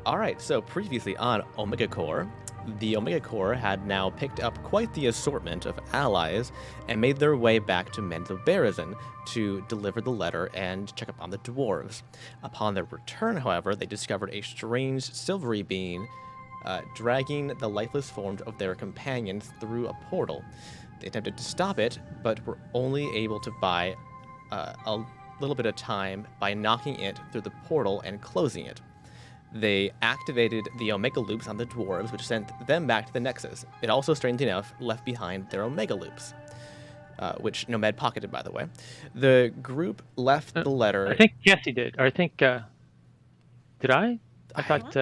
All right, so previously on Omega Core, the Omega Core had now picked up quite the assortment of allies and made their way back to Menzoberranzan to deliver the letter and check up on the dwarves. Upon their return, however, they discovered a strange silvery being dragging the lifeless forms of their companions through a portal. They attempted to stop it, but were only able to buy a little bit of time by knocking it through the portal and closing it. They activated the Omega Loops on the dwarves, which sent them back to the Nexus. It also, strangely enough, left behind their Omega Loops, which Nomad pocketed, by the way. The group left the letter... I think Cassie did. Or I think... did I? I thought...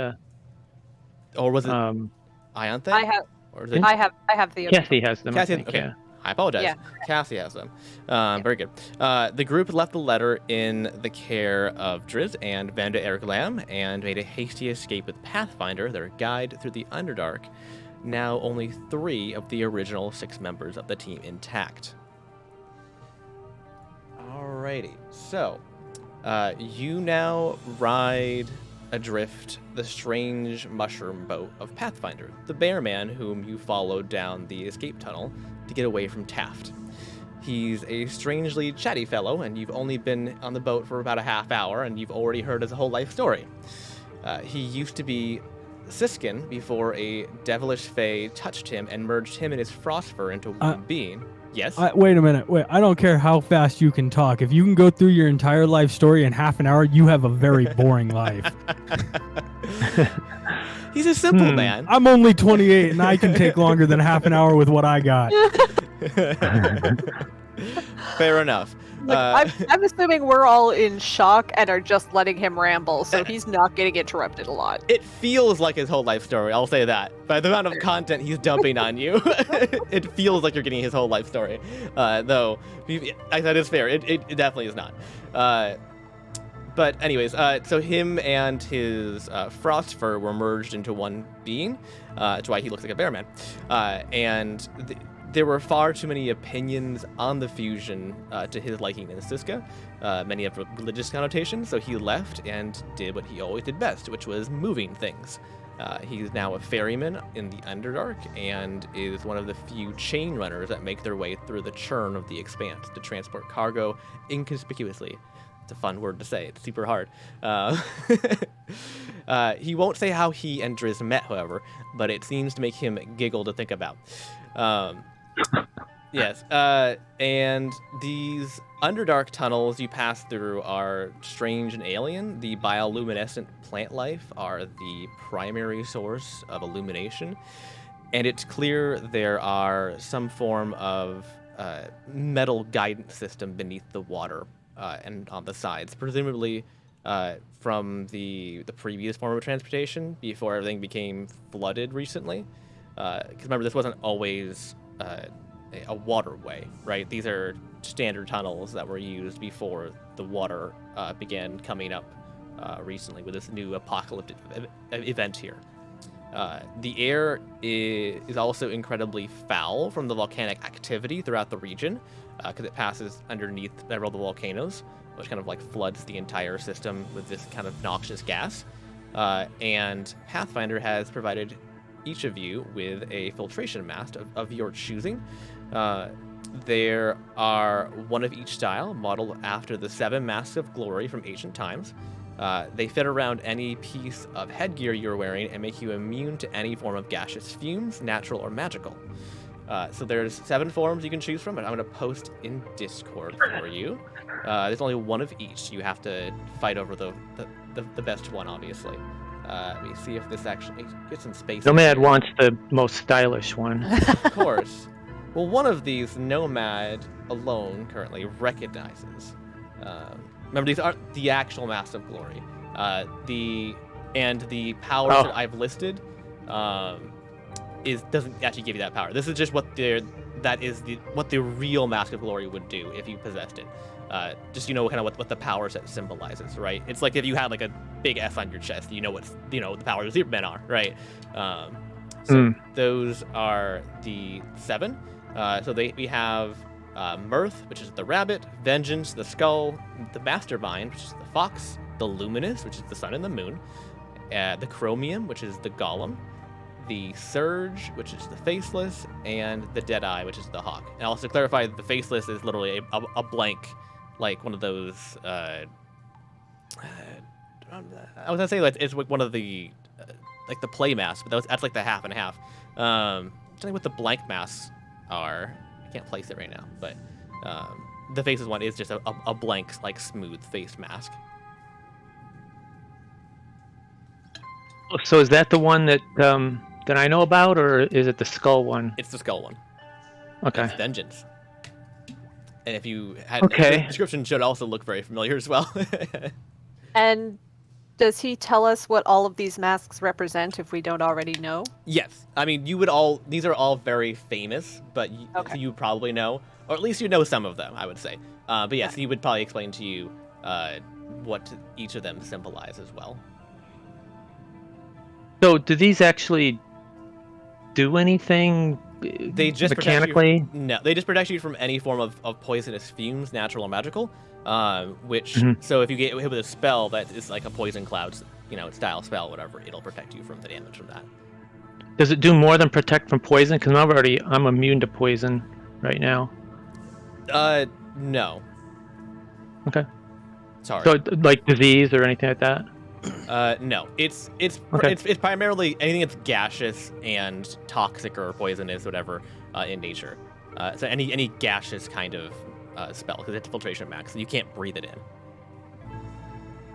or was it Ianthe? I have... Or is it... I have the... Cassie has them, Cassie, I think, okay. yeah. I apologize. Yeah. Cassie has them. Very good. The group left the letter in the care of Driz and Vanda Erglam and made a hasty escape with Pathfinder, their guide through the Underdark. Now only 3 of the original 6 members of the team intact. Alrighty. So, you now ride adrift the strange mushroom boat of Pathfinder, the bear man whom you followed down the escape tunnel to get away from Taft. He's a strangely chatty fellow, and you've only been on the boat for about a half hour, and you've already heard his whole life story. He used to be Siskin before a devilish fae touched him and merged him and his frostfur into one being. Yes? Wait a minute. Wait, I don't care how fast you can talk. If you can go through your entire life story in half an hour, you have a very boring life. He's a simple man. I'm only 28, and I can take longer than half an hour with what I got. Fair enough. Look, I'm assuming we're all in shock and are just letting him ramble, so he's not getting interrupted a lot. It feels like his whole life story, I'll say that. By the amount of content he's dumping on you, it feels like you're getting his whole life story. Though, that is fair. It definitely is not. But anyways, so him and his frostfur were merged into one being. That's why he looks like a bear man. And there were far too many opinions on the fusion to his liking in Siska, many of religious connotations, so he left and did what he always did best, which was moving things. He's now a ferryman in the Underdark and is one of the few chain runners that make their way through the churn of the Expanse to transport cargo inconspicuously. It's a fun word to say. It's super hard. He won't say how he and Driz met, however, but it seems to make him giggle to think about. Yes, and these Underdark tunnels you pass through are strange and alien. The bioluminescent plant life are the primary source of illumination, and it's clear there are some form of metal guidance system beneath the water and on the sides, presumably from the previous form of transportation before everything became flooded recently. Because remember, this wasn't always a waterway, right? These are standard tunnels that were used before the water began coming up recently with this new apocalyptic event here. The air is also incredibly foul from the volcanic activity throughout the region because it passes underneath several of the volcanoes, which kind of like floods the entire system with this kind of noxious gas. And Pathfinder has provided each of you with a filtration mask of your choosing. There are one of each style, modeled after the 7 masks of glory from ancient times. They fit around any piece of headgear you're wearing and make you immune to any form of gaseous fumes, natural or magical. So there's 7 forms you can choose from, and I'm going to post in Discord for you. There's only one of each. You have to fight over the best one, obviously. Let me see if this actually gets some space. Nomad wants the most stylish one. Of course. Well, one of these Nomad alone currently recognizes. Remember, these aren't the actual Masks of Glory. The powers that I've listed doesn't actually give you that power. This is just what the real Mask of Glory would do if you possessed it. Just kind of what the power set symbolizes, right? It's like if you had like a big S on your chest, you know what the powers of Superman are, right? Those are the 7. So we have Mirth, which is the rabbit, Vengeance, the skull, the Mastermind, which is the fox, the Luminous, which is the sun and the moon, the Chromium, which is the Golem, the Surge, which is the Faceless, and the Deadeye, which is the Hawk. And also to clarify, the Faceless is literally a blank, like one of those. I was gonna say like it's like one of the like the play masks, but that's like the half and half. Tell me what the blank masks are. I can't place it right now, but the Faceless one is just a blank, like smooth face mask. So is that the one that I know about, or is it the skull one? It's the skull one. Okay. It's Vengeance. And if you had Okay. the description should also look very familiar as well. And does he tell us what all of these masks represent if we don't already know? Yes. I mean, these are all very famous, but Okay. you probably know, or at least you know some of them, I would say. But yes, he would probably explain to you what each of them symbolize as well. So do these actually do anything They just mechanically? They just protect you from any form of poisonous fumes, natural or magical. Which Mhm. so if you get hit with a spell that is like a poison cloud, style spell, whatever, it'll protect you from the damage from that. Does it do more than protect from poison? Because I'm immune to poison right now. No. Okay. Sorry. So like disease or anything like that? No. It's Okay. it's primarily anything that's gaseous and toxic or poisonous, whatever, in nature. So any gaseous kind of spell, because it's filtration max, so you can't breathe it in.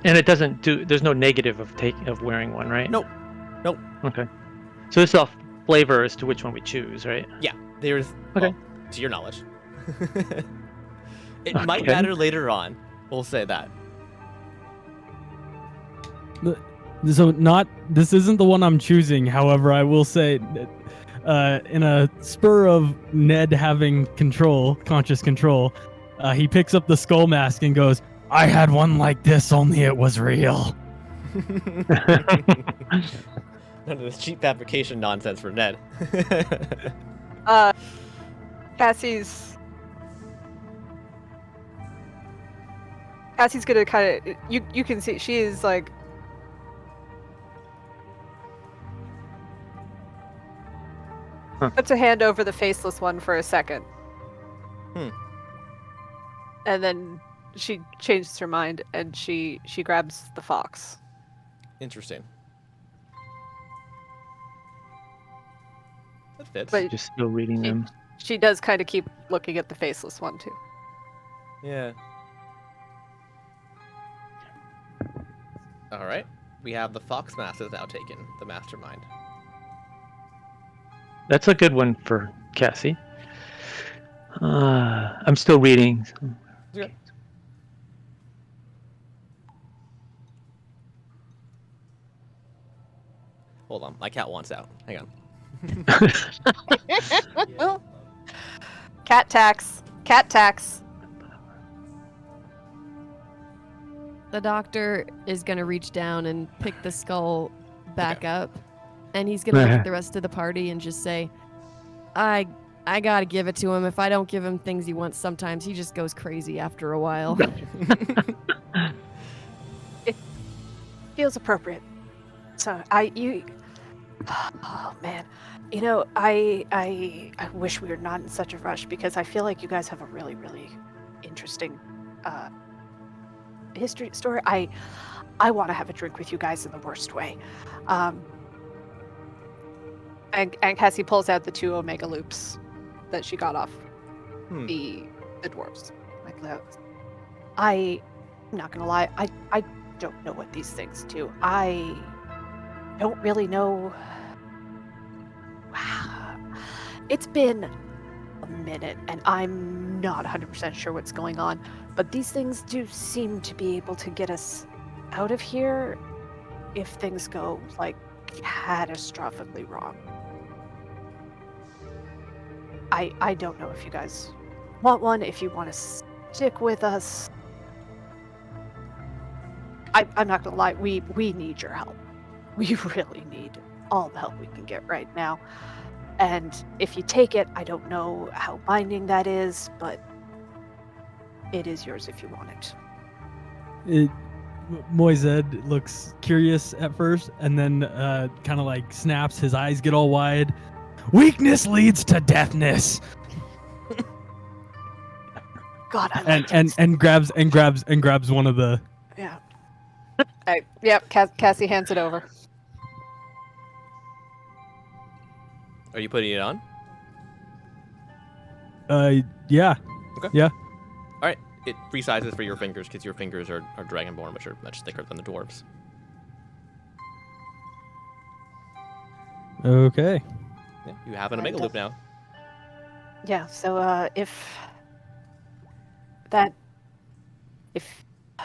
And it doesn't do. There's no negative of wearing one, right? Nope. Nope. Okay. So this is all flavor as to which one we choose, right? Yeah. There's Okay. well, to your knowledge. It might Okay. matter later on. We'll say that. So this isn't the one I'm choosing. However, I will say that, in a spur of Ned having conscious control, he picks up the skull mask and goes, "I had one like this, only it was real." None of this cheap fabrication nonsense for Ned. Cassie's gonna kind of you can see she is like puts a hand over the faceless one for a second. And then she changes her mind and she grabs the fox. Interesting. That fits. But Just still reading them. she does kind of keep looking at the faceless one too. Yeah. All right. We have the fox mask is now taken, the mastermind. That's a good one for Cassie. I'm still reading. Okay. Hold on, my cat wants out. Hang on. Cat tax. Cat tax. The doctor is going to reach down and pick the skull back up, and he's going to look at the rest of the party and just say, I got to give it to him. If I don't give him things he wants, sometimes he just goes crazy after a while. It feels appropriate. So oh man, I wish we were not in such a rush because I feel like you guys have a really, really interesting history story. I want to have a drink with you guys in the worst way. And Cassie pulls out the 2 Omega loops that she got off the dwarves. Like, I'm not gonna lie, I don't know what these things do. I don't really know. Wow. It's been a minute and I'm not 100% sure what's going on, but these things do seem to be able to get us out of here if things go like catastrophically wrong. I don't know if you guys want one, if you want to stick with us. I'm not gonna lie, we need your help. We really need all the help we can get right now. And if you take it, I don't know how binding that is, but it is yours if you want it. Moised looks curious at first, and then kind of like snaps. His eyes get all wide. Weakness leads to deafness. God, I like and grabs one of the. Yeah. Yep. Cassie hands it over. Are you putting it on? Yeah. Okay. Yeah. All right. It resizes for your fingers because your fingers are dragonborn, which are much thicker than the dwarves. Okay. Yeah, you have an omega loop now. Yeah. So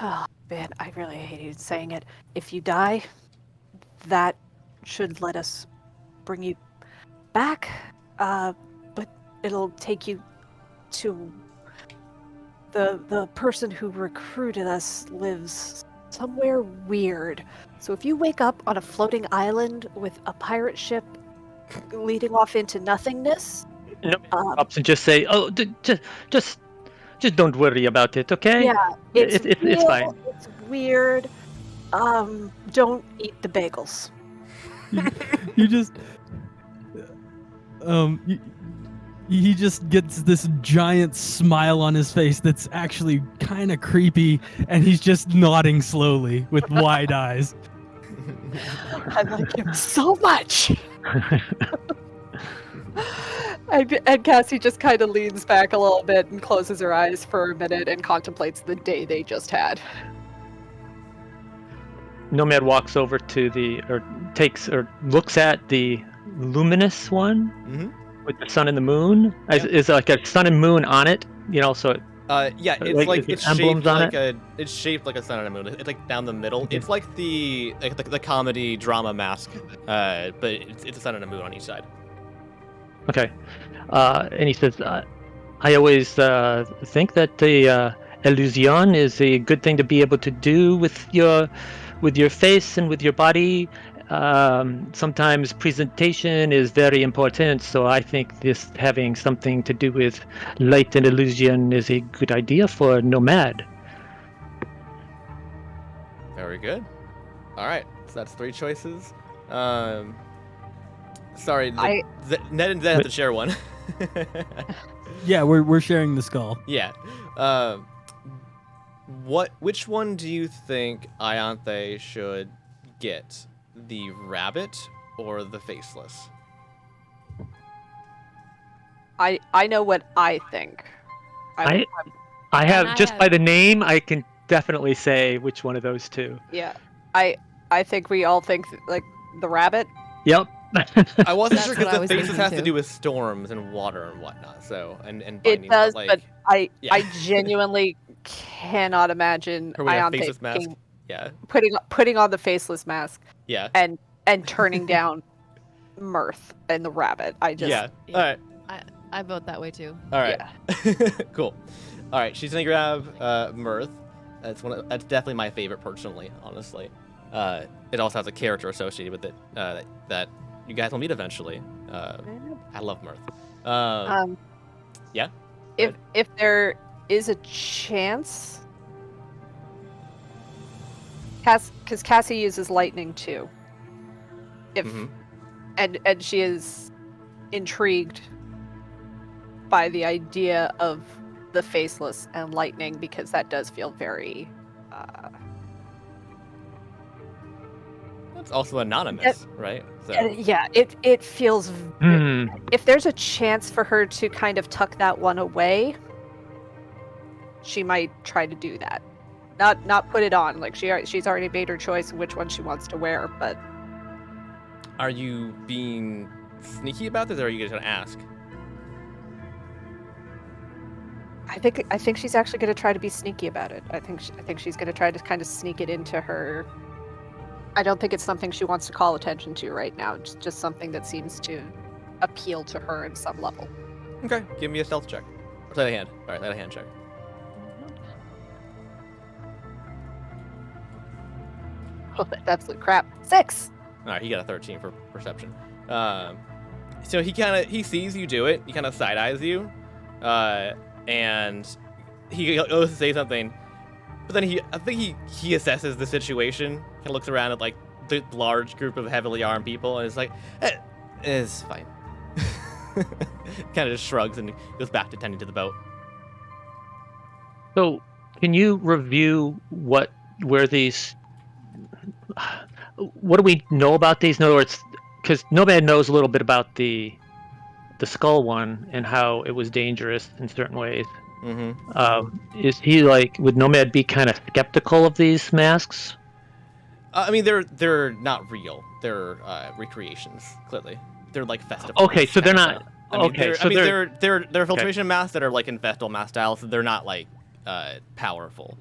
oh man, I really hated saying it. If you die, that should let us bring you back. But it'll take you to the person who recruited us lives somewhere weird. So if you wake up on a floating island with a pirate ship leading off into nothingness, Pops and just say, "Oh, just don't worry about it, okay? yeah, it's it's fine." It's weird. Don't eat the bagels. You just he just gets this giant smile on his face that's actually kind of creepy, and he's just nodding slowly with wide eyes. I like him so much. And Cassie just kind of leans back a little bit and closes her eyes for a minute and contemplates the day they just had. Nomad walks over to looks at the luminous one with the sun and the moon. Yeah. Is like a sun and moon on it, so it, yeah, it's like, like is it it's emblems shaped on like it? it's shaped like a sun and a moon. It's like down the middle. It's like the comedy drama mask, but it's a sun and a moon on each side. Okay. And he says, I always think that the illusion is a good thing to be able to do with your face and with your body. Sometimes presentation is very important, so I think this having something to do with light and illusion is a good idea for Nomad. Very good. All right, so that's 3 choices. Sorry, Ned and Zed have to share one. Yeah, we're sharing the skull. Yeah. Which one do you think Ianthe should get? The rabbit or the faceless? I know what I think. I have just by the name, I can definitely say which one of those two. Yeah, I think we all think like the rabbit. Yep. I wasn't That's sure what I because the was faceless thinking has to too. do with storms and water and whatnot. So and It binding, does, like, but yeah. I genuinely cannot imagine Her wearing a Ianthe faceless mask. being- Yeah. putting on the faceless mask Yeah. and turning down Mirth and the rabbit. I just Yeah. All right. I vote that way too. All right. Cool. All right. She's gonna grab Mirth. That's that's definitely my favorite personally, honestly. It also has a character associated with it that you guys will meet eventually. I love Mirth. Yeah. If there is a chance, because Cassie uses lightning too. If and she is intrigued by the idea of the faceless and lightning because that does feel very. It's also anonymous, right? So. Yeah, it feels. If there's a chance for her to kind of tuck that one away, she might try to do that. Not put it on. Like she's already made her choice of which one she wants to wear. But are you being sneaky about this, or are you just gonna ask? I think she's actually going to try to be sneaky about it. I think she's going to try to kind of sneak it into her. I don't think it's something she wants to call attention to right now. It's just something that seems to appeal to her in some level. Okay, give me a stealth check. Or sleight of hand. All right, sleight of hand check. Oh, that's absolute crap. 6. All right, he got a 13 for perception. So he sees you do it. He kind of side eyes you, and he goes to say something, But then I think he assesses the situation, kind of looks around at like the large group of heavily armed people, and is like, it's fine. Kind of just shrugs and goes back to tending to the boat. So, can you review what do we know about these? In other words, because Nomad knows a little bit about the skull one and how it was dangerous in certain ways. Is he like, would Nomad be kind of skeptical of these masks? I mean, they're not real. They're recreations. Clearly, they're like festive. Okay, so they're not. They're filtration masks that are like in festal mask style, so they're not like powerful.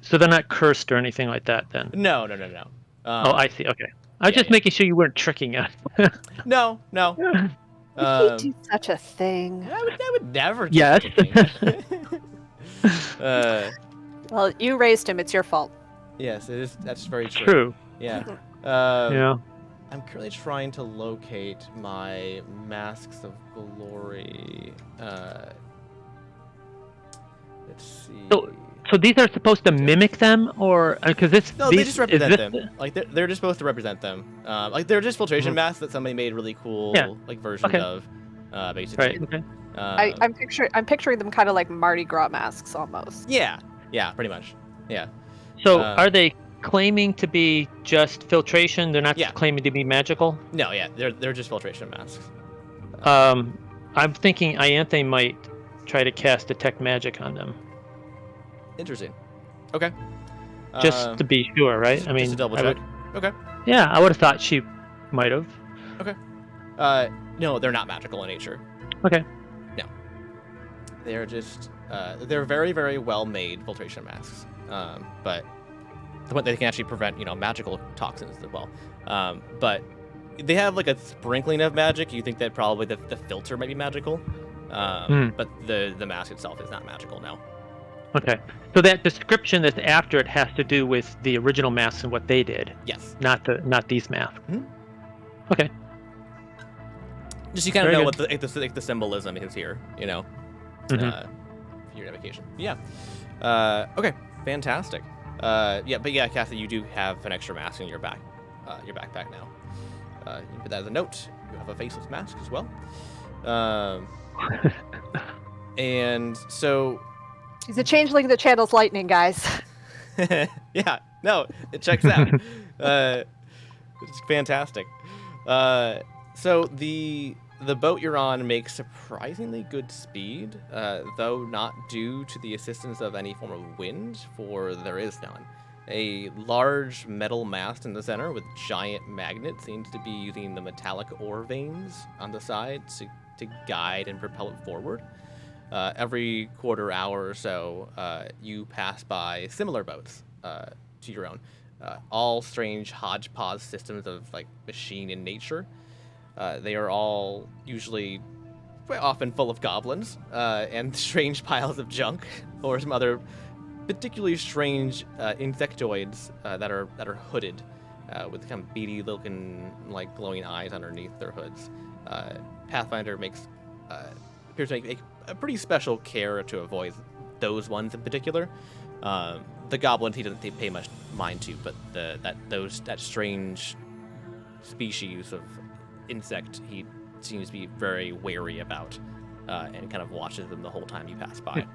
So they're not cursed or anything like that, then. No. I see. Okay, I was just making sure you weren't tricking us. No. Would he do such a thing? I would never. Do Yes. Well, you raised him. It's your fault. Yes, it is. That's very true. True. Yeah. Yeah. I'm currently trying to locate my masks of glory. Let's see. So these are supposed to mimic them, or because No, they just represent them. Like they're just supposed to represent them. Like they're just filtration masks that somebody made really cool like versions of. Basically. Right. Okay. I'm picturing them kind of like Mardi Gras masks almost. Yeah, pretty much. Yeah. So are they claiming to be just filtration? They're not claiming to be magical? No, they're just filtration masks. I'm thinking Ianthe might try to cast detect magic on them. Interesting. Okay. Just to be sure, right? Just to double check. Okay. Yeah, I would have thought she might have. Okay. No, they're not magical in nature. Okay. No. They're just they're very, very well made filtration masks. But they can actually prevent, magical toxins as well. But they have like a sprinkling of magic. You think that probably the filter might be magical. But the mask itself is not magical now. Okay. So that description that's after it has to do with the original masks and what they did. Yes. Not these masks. Mm-hmm. Okay. Just you kind of know what the symbolism is here, for your navigation. Yeah. Okay. Fantastic. But Cassie, you do have an extra mask in your backpack now. You can put that as a note. You have a faceless mask as well. And so. He's a changeling that channels lightning, guys. Yeah. No, it checks out. It's fantastic. So the boat you're on makes surprisingly good speed, though not due to the assistance of any form of wind, for there is none. A large metal mast in the center with giant magnets seems to be using the metallic ore veins on the side to guide and propel it forward. Every quarter hour or so, you pass by similar boats to your own. All strange hodgepodge systems of like machine and nature. They are all usually quite often full of goblins and strange piles of junk, or some other particularly strange insectoids that are hooded with kind of beady looking like glowing eyes underneath their hoods. Pathfinder appears to make a pretty special care to avoid those ones in particular. The goblins he doesn't pay much mind to, but that strange species of insect he seems to be very wary about, and kind of watches them the whole time you pass by.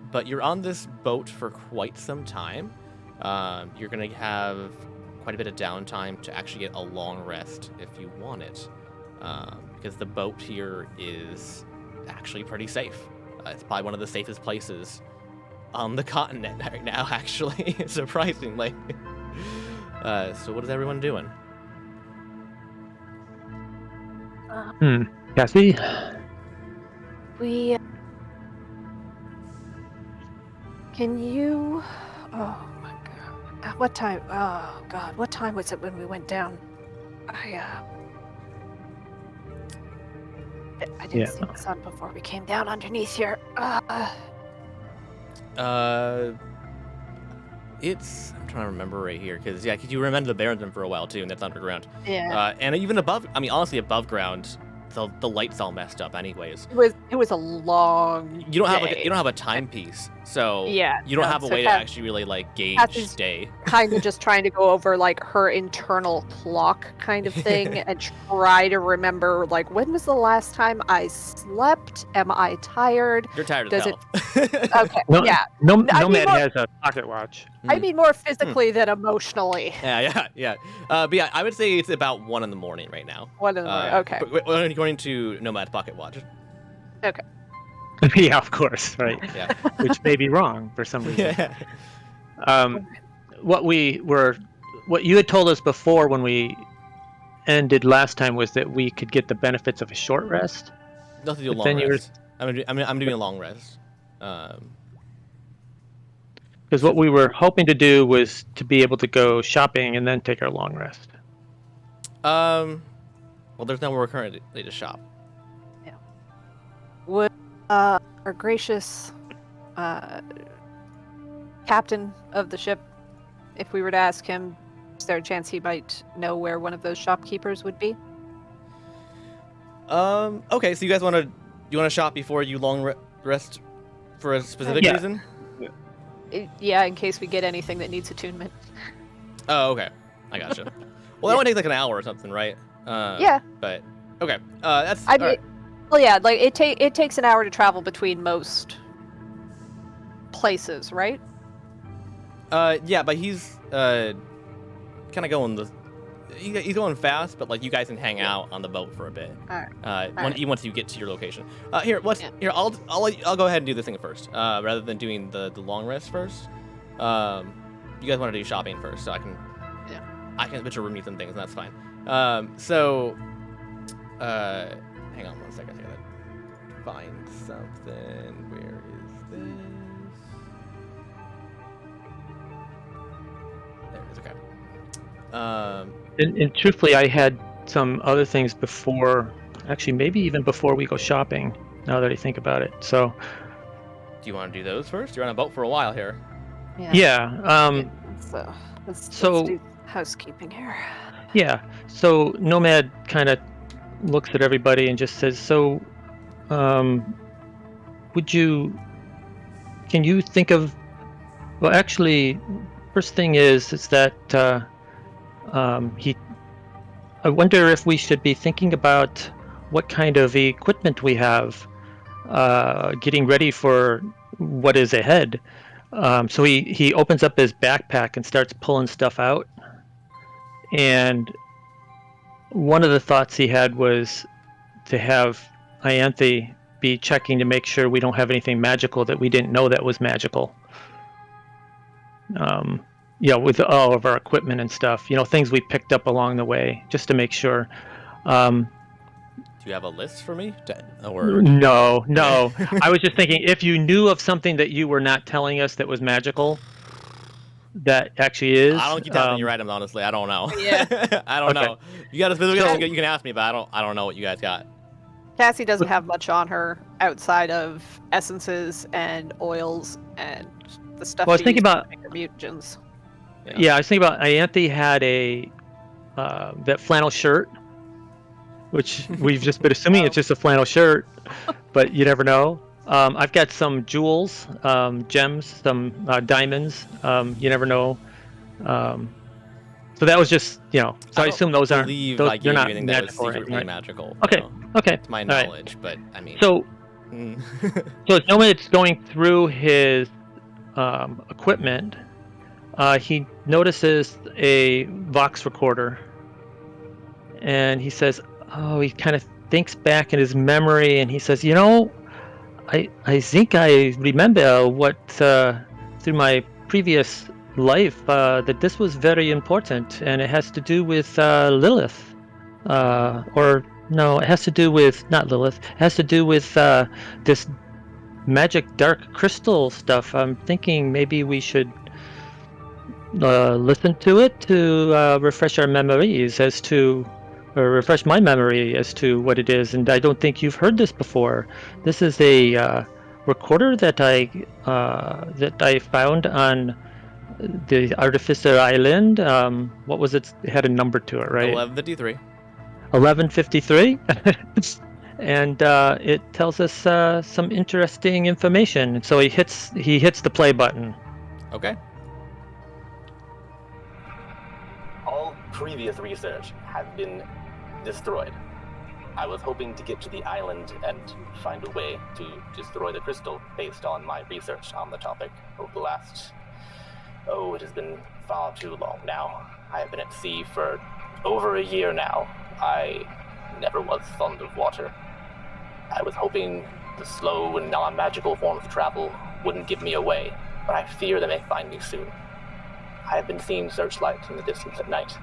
But you're on this boat for quite some time. You're going to have quite a bit of downtime to actually get a long rest if you want it, because the boat here is actually pretty safe. It's probably one of the safest places on the continent right now, actually, surprisingly. So what is everyone doing? Cassie? Can you... Oh, my God. What time... Oh, God. What time was it when we went down? I didn't see the sun before we came down underneath here. It's... I'm trying to remember right here, because you remember the Barrendon for a while, too, and that's underground. Yeah. And even above... I mean, honestly, above ground, the light's all messed up anyways. It was a long. You don't have day. you don't have a timepiece, so Yeah, you don't no, have a so way to actually really like gauge Kathy's day. kind of just trying to go over like her internal clock kind of thing and try to remember like when was the last time I slept? Am I tired? You're tired Does as it- hell. Okay, No, yeah. I mean, Nomad more- has a pocket watch. I mean more physically than emotionally. Yeah. But yeah, I would say it's about 1 in the morning right now. 1 in the morning. Okay. According to Nomad's pocket watch. Okay. Yeah, of course, right. Yeah. Which may be wrong for some reason. Yeah. What you had told us before when we ended last time was that we could get the benefits of a short rest. Nothing to do But long then rest. I'm doing a long rest. Because what we were hoping to do was to be able to go shopping and then take our long rest. Well, there's nowhere currently to shop. Would our gracious captain of the ship, if we were to ask him, is there a chance he might know where one of those shopkeepers would be? Okay, so you guys want to shop before you long rest for a specific Yeah. reason? Yeah, in case we get anything that needs attunement. Oh, okay. I gotcha. Well, that only takes like an hour or something, right? Yeah. But okay, that's. I all mean, right. well, yeah, like it takes an hour to travel between most places, right? Yeah, but he's kind of going he's going fast, but like you guys can hang out on the boat for a bit. Alright. Once you get to your location. Here, I'll go ahead and do this thing first, rather than doing the long rest first. You guys want to do shopping first, so I can bet you room me some things, and that's fine. Hang on 1 second. I gotta find something. Where is this? There it is. Okay. And truthfully, I had some other things before, actually maybe even before we go shopping, now that I think about it. So, Do you want to do those first? You're on a boat for a while here. yeah. So let's So- do housekeeping here. Yeah. So Nomad kind of looks at everybody and just says, "So, can you think of? Well, actually, first thing is that I wonder if we should be thinking about what kind of equipment we have, getting ready for what is ahead." So he opens up his backpack and starts pulling stuff out. And one of the thoughts he had was to have Ianthe be checking to make sure we don't have anything magical that we didn't know that was magical. With all of our equipment and stuff, things we picked up along the way, just to make sure. Do you have a list for me? No. I was just thinking, if you knew of something that you were not telling us that was magical, that actually is. I don't keep having you items, honestly. I don't know. Yeah. I don't Okay. know. You got a specific. You can ask me, but I don't know what you guys got. Cassie doesn't have much on her outside of essences and oils and the stuff. Well, I was thinking about. make her mutagens. Yeah, I was thinking about Ianthe had that flannel shirt, which we've just been assuming it's just a flannel shirt, but you never know. I've got some jewels, gems, some diamonds. You never know. So that was just, so I assume those aren't. Believe Those, I gave they're you not anything that was magical, right? secretly Right. magical. Okay. So, Okay. to my All right. knowledge, but I mean. So as Nomad's going through his equipment, he notices a Vox recorder, and he says, he kind of thinks back in his memory, and he says, I think I remember what through my previous life that this was very important, and it has to do with Lilith, or no, it has to do with not Lilith. It has to do with this magic dark crystal stuff. I'm thinking maybe we should listen to it to refresh our memories or refresh my memory as to what it is. And I don't think you've heard this before. This is a recorder that I found on the Artificer Island. What was it? It had a number to it, right? 1153. 11:53, and it tells us some interesting information. So he hits the play button. Okay. All previous research has been destroyed. I was hoping to get to the island and find a way to destroy the crystal based on my research on the topic over the last... Oh, it has been far too long now. I have been at sea for over a year now. I never was fond of water. I was hoping the slow and non-magical form of travel wouldn't give me away, but I fear they may find me soon. I have been seeing searchlights in the distance at night.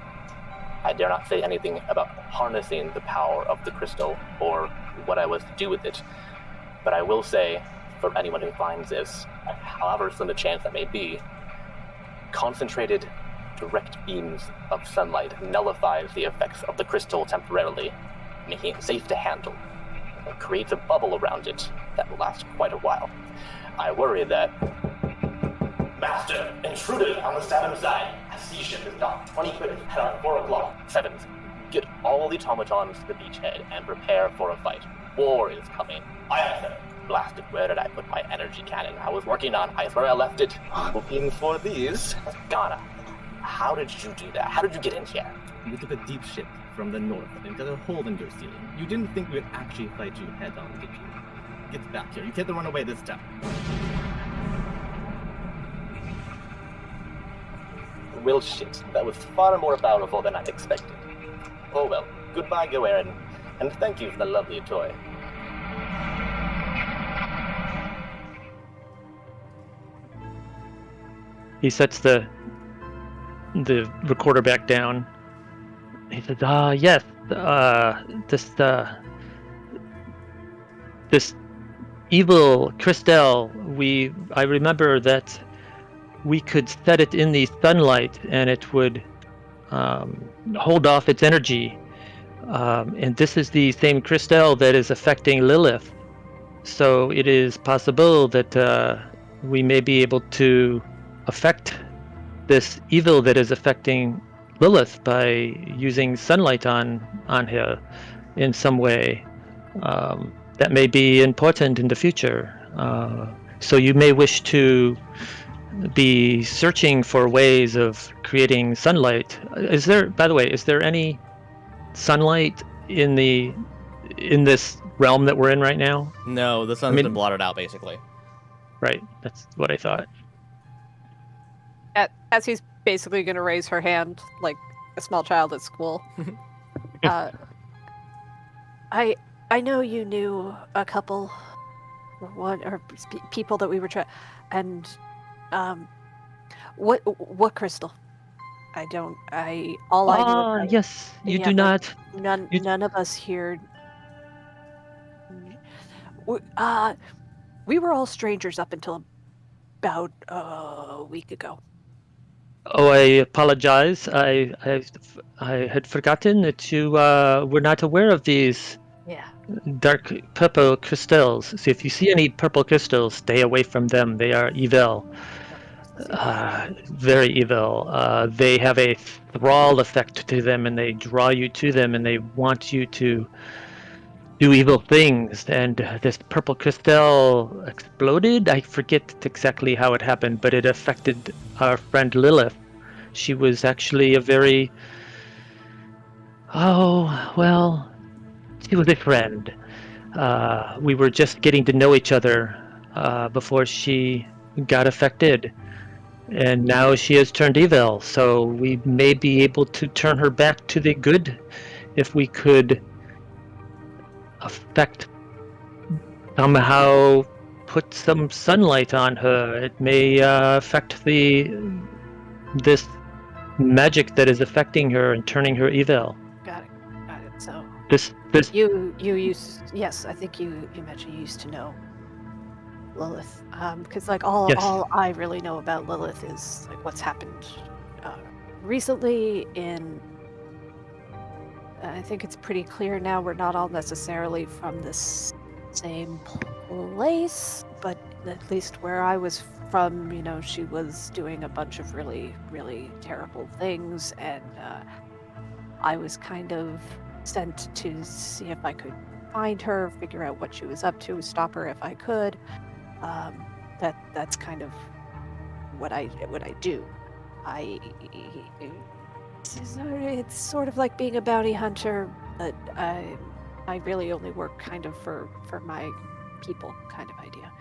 I dare not say anything about harnessing the power of the crystal or what I was to do with it, but I will say, for anyone who finds this, however slim a chance that may be, concentrated direct beams of sunlight nullifies the effects of the crystal temporarily, making it safe to handle. It creates a bubble around it that will last quite a while. I worry that... Master, intruded on the Saturn side. A sea ship is docked 20 minutes at 4 o'clock. Sevens, get all the automatons to the beachhead and prepare for a fight. War is coming. Aye, sir. Blasted, where did I put my energy cannon? I was working on, I swear I left it. Looking for these. Ghana, how did you do that? How did you get in here? You took a deep ship from the north and got a hole in your ceiling. You didn't think we would actually fight you head on, did you? Get back here. You can't run away this time. Well, shit. That was far more powerful than I'd expected. Oh well. Goodbye, Goeren. And thank you for the lovely toy. He sets the recorder back down. He says, yes, this evil crystal, I remember that we could set it in the sunlight and it would hold off its energy. And this is the same crystal that is affecting Lilith. So it is possible that we may be able to affect this evil that is affecting Lilith by using sunlight on her in some way. That may be important in the future. So you may wish to be searching for ways of creating sunlight. By the way, is there any sunlight in this realm that we're in right now? No, the sun's been blotted out, basically. Right, that's what I thought. As he's basically going to raise her hand like a small child at school. I know you knew a couple, people that we were trying, and what crystal? All I knew about, yes, you do not. None of us here. We were all strangers up until about a week ago. Oh, I apologize. I had forgotten that you were not aware of these dark purple crystals. So if you see any purple crystals, stay away from them. They are evil. Very evil. They have a thrall effect to them, and they draw you to them, and they want you to do evil things. And this purple crystal exploded. I forget exactly how it happened, but it affected our friend Lilith. She was actually she was a friend. We were just getting to know each other before she got affected. And now she has turned evil, so we may be able to turn her back to the good if we could somehow put some sunlight on her. It may affect this magic that is affecting her and turning her evil. Got it. So this you used, yes, I think you mentioned you used to know Lilith, because like all I really know about Lilith is like what's happened recently. I think it's pretty clear now we're not all necessarily from this same place, but at least where I was from, she was doing a bunch of really, really terrible things, and I was kind of sent to see if I could find her, figure out what she was up to, stop her if I could. That's kind of what I do. It's sort of like being a bounty hunter, but I really only work kind of for my people, kind of idea.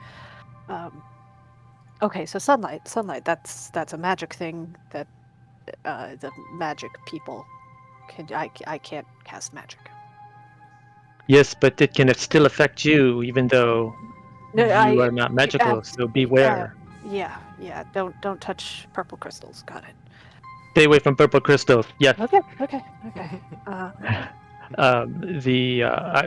Okay, so sunlight. That's a magic thing that the magic people can. I can't cast magic. Yes, but it can still affect you, even though No, you are not magical. So beware. Yeah. Don't touch purple crystals. Got it. Stay away from purple crystals. Yes. Okay.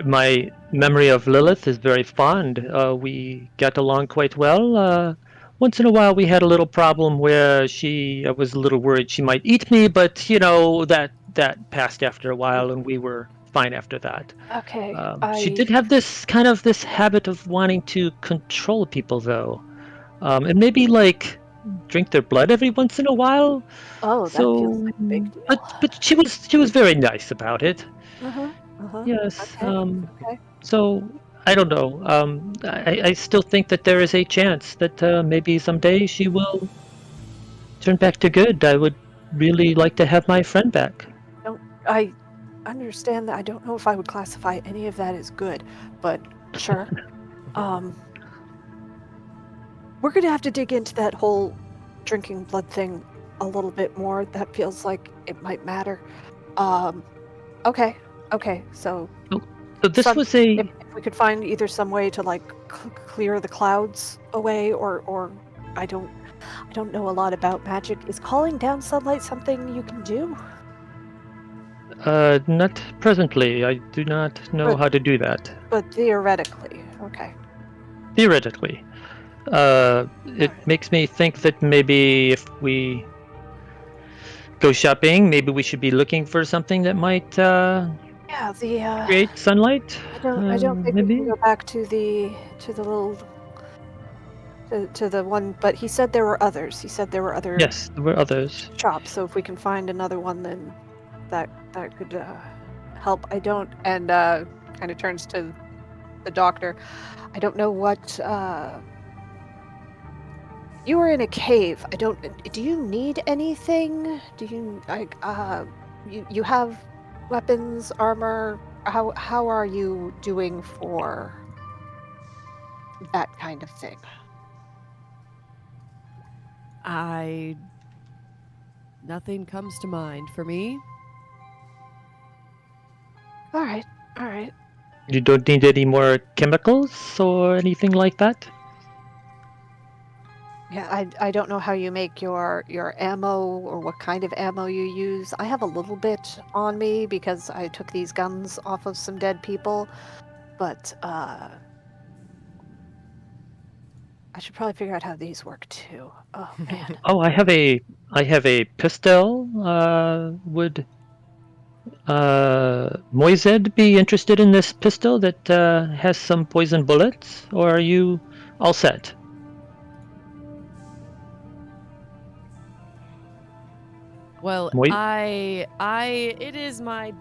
My memory of Lilith is very fond. We got along quite well. Once in a while, we had a little problem where I was a little worried she might eat me, but that passed after a while, and we were fine after that. Okay. She did have this habit of wanting to control people, though, and maybe like drink their blood every once in a while. Oh, that feels like a big deal. But she was very nice about it. Yes. Okay. So I don't know. I still think that there is a chance that maybe someday she will turn back to good. I would really like to have my friend back. I understand that. I don't know if I would classify any of that as good, but sure. We're gonna have to dig into that whole drinking blood thing a little bit more. That feels like it might matter. Okay. So this was a. If we could find either some way to like clear the clouds away, or I don't know a lot about magic. Is calling down sunlight something you can do? Not presently. I do not know how to do that. But theoretically, okay. Theoretically. It makes me think that maybe if we go shopping, maybe we should be looking for something that might create sunlight. I don't think maybe? we can go back to the one, but he said there were others. He said there were other Yes, there were others. shops. So if we can find another one, then that could help. I don't, and kind of turns to the doctor. I don't know what. You were in a cave. Do you need anything? Do you you have weapons, armor? How are you doing for that kind of thing? Nothing comes to mind for me. All right. You don't need any more chemicals or anything like that? Yeah, I don't know how you make your ammo or what kind of ammo you use. I have a little bit on me because I took these guns off of some dead people, but I should probably figure out how these work too. Oh man. Oh, I have a pistol. Would Moized be interested in this pistol that has some poison bullets, or are you all set? Well, it is my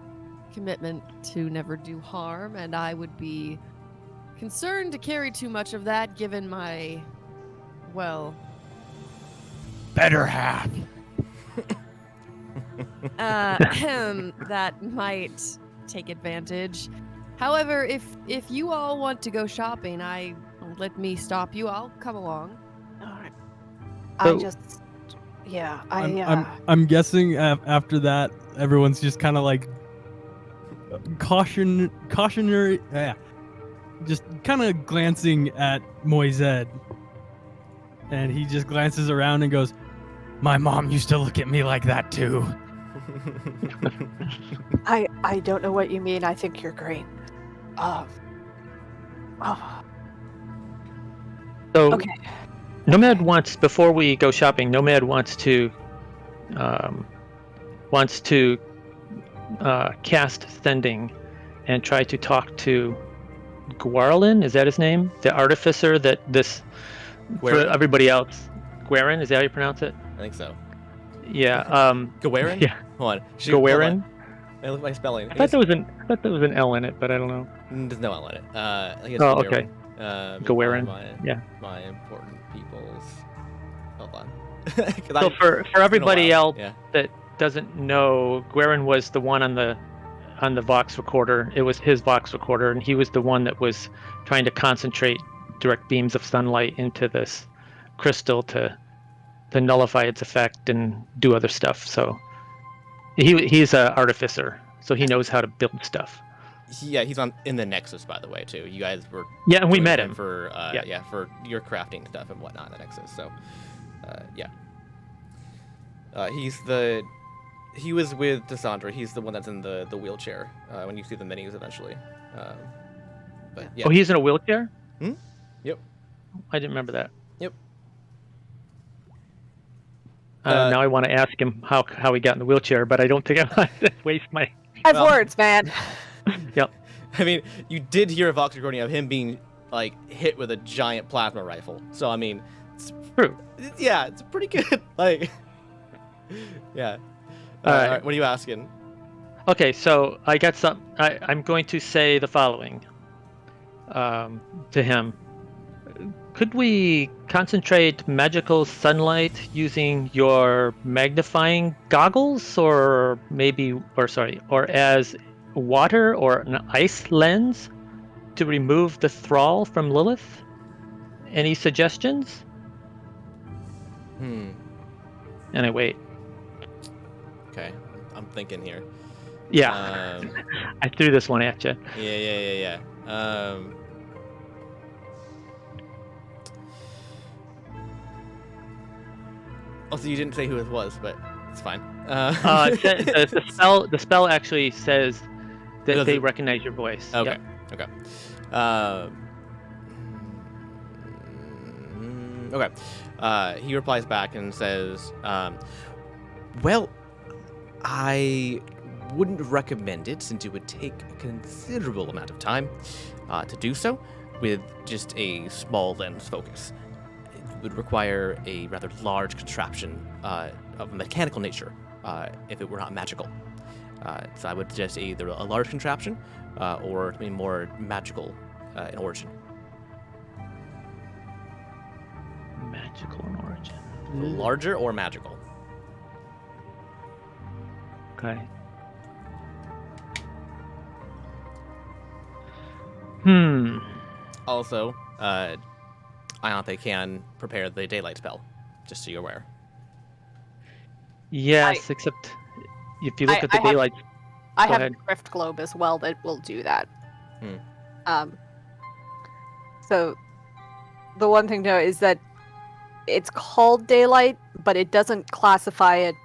commitment to never do harm, and I would be concerned to carry too much of that given my, better half. That might take advantage. However, if you all want to go shopping, let me stop you. I'll come along. All right. So, I'm guessing after that, everyone's just kind of like cautionary. Yeah, just kind of glancing at Moized, and he just glances around and goes, "My mom used to look at me like that too." I don't know what you mean. I think you're great. So, okay. Nomad wants, before we go shopping, Nomad wants to cast Sending and try to talk to Gwarlin. Is that his name? The artificer that this for everybody else. Gwarin, is that how you pronounce it? I think so. Yeah. Gawarin? Yeah. Hold on. Gawarin? My spelling. I thought there was an L in it, but I don't know. There's no L in it. I think it's Oh, Gawain. okay. Gawain. Yeah. My important people's. Hold on. So for everybody else yeah. that doesn't know, Guerin was the one on the Vox recorder. It was his Vox recorder, and he was the one that was trying to concentrate direct beams of sunlight into this crystal to nullify its effect and do other stuff. So he's an artificer, so he knows how to build stuff. Yeah, he's in the Nexus, by the way, too. You guys were and we met him for for your crafting stuff and whatnot in the Nexus. So he was with Cassandra. He's the one that's in the wheelchair when you see the minis eventually. But yeah. Oh, he's in a wheelchair? Yep. I didn't remember that. Yep. Now I want to ask him how he got in the wheelchair, but I don't think I want to waste my... I have words, man. Yep. I mean, you did hear a Vox recording of him being like hit with a giant plasma rifle. So I mean, it's true. Yeah, it's pretty good. Like, yeah. All right. What are you asking? Okay, so I got some. I'm going to say the following to him. Could we concentrate magical sunlight using your magnifying goggles, or as water or an ice lens to remove the thrall from Lilith? Any suggestions? And I wait. Okay, I'm thinking here. Yeah, I threw this one at you. Yeah. Also, you didn't say who it was, but it's fine. The spell actually says that they recognize your voice. Okay. Yep. Okay. Okay. He replies back and says, well, I wouldn't recommend it since it would take a considerable amount of time to do so with just a small lens focus. It would require a rather large contraption of a mechanical nature if it were not magical. So I would suggest either a large contraption or something more magical in origin. Magical in origin. Larger or magical? Okay. Also, Ianthe can prepare the daylight spell, just so you're aware. Yes, except if you look at the daylight... I have a Rift Globe as well that will do that. So, the one thing to know is that it's called daylight, but it doesn't classify it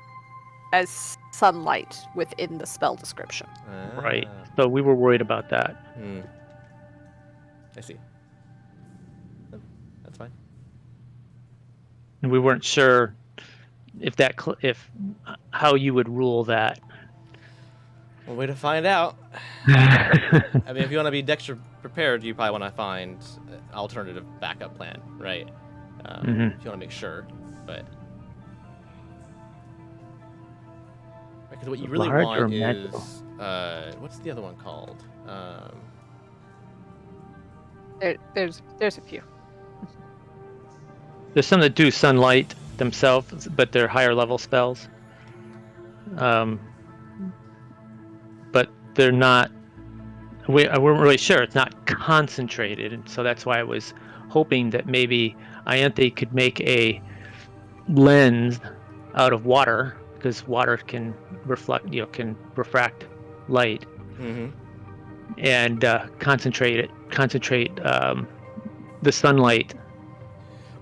as sunlight within the spell description. Right. So we were worried about that. I see. That's fine. And we weren't sure if how you would rule that. One way to find out. I mean, if you want to be Dexter prepared, you probably want to find an alternative backup plan, right? If you want to make sure, but because what you really want is what's the other one called? There's a few. There's some that do sunlight themselves, but they're higher level spells. But they're not. We weren't really sure. It's not concentrated, and so that's why I was hoping that maybe Ianthe could make a lens out of water, because water can refract light, and concentrate the sunlight.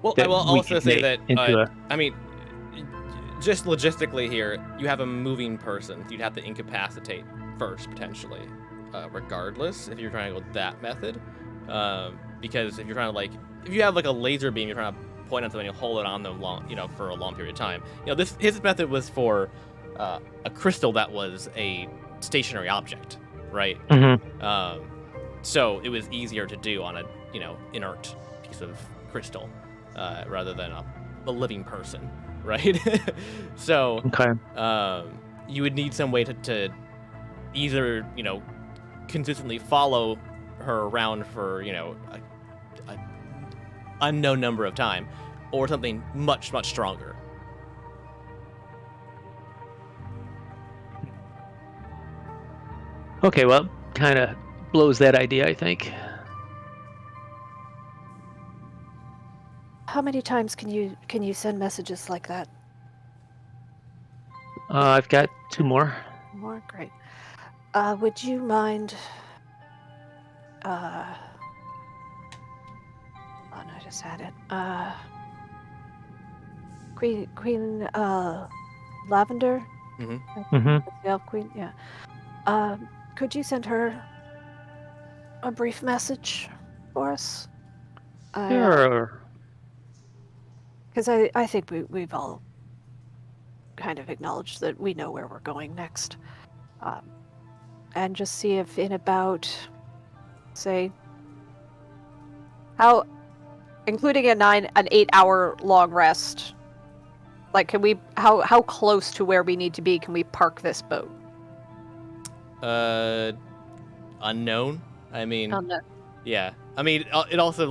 Well, I will also say that I mean, just logistically here, you have a moving person. You'd have to incapacitate first, potentially, regardless if you're trying to go that method. Because if you're trying to if you have a laser beam, you're trying to point on something and hold it on them for a long period of time. His method was for a crystal that was a stationary object, right? So it was easier to do on a inert piece of crystal rather than a living person, right? So you would need some way to either, consistently follow her around for, a unknown number of time, or something much, much stronger. Okay, well, kind of blows that idea, I think. How many times can you send messages like that? I've got 2 more. More? Great. Would you mind... Oh, no, I just had it. Queen Lavender? Mm-hmm. The Elf Queen, yeah. Could you send her a brief message for us? Sure. Because I think we've all kind of acknowledged that we know where we're going next. And just see if in about, say, how, including an 8-hour long rest, like, can we, how close to where we need to be can we park this boat? Unknown. I mean, Unknown. Yeah. I mean, it also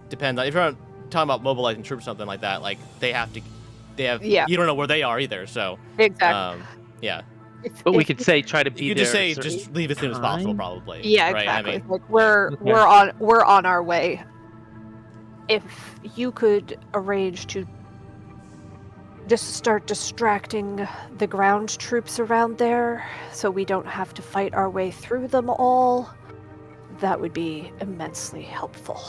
depends on if you're talking about mobilizing troops or something like that. Like they have. Yeah. You don't know where they are either. So. Exactly. Yeah. But we could say try to be You there. could just say at a certain just leave as soon as possible, time? probably. Yeah, right? exactly. I mean, Like we're on our way. If you could arrange to just start distracting the ground troops around there so we don't have to fight our way through them all, that would be immensely helpful.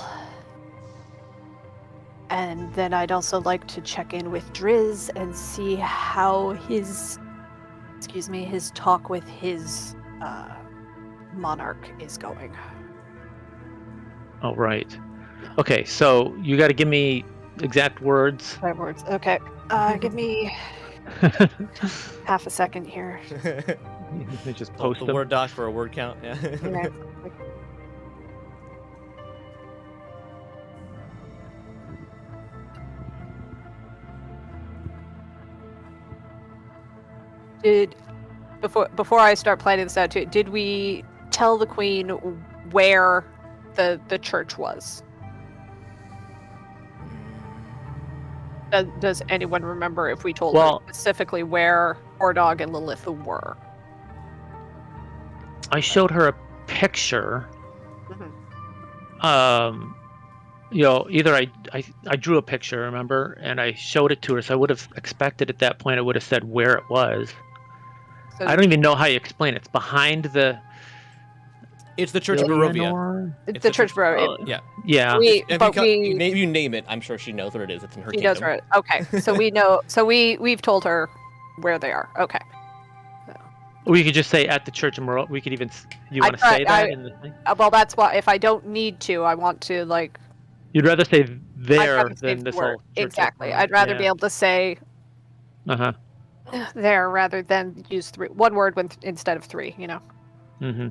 And then I'd also like to check in with Driz and see how his talk with his monarch is going. Oh, right. Okay, so you got to give me exact words. My words. Okay. Give me half a second here. You just the post them. Word doc for a word count. Yeah. Right. Before I start planning this out too, did we tell the queen where the church was? Does anyone remember if we told her specifically where Ordog and Lilith were? I showed her a picture. Mm-hmm. Either I drew a picture, remember, and I showed it to her. So I would have expected at that point I would have said where it was. So I don't even know how you explain it. It's behind the. It's the Church of Barovia. It's the Church of Barovia. Yeah. Yeah. You name it. I'm sure she knows what it is. It's in her kingdom. She knows where it. Okay, so we know. So we've told her where they are. Okay. We could just say at the Church of Barovia. We could even. You want to say that in the thing? Well, that's why. If I don't need to, I want to You'd rather say there than this whole. Exactly. I'd rather be able to say. There rather than use one word instead of 3. Mm-hmm.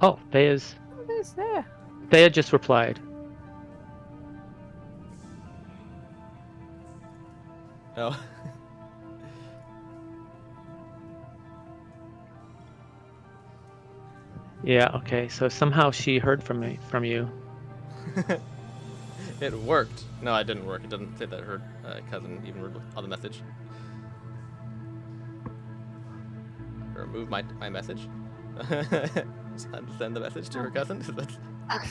Oh, Thea's. It's there. Thea just replied. Oh. Yeah. Okay. So somehow she heard from you. It worked. No, it didn't work. It doesn't say that her cousin even read on the message. Remove my message. It's time to send the message to her cousin.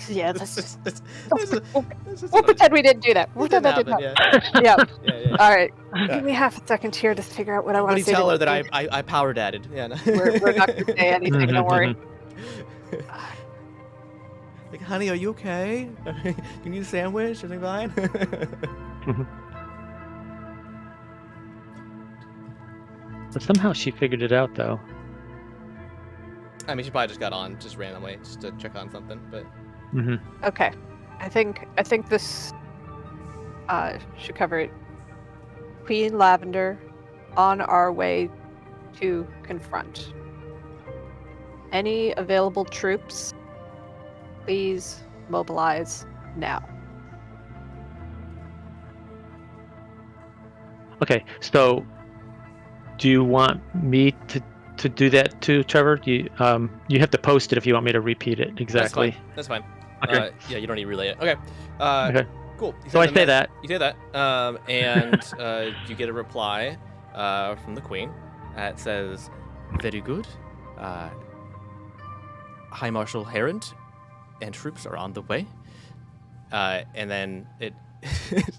Yeah, we'll pretend we didn't do that. We'll pretend that didn't happen. Yeah. All right. Give me half a second here to figure out what I want to say. Tell her that I power dadded. Yeah. No. We're not going to say anything. Don't worry. Like, honey, are you okay? You need a sandwich? Everything fine? But somehow she figured it out, though. I mean, she probably just got on just randomly, just to check on something. But okay, I think this should cover it. Queen Lavender, on our way to confront. Any available troops, please mobilize now. Okay, so Do you want me to do that too, Trevor? Do you you have to post it if you want me to repeat it exactly. That's fine. Okay. Yeah, you don't need to relay it. Okay. Okay. Cool. So I say that. You say that, and you get a reply from the queen. It says, "Very good. High Marshal Herond and troops are on the way." And then it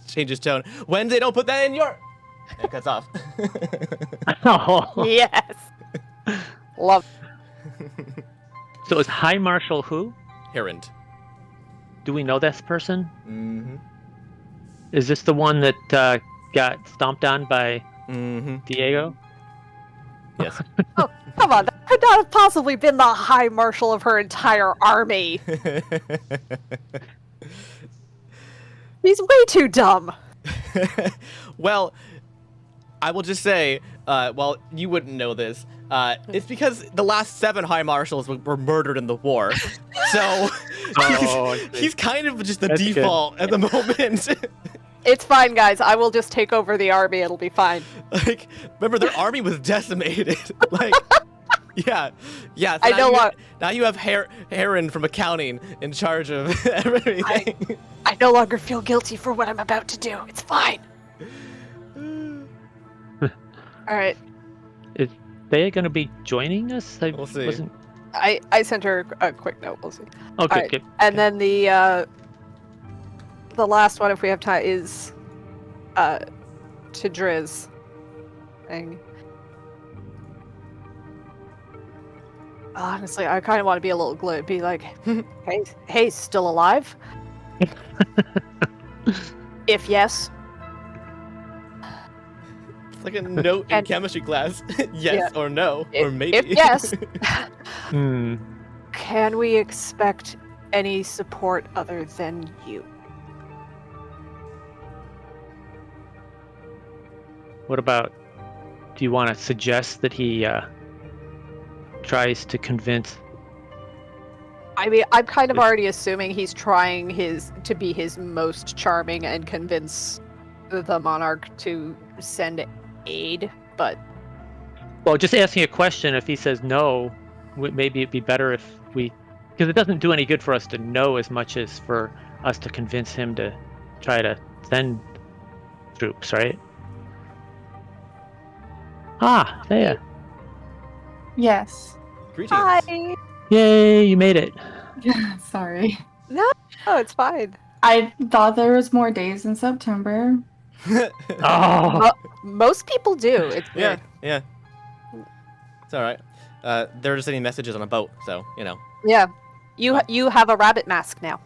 changes tone. Wednesday, don't put that in your. And it cuts off. Oh. Yes. Love. So is High Marshal who? Herond. Do we know this person? Mm-hmm. Is this the one that got stomped on by Mm-hmm. Diego? Yes. Oh, come on. That could not have possibly been the High Marshal of her entire army. He's way too dumb. Well, I will just say, well, you wouldn't know this. It's because the last 7 High Marshals were murdered in the war. So he's kind of just the That's default at the moment. It's fine, guys. I will just take over the army. It'll be fine. Like, remember, their army was decimated. Like, yeah. So I know what. Now you have Heron from accounting in charge of everything. I no longer feel guilty for what I'm about to do. It's fine. All right. Is they going to be joining us? We'll see. I sent her a quick note. We'll see. Okay, Alright, good. And then the last one, if we have time, is to Driz. Thing. Honestly, I kind of want to be a little glib. Be like, hey, still alive? If yes. It's like a note in chemistry class. Yes or no, or maybe. If yes, Hmm. can we expect any support other than you? What about, do you want to suggest that he tries to convince? I mean, I'm kind of already assuming he's trying to be his most charming and convince the monarch to send aid, but Well, just asking a question, if he says no, maybe it'd be better if we, because it doesn't do any good for us to know as much as for us to convince him to try to send troops, right? Ah, there. Yes. Greetings. hi. Yay, you made it. Sorry. Oh, it's fine. I thought there was more days in September. Oh, Most people do. It's Yeah, weird. yeah. It's all right. They're just sending messages on a boat, so you know. Yeah. You have a rabbit mask now.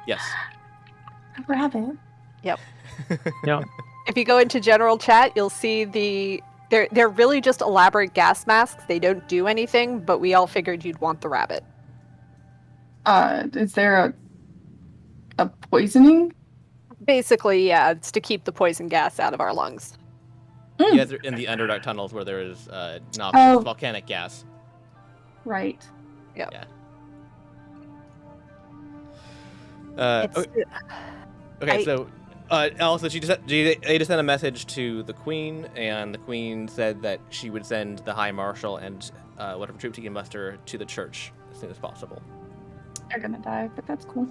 Yes. A rabbit. yeah. If you go into general chat, you'll see they're really just elaborate gas masks. They don't do anything, but we all figured you'd want the rabbit. Is there a poisoning? Basically, yeah, it's to keep the poison gas out of our lungs. You guys are in the Underdark tunnels where there is Oh. volcanic gas. Right. Okay, so also they just sent a message to the queen, and the queen said that she would send the High Marshal and whatever troops he can muster to the church as soon as possible. They're gonna die, but that's cool.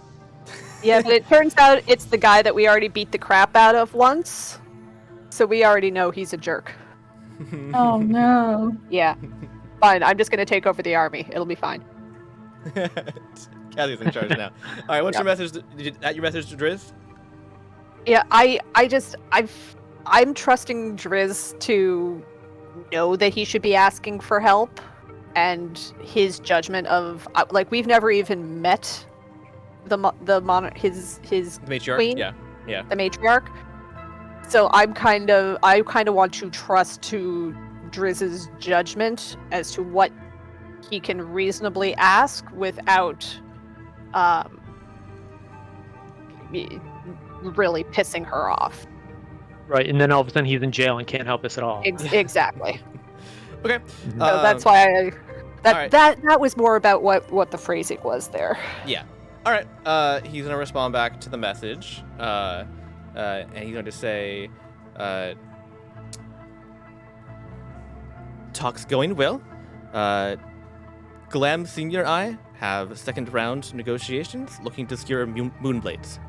Yeah, but it turns out it's the guy that we already beat the crap out of once. So we already know he's a jerk. Oh no. Yeah. Fine, I'm just gonna take over the army. It'll be fine. Kathy's in charge now. All right, what's your message? Your message to Driz? Yeah, I'm trusting Driz to know that he should be asking for help, and his judgment of like we've never even met his The matriarch? queen, Yeah. the matriarch. So I kind of want to trust to Driz's judgment as to what he can reasonably ask without really pissing her off. Right, and then all of a sudden he's in jail and can't help us at all. Exactly. Okay. So that's why alright. that was more about what the phrasing was there. Yeah. All right. He's gonna respond back to the message, and he's going to say, talks going well. Glam Senior and I have second round negotiations looking to secure Moonblades.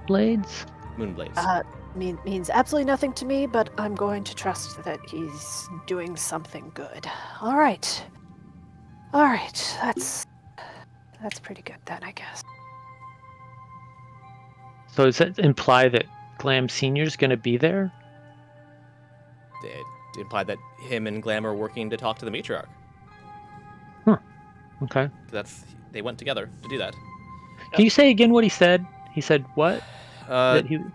Blades? Moonblades. Means absolutely nothing to me, but I'm going to trust that he's doing something good. All right. That's pretty good then, I guess. So does that imply that Glam Senior's going to be there? It implied that him and Glam are working to talk to the matriarch. Okay. They went together to do that. Can you say again what he said? He said what? I don't know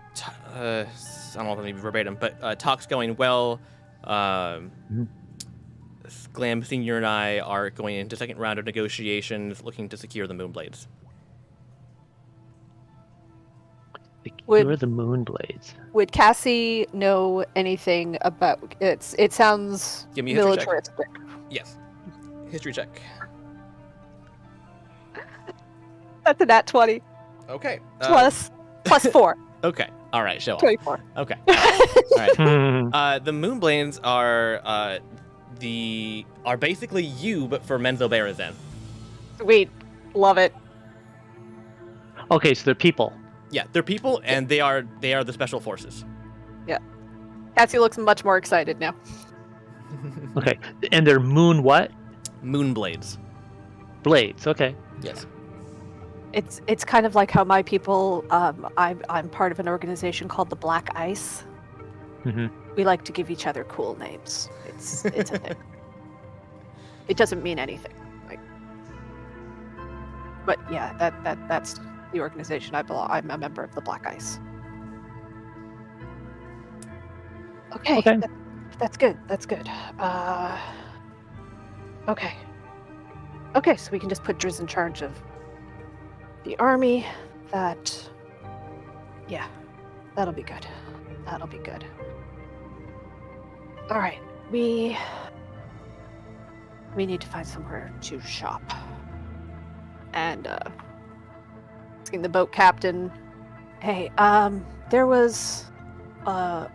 if I'm going to be verbatim, but talks going well. Glam Senior and I are going into second round of negotiations looking to secure the Moonblades. Secure the Moonblades. Would Cassie know anything about it? It sounds Give me a history check. militaristic. Yes. History check. That's a nat 20. Okay. Plus 4. Okay. All right. Show off. 24. Okay. All right. Hmm. The Moonblades are basically you, but for Menzo Barazan. Sweet. Love it. Okay, so they're people. Yeah, they're people, and they are the special forces. Cassie looks much more excited now. Okay, and they're moon what? Moonblades. Blades. Okay. Yes. It's kind of like how my people. I'm part of an organization called the Black Ice. Mm-hmm. We like to give each other cool names. It's a thing. It doesn't mean anything. But yeah, that's the organization I belong. I'm a member of the Black Ice. Okay. Okay. That's good. Okay. Okay, so we can just put Driz in charge of the army. That'll be good. All right, we need to find somewhere to shop. And asking the boat captain, hey, there was a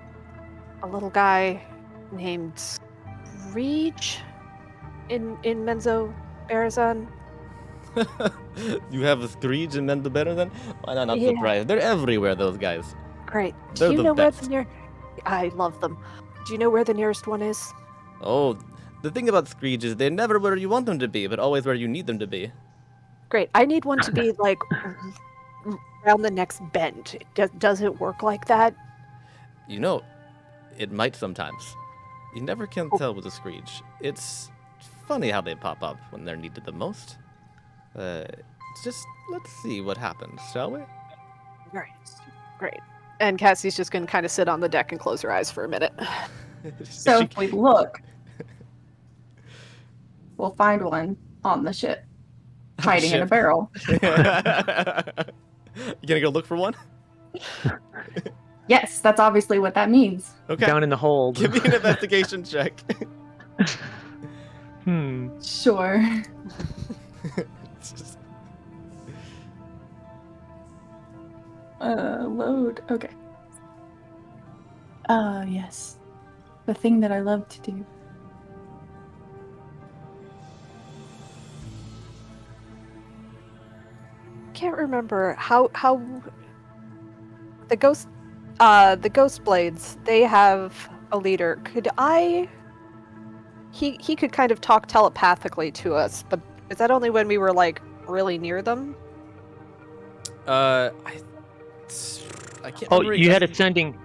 little guy named Screech in Menzo Barazan. You have a Screech and Menzo Barazan? Why not Yeah. surprised? They're everywhere, those guys. Great. They're Do you the know best. where I love them. Do you know where the nearest one is? Oh, the thing about Screech is they're never where you want them to be, but always where you need them to be. Great. I need one to be like around the next bend. Does it work like that? You know, it might sometimes. You never can tell with a Screech. It's funny how they pop up when they're needed the most. Let's see what happens, shall we? Great. And Cassie's just going to kind of sit on the deck and close her eyes for a minute. So if we look, we'll find one on the ship, hiding in a ship. barrel. You gonna go look for one? Yes, that's obviously what that means. Okay. Down in the hold. Give me an investigation check. Sure. It's just- Load. Okay. Yes. The thing that I love to do. Can't remember how the ghost blades, they have a leader. He could kind of talk telepathically to us, but is that only when we were like really near them? I can't Oh, remember you had a exactly-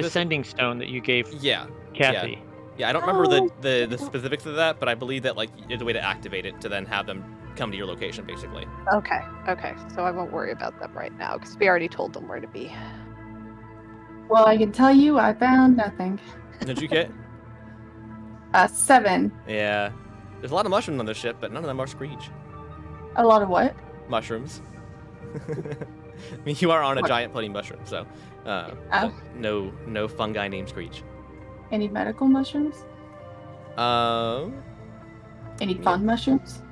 sending stone that you gave Yeah. Kathy. Yeah, I don't remember the specifics of that, but I believe that like there's a way to activate it to then have them come to your location, basically. Okay. So I won't worry about them right now because we already told them where to be. Well, I can tell you I found nothing. Did you get? 7. Yeah. There's a lot of mushrooms on this ship, but none of them are Screech. A lot of what? Mushrooms. I mean, you are on a What? giant floating mushroom, so no fungi named Screech. Any medical mushrooms? Any fun mushrooms?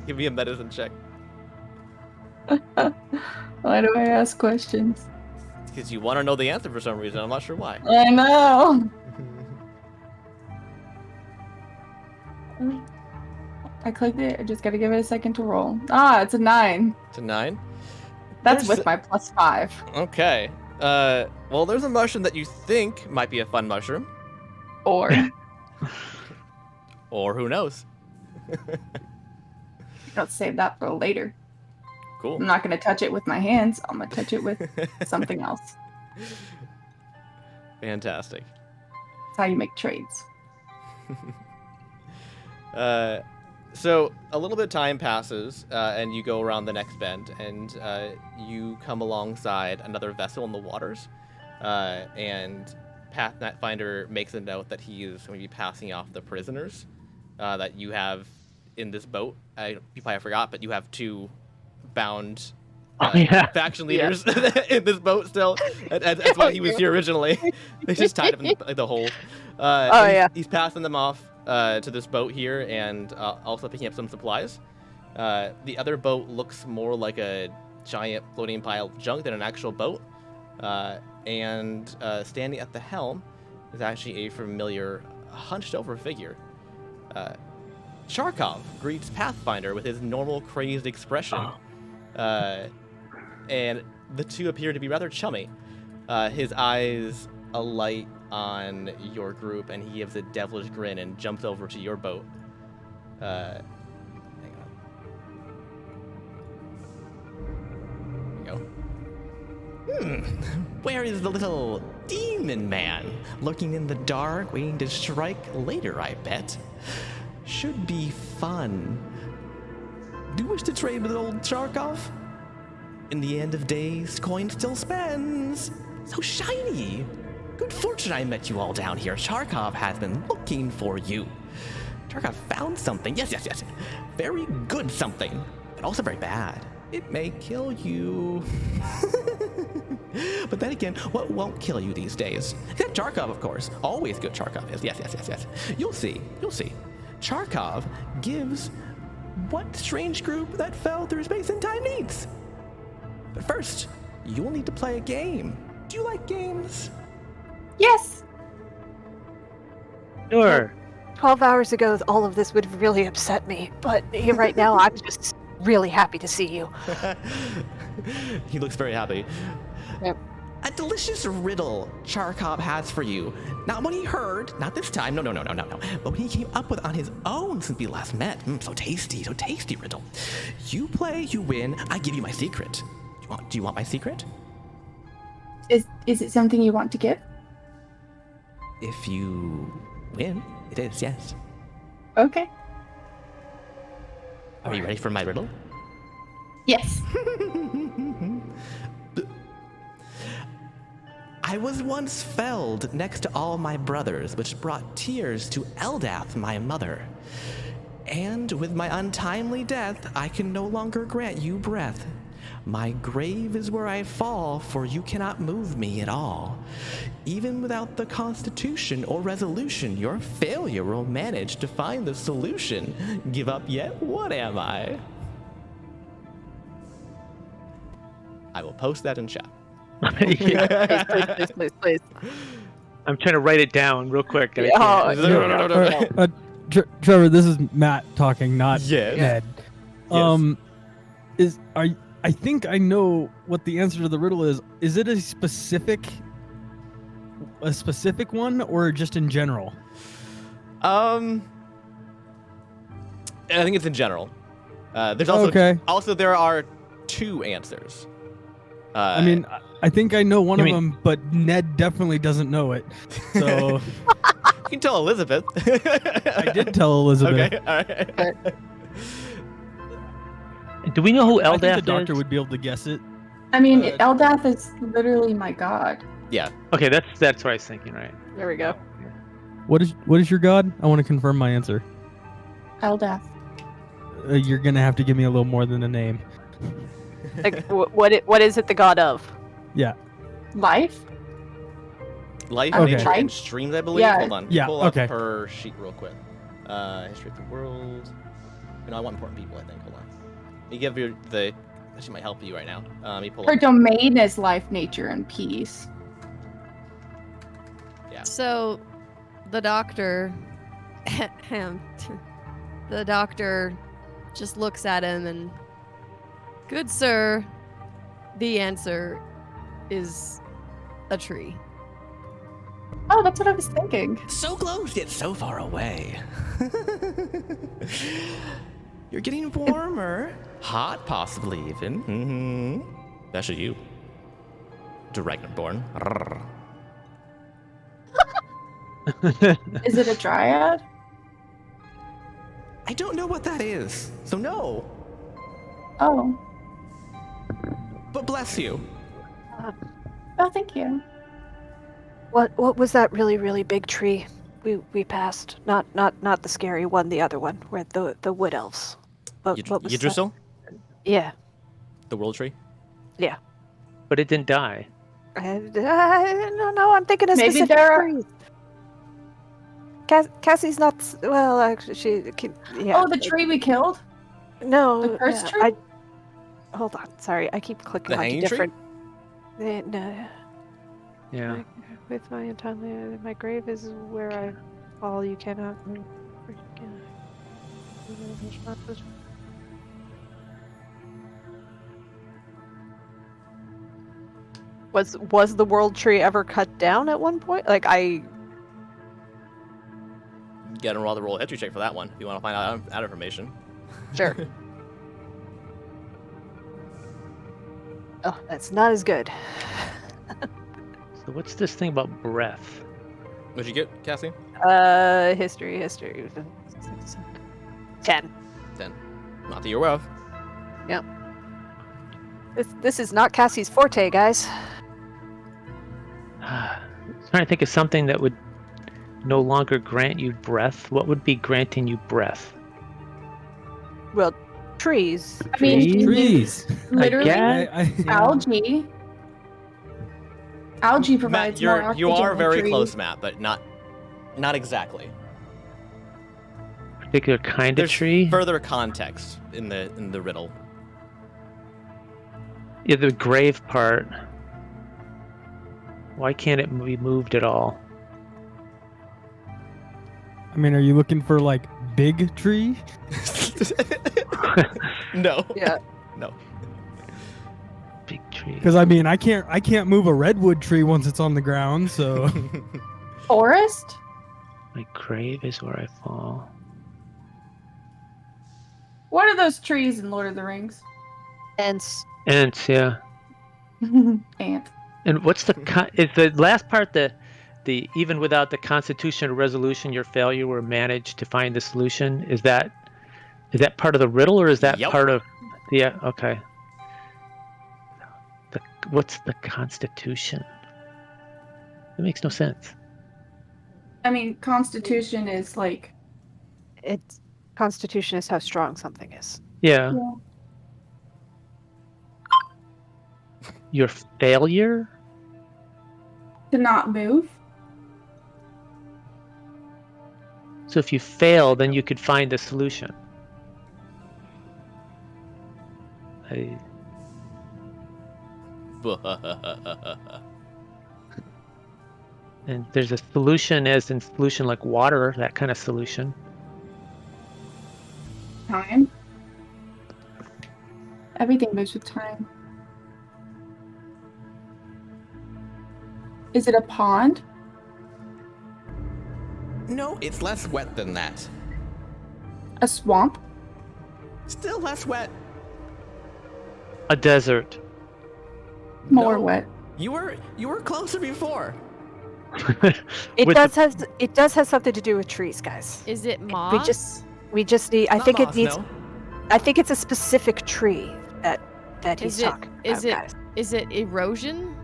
Give me a medicine check. Why do I ask questions? Because you want to know the answer for some reason. I'm not sure why. I know. I clicked it. I just gotta give it a second to roll. Ah, it's a 9. It's a 9. That's There's- with my +5. Okay. Well, there's a mushroom that you think might be a fun mushroom. Or Or who knows? let's save that for later. Cool. I'm not gonna touch it with my hands. I'm gonna touch it with something else. Fantastic. That's how you make trades. So a little bit of time passes, and you go around the next bend, and you come alongside another vessel in the waters, and Pathfinder makes a note that he is going to be passing off the prisoners that you have in this boat. You probably forgot, but you have 2 bound faction leaders in this boat still. That's why he was here originally. They just tied him in the hole. He's passing them off to this boat here, and also picking up some supplies. The other boat looks more like a giant floating pile of junk than an actual boat. And standing at the helm is actually a familiar, hunched-over figure. Charkov greets Pathfinder with his normal crazed expression. And the two appear to be rather chummy. His eyes alight on your group, and he gives a devilish grin and jumps over to your boat. Hang on. There you go. Where is the little demon man? Lurking in the dark, waiting to strike later, I bet. Should be fun. Do you wish to trade with old Charkov? In the end of days, coin still spends. So shiny. Good fortune I met you all down here. Charkov has been looking for you. Charkov found something. Yes. Very good something, but also very bad. It may kill you. But then again, what won't kill you these days? Except Charkov, of course. Always good Charkov is. Yes. You'll see. Charkov gives what strange group that fell through space and time needs. But first, you will need to play a game. Do you like games? Yes. Sure. 12 hours ago, all of this would have really upset me, but here right now, I'm just really happy to see you. He looks very happy. Yep. A delicious riddle Charkov has for you. Not what he heard, not this time, no. But when he came up with on his own since we last met. So tasty riddle. You play, you win, I give you my secret. Do you want my secret? Is it something you want to give? If you win, it is, yes. Okay. Are you ready for my riddle? Yes. I was once felled next to all my brothers, which brought tears to Eldath, my mother. And with my untimely death, I can no longer grant you breath. My grave is where I fall, for you cannot move me at all. Even without the constitution or resolution, your failure will manage to find the solution. Give up yet? What am I? I will post that in chat. Yeah. Please. I'm trying to write it down real quick. Trevor, this is Matt talking, not Yes. Ned. I think I know what the answer to the riddle is. Is it a specific one or just in general? I think it's in general. There's also Okay. Also there are 2 answers. I mean, I think I know one You of mean- them, but Ned definitely doesn't know it. So you can tell Elizabeth. I did tell Elizabeth. Okay, all right. Do we know who I think Eldath the doctor is? would be able to guess it. I mean, Uh, Eldath is literally my god. Yeah. Okay, that's what I was thinking, right? There we go. What is your god? I want to confirm my answer. Eldath. You're gonna have to give me a little more than a name. Like, what is it the god of? Yeah. Life? Life, Okay. nature, and streams, I believe. Yeah. Hold on. Yeah, Pull up okay. her sheet real quick. History of the world. No, I want important people, I think. Hold on. You give your the she might help you right now. Let me pull Her up. domain is life, nature, and peace. Yeah. So, the doctor, the doctor, just looks at him and, good sir, the answer is a tree. Oh, that's what I was thinking. So close yet so far away. You're getting warmer. Hot, possibly even. Mm-hmm. Especially you. Dragonborn. Is it a dryad? I don't know what that is, so no. Oh. But bless you. Oh, thank you. What was that really, really big tree we passed? Not the scary one, the other one, where the wood elves. What was that? Yggdrasil? Yeah. The world tree? Yeah. But it didn't die. No, I'm thinking of Maybe specific there are- trees. Cassie's not. Well, actually, yeah. Oh, the tree we killed? No, The cursed tree? Hold on. Sorry, I keep clicking The onto hanging different. No, Yeah. with my untimely, my grave is where I fall. You cannot. Was the world tree ever cut down at one point? Like You gotta roll a history check for that one if you want to find out that information. Sure. Oh, that's not as good. So what's this thing about breath? What'd you get, Cassie? History. 10. 10. Not that you're aware of. Yep. This is not Cassie's forte, guys. Trying to think of something that would no longer grant you breath. What would be granting you breath? Well, trees. I mean, Trees. literally, guess. algae. Algae Matt, provides more oxygen you are than very trees. close, Matt, but not exactly. Particular kind There's of tree? further context in the riddle. Yeah, the grave part. Why can't it be moved at all? I mean, are you looking for like big tree? No. Yeah. No. Big tree. Because I mean, I can't move a redwood tree once it's on the ground. So Forest? My grave is where I fall. What are those trees in Lord of the Rings? Ants. Ants, yeah. Ant. And what's the is the last part the even without the constitution or resolution, your failure were managed to find the solution? Is that part of the riddle, or is that Yep. part of? Yeah. Okay. What's the constitution? It makes no sense. I mean, Constitution is like. It's Constitution is how strong something is. Yeah. Your failure? To not move? So if you fail, then you could find the solution. And there's a solution as in solution like water, that kind of solution. Time? Everything moves with time. Is it a pond? No, it's less wet than that. A swamp? Still less wet. A desert. More No. wet. You were closer before. It With does have something to do with trees, guys. Is it moss? We just need. I Not think moss, it needs. no. I think it's a specific tree that he's Is it- talking is about, it- guys. Is it erosion?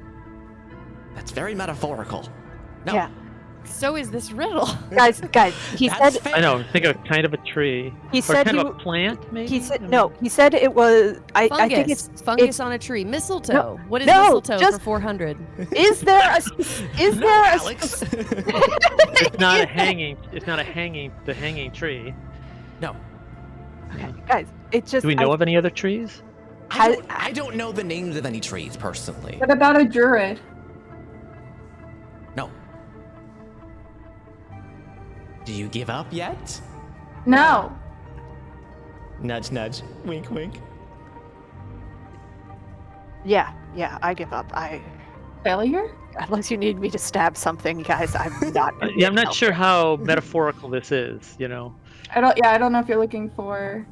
That's very metaphorical. No. Yeah. So is this riddle. Guys. He That's said. fair. I know, think of kind of a tree. He Or said kind he. of a plant, maybe? He I said mean- no. He said it was. I think it's. fungus on a tree. Mistletoe. What is no, mistletoe just- for 400? Is there a? Is No, there a? Alex. It's not a hanging. It's not a hanging. The hanging tree. No. Okay, guys, it just. Do we know of any other trees? I don't know the names of any trees personally. What about a druid? No. Do you give up yet? No. Nudge, nudge. Wink, wink. Yeah, I give up. Failure? Unless you need me to stab something, guys, I'm not. gonna be Yeah, I'm not helpful. sure how metaphorical this is. You know. I don't know if you're looking for.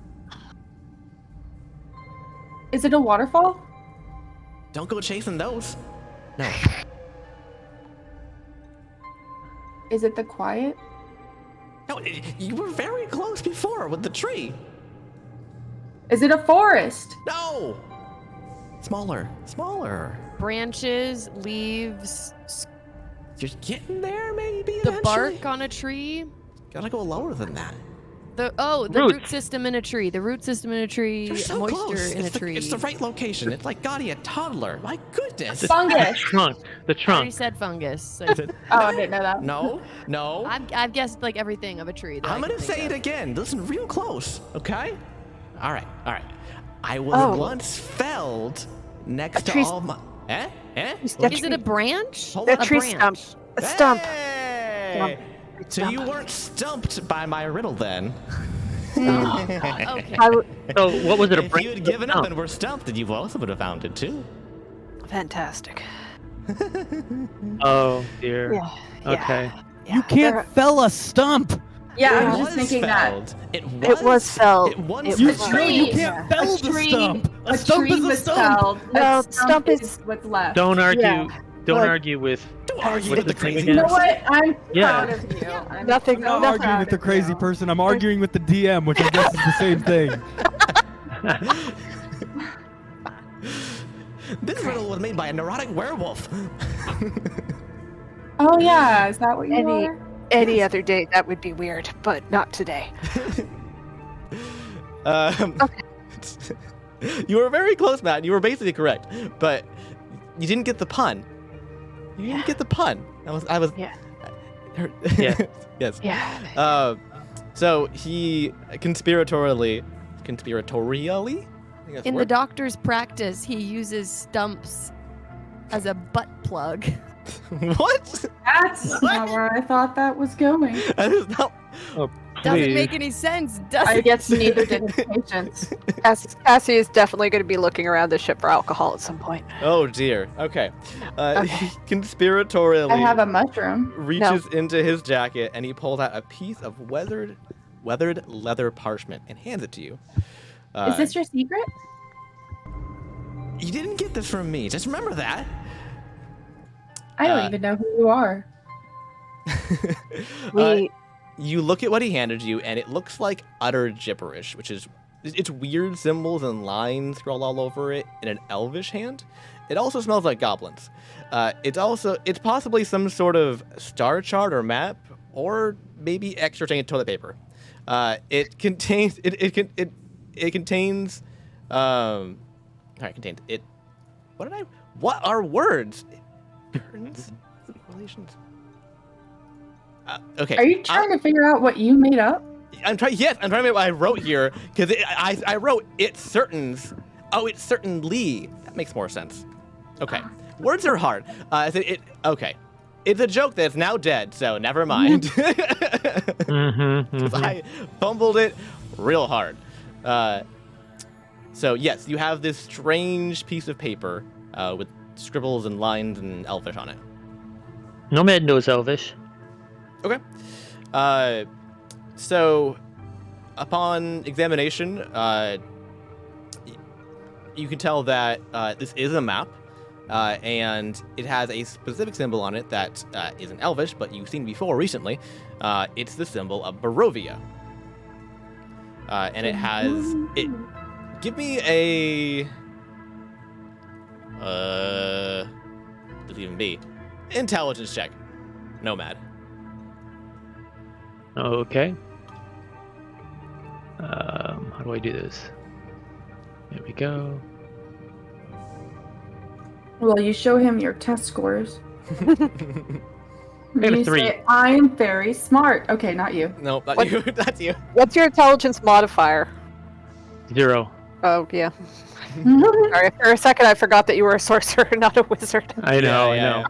Is it a waterfall? Don't go chasing those. No. Is it the quiet? No, you were very close before with the tree. Is it a forest? No. Smaller. Branches, leaves, You're getting there, maybe. the eventually? bark on a tree. Gotta go lower than that. The root Roots. system in a tree. The root system in a tree. You're so moisture close. in a tree. It's the right location. It's like Gotti, a toddler. My goodness. Fungus. Trunk. The I already trunk. said fungus. So Oh, I didn't know that. No. I've guessed like everything of a tree. That I'm I gonna can say think it of. again. Listen real close, okay? All right. I was Oh. once felled next A to tree's- all my. Eh? Is Is it a branch? Hold A on. tree branch. stump. A stump. Hey! So you weren't stumped by my riddle then? Okay. So what was it? A If branch? you had given up and were stumped, then you also would have found it too. Fantastic. Oh dear. Yeah. Okay. Yeah. You can't fell a stump. Yeah, I It was just thinking felled. It It was felled. It was It You was felled. no, you tree. can't fell A the tree- stump. A stump tree is a was stump. felled. No, A stump is- what's left. Don't argue. Yeah, Don't but- argue with. Don't argue with What's the the thing crazy. You know again? what? I'm Yeah. proud of you. I'm Nothing- so I'm not arguing proud with the of crazy you. person. I'm arguing with the DM, which I guess is the same thing. This riddle was made by a neurotic werewolf. Oh yeah, is that what you Any- are? Any other day that would be weird, but not today. You were very close, Matt. You were basically correct, but you didn't get the pun. You didn't get the pun. I was. Yeah. Yeah. Yes. Yeah. So he conspiratorially, I think that's In the the word? doctor's practice, he uses stumps as a butt plug. What? That's not where I thought that was going. That is not. Doesn't Please. make any sense, does I it? guess neither did his patients. Cassie is definitely going to be looking around the ship for alcohol at some point. Oh dear. Okay. Okay. He conspiratorially I have a mushroom. reaches into his jacket and he pulls out a piece of weathered leather parchment and hands it to you. Is this your secret? You didn't get this from me. Just remember that. I don't Uh, even know who you are. We You look at what he handed you, and it looks like utter gibberish, which is it's weird symbols and lines scrawled all over it in an elvish hand. It also smells like goblins. It's possibly some sort of star chart or map, or maybe extra chain toilet paper. It contains What are words? Curtains? Relations? Okay. Are you trying to figure out what you made up? I'm trying. Yes, I'm trying to make what I wrote here because I wrote it certains. Oh, it certainly. That makes more sense. Okay. Words are hard. Okay. It's a joke that's now dead, so never mind. Mm-hmm, 'Cause I fumbled it real hard. So yes, you have this strange piece of paper with scribbles and lines and elvish on it. Nomad knows Elvish. Okay. So, upon examination, you can tell that this is a map, and it has a specific symbol on it that isn't Elvish, but you've seen before recently. It's the symbol of Barovia. And it has it. Give me a. Does it even be? Intelligence check. Nomad. Okay. How do I do this? There we go. Well, you show him your test scores. got a You 3. say, I'm very smart. Okay, not you. No, not What? you. That's you. what's your intelligence modifier? 0. Oh, yeah. Sorry, for a second I forgot that you were a sorcerer, not a wizard. I know.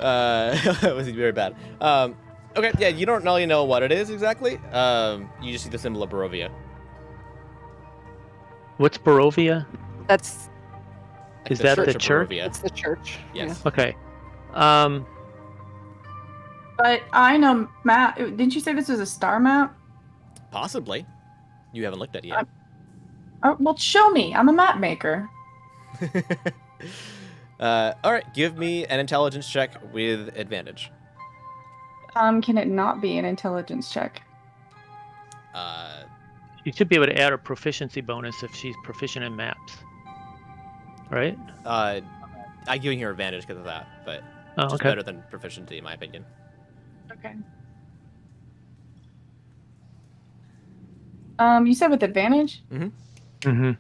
It was very bad. Okay, yeah, you don't really know what it is exactly. You just see the symbol of Barovia. What's Barovia? That's Like Is that the of church? Barovia. it's the church. Yes. Okay. But I know map. Didn't you say this was a star map? Possibly. You haven't looked at it yet. Well, show me. I'm a map maker. All right, give me an intelligence check with advantage. Can it not be an intelligence check? You should be able to add a proficiency bonus if she's proficient in maps. Right? I'm giving her advantage because of that, but Oh, just okay. better than proficiency in my opinion. Okay. You said with advantage? Mm-hmm.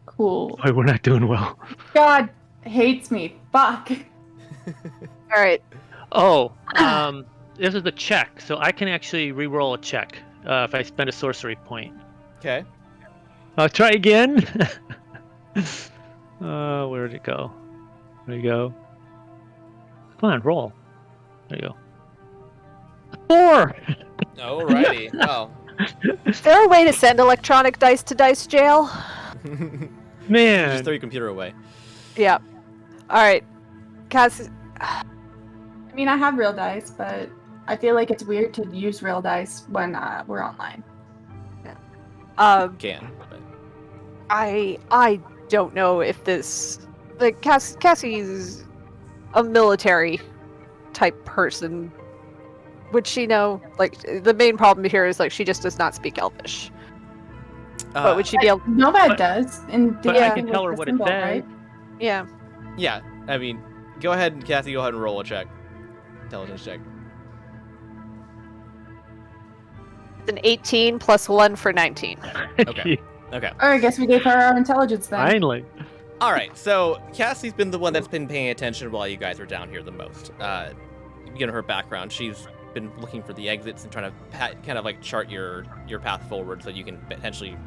Cool. Boy, we're not doing well. God hates me. Fuck. All right. Oh, this is a check, so I can actually re-roll a check if I spend a sorcery point. Okay. I'll try again. Where did it go? There you go. Come on, roll. There you go. 4! Alrighty. Well. Is there a way to send electronic dice to dice jail? Man. Just throw your computer away. Yeah. All right. Cass, I mean, I have real dice, but I feel like it's weird to use real dice when we're online. Can. But... I don't know if this like Cassie's a military type person. Would she know? Like the main problem here is like she just does not speak Elvish. But would she be able? Nomad does, and But I can tell her the what symbol, it says. right? Yeah. Yeah. I mean, go ahead, Kathy. Go ahead and roll a check. Intelligence check. It's an 18 plus 1 for 19. Okay. Okay. Or I guess we gave her our intelligence then. Finally. All right. So Cassie's been the one that's been paying attention while you guys were down here the most. Given her background, she's been looking for the exits and trying to kind of like chart your path forward so you can potentially,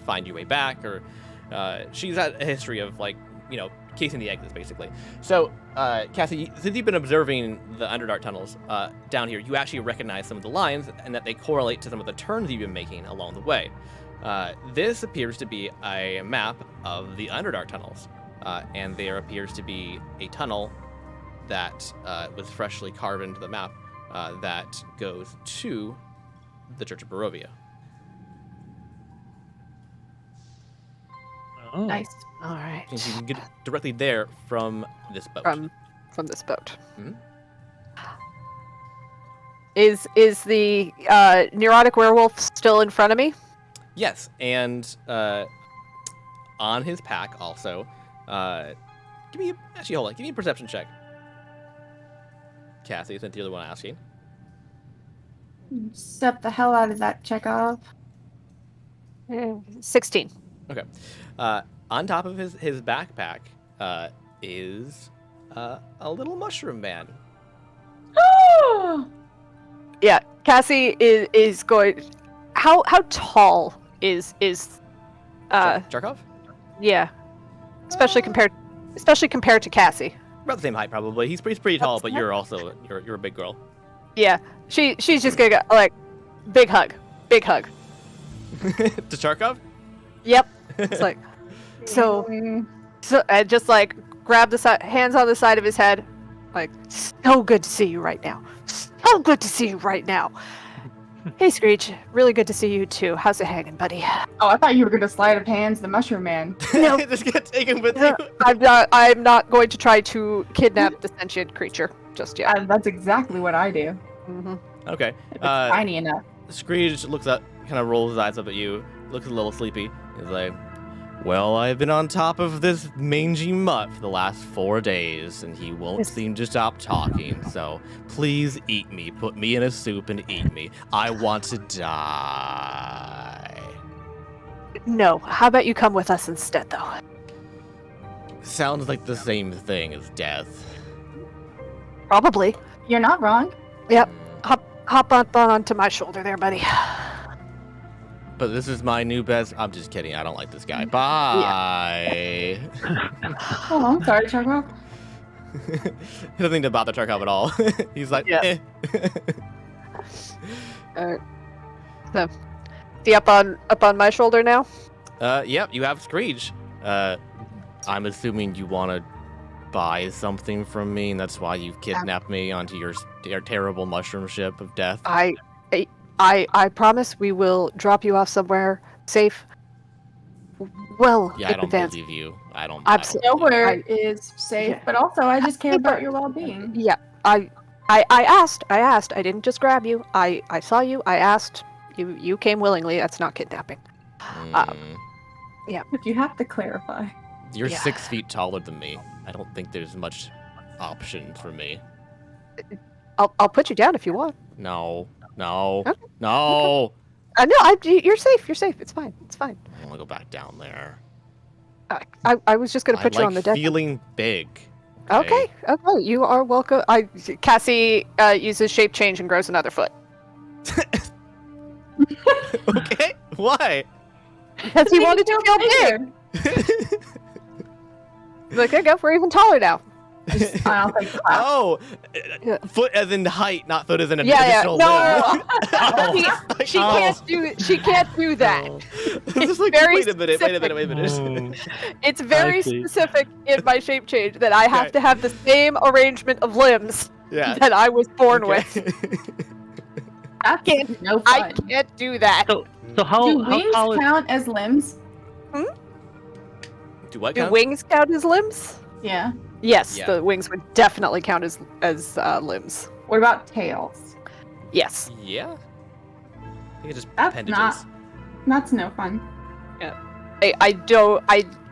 find your way back. Or she's had a history of like, casing the exits basically. So Cassie, since you've been observing the Underdark tunnels down here, you actually recognize some of the lines and that they correlate to some of the turns you've been making along the way. This appears to be a map of the Underdark tunnels, and there appears to be a tunnel that was freshly carved into the map that goes to the Church of Barovia. Oh. Nice. All right. And you can get directly there from this boat. From this boat. Mhm. Is the neurotic werewolf still in front of me? Yes, and on his pack also, give me a perception check. Cassie, since you're the one asking. Step the hell out of that Chekhov. 16. Okay. On top of his backpack is a little mushroom man. Yeah, Cassie is going. How tall is Charkov? yeah, especially compared to Cassie. About the same height, probably. He's pretty tall, but you're also you're a big girl. Yeah, she's just gonna go like big hug. To Charkov? Yep. It's like so I just like grab the hands on the side of his head, like so good to see you right now. So good to see you right now. Hey Screech, really good to see you too. How's it hanging, buddy? Oh, I thought you were gonna slide of hands the mushroom man. No. Just get taken with you. I'm not going to try to kidnap the sentient creature just yet. That's exactly what I do. Mm-hmm. Okay. If it's tiny enough. Screech looks up, kind of rolls his eyes up at you, looks a little sleepy. He's like, well, I've been on top of this mangy mutt for the last 4 days, and he won't seem to stop talking. So please eat me. Put me in a soup and eat me. I want to die. No, how about you come with us instead, though? Sounds like the same thing as death. Probably. You're not wrong. Yep. Hop up onto my shoulder there, buddy. But this is my new best. I'm just kidding. I don't like this guy. Bye. Oh, I'm sorry, Charcoal. He doesn't think about the Tarkov at all. He's like, Yeah. eh. So, see up on my shoulder now? Yep, you have Screech. I'm assuming you want to buy something from me, and that's why you've kidnapped me onto your terrible mushroom ship of death. I promise we will drop you off somewhere safe. Well, Yeah, I don't advanced. believe you. I don't. Absolutely. Nowhere is safe, Yeah. but also I just care about your well-being. Yeah, I asked. I didn't just grab you. I saw you. I asked. You came willingly. That's not kidnapping. If you have to clarify. You're Yeah. 6 feet taller than me. I don't think there's much option for me. I'll put you down if you want. No. Okay. No. No, you're safe. You're safe. It's fine. It's fine. I want to go back down there. I was just gonna put I you like on the deck. feeling big. Okay. You are welcome. Cassie uses shape change and grows another foot. Okay. Why? Because he wanted to feel big. Look, there you go. We're even taller now. I'll take the clap. Oh, Yeah. foot as in height, not foot as in an Yeah. additional No. limb. She can't do. She can't do that. It's just like, very wait a minute. Oh. It's very I see. specific in my shape change that I have Okay. to have the same arrangement of limbs Yeah. that I was born with. That's can't- no I fun. can't do that. So how Do wings tall is count as limbs? Do what Do count? wings count as limbs? Yeah. Yes, Yeah. the wings would definitely count as limbs. What about tails? Yes. Yeah. I think it's just That's appendages. That's no fun. I don't.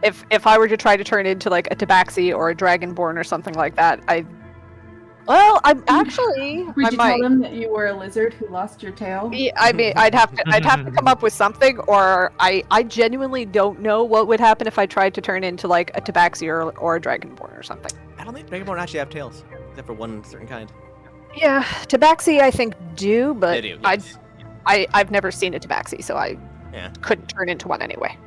If I were to try to turn into like a tabaxi or a dragonborn or something like that, I'm actually. Would I you might. tell them that you were a lizard who lost your tail? Yeah, I mean, I'd have to come up with something, or I genuinely don't know what would happen if I tried to turn into like a tabaxi or a dragonborn or something. I don't think Dragonborn actually have tails, except for one certain kind. Yeah, tabaxi I think do, but They do. Yes. I've never seen a tabaxi, so I Yeah. couldn't turn into one anyway.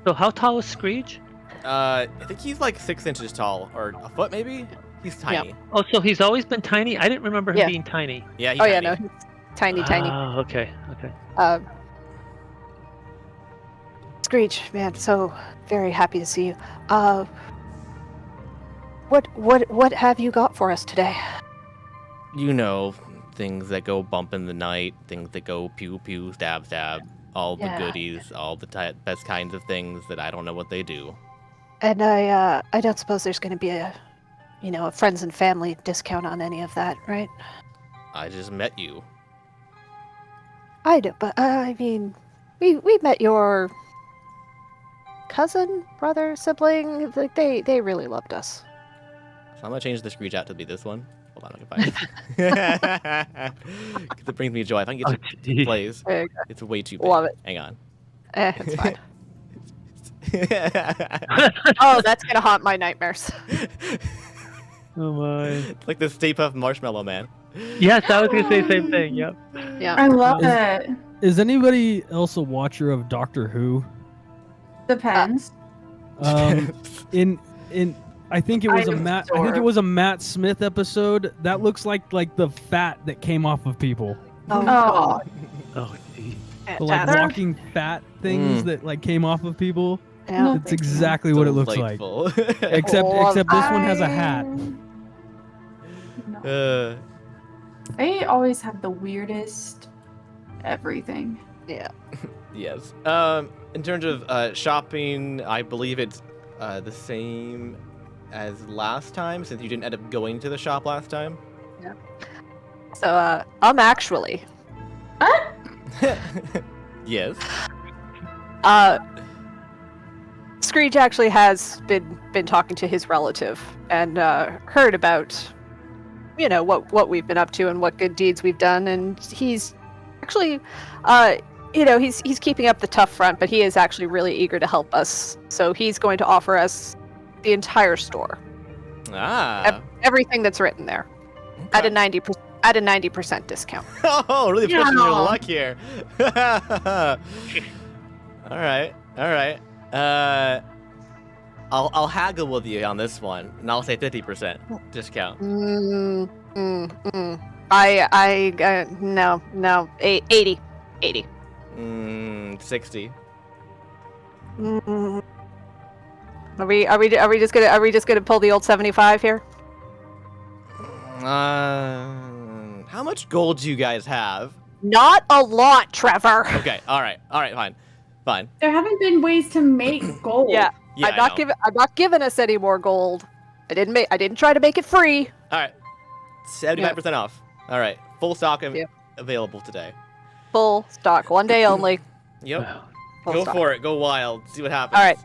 So how tall is Screech? I think he's like 6 inches tall, or a foot maybe. He's tiny. Oh, so he's always been tiny? I didn't remember him Yeah. being tiny. Yeah. He's Oh tiny. yeah, no, he's tiny. Oh, okay. Screech, man, so very happy to see you. What have you got for us today? You know, things that go bump in the night, things that go pew pew, stab stab, all the Yeah. goodies, all the best kinds of things that I don't know what they do. And I don't suppose there's going to be a friends and family discount on any of that, right? I just met you. I do, but I mean, we met your cousin, brother, sibling. Like they really loved us. So I'm gonna change the Screech out to be this one. Hold on, I can find it. 'Cause it brings me joy. If I can get to geez. plays, There you go. it's way too big. Love it. Hang on. It's fine. Oh, that's gonna haunt my nightmares. Oh my. It's like the Stay Puft Marshmallow Man. Yes, I was gonna say the same thing. Yep. Yeah. I love Is- it. Is anybody else a watcher of Doctor Who? Depends. In I think it was I'm I think sure. it was a Matt Smith episode that looks like the fat that came off of people. Oh, God. Oh, geez. The like There- walking fat things that like came off of people. Yeah. No. It's exactly what it looks like. Delightful. Except Oh, this one has a hat. No. They always have the weirdest everything. Yeah. Yes. In terms of shopping, I believe it's the same as last time, since you didn't end up going to the shop last time. So I'm actually Yes. Screech actually has been talking to his relative and heard about what we've been up to and what good deeds we've done, and he's actually he's keeping up the tough front, but he is actually really eager to help us. So he's going to offer us the entire store, Ah. everything that's written there, at a 90% at a 90% discount. Oh, really pushing your Yeah. luck here. All right. I'll haggle with you on this one, and I'll say 50% discount. No, 80. 60. Are we just gonna pull the old 75 here? How much gold do you guys have? Not a lot, Trevor. Okay, all right, fine. There haven't been ways to make gold. Yeah, Yeah, I'm not giving us any more gold. I didn't try to make it free. All right, 75% off. All right, full stock available today. Full stock, 1 day only. Yep. Full Go stock. for it. Go wild. See what happens. All right.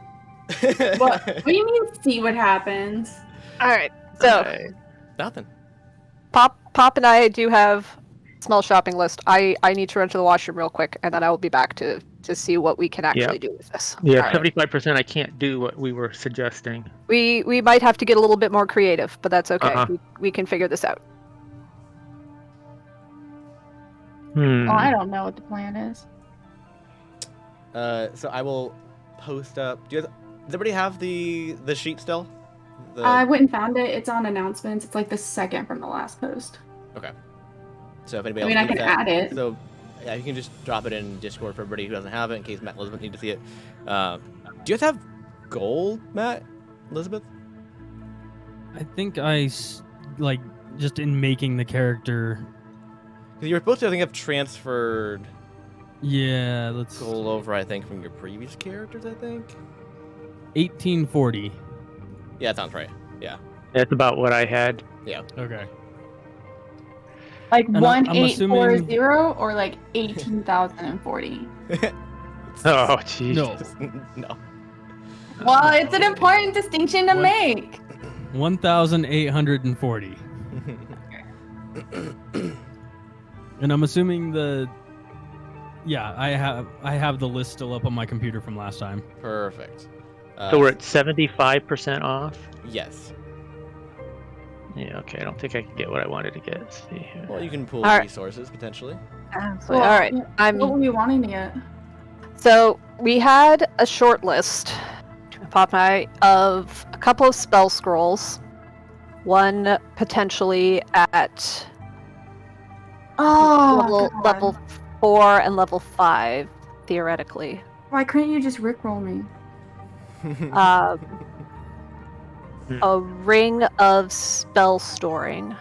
What do you mean? See what happens? All right. So Nothing. Pop and I do have a small shopping list. I need to run to the washroom real quick, and then I will be back to see what we can actually do with this. Yeah, All right. 75%. I can't do what we were suggesting. We might have to get a little bit more creative, but that's okay. Uh-huh. We can figure this out. Hmm. Well, I don't know what the plan is. So I will post up. Does everybody have the sheet still? I went and found it. It's on announcements. It's like the second from the last post. Okay. So if anybody I mean, else I needs can that, add it. So yeah, you can just drop it in Discord for everybody who doesn't have it, in case Matt and Elizabeth need to see it. Do you guys have gold, Matt, Elizabeth? I think just in making the character. Because you were supposed to, I think, have transferred Yeah, let's. gold over, I think, from your previous characters, I think. 1840. Yeah, that sounds right. Yeah. That's about what I had. Yeah. Okay. Like And I'm assuming- 1840 or like 18,040. Oh, jeez. No. No. Well, it's an important distinction to What? make. 1,840. And I'm assuming Yeah, I have the list still up on my computer from last time. Perfect. So we're at 75% off? Yes. Yeah, okay. I don't think I can get what I wanted to get. Let's see here. Well, you can pool All right. resources, potentially. Absolutely. All right. What were you wanting to get? So we had a short list, Pop and I, of a couple of spell scrolls. One potentially at Oh, God. level 4 and level 5, theoretically. Why couldn't you just rickroll me? A ring of spell storing.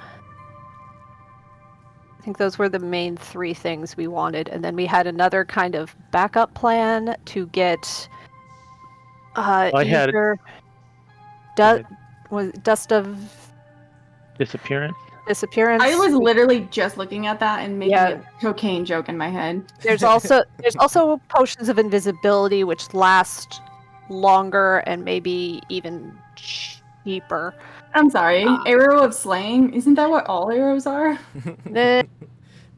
I think those were the main 3 things we wanted, and then we had another kind of backup plan to get I had- either dust of Disappearance? disappearance. I was literally just looking at that and making Yeah. a cocaine joke in my head. There's also potions of invisibility, which last longer and maybe even cheaper. I'm sorry. Arrow of slaying. Isn't that what all arrows are?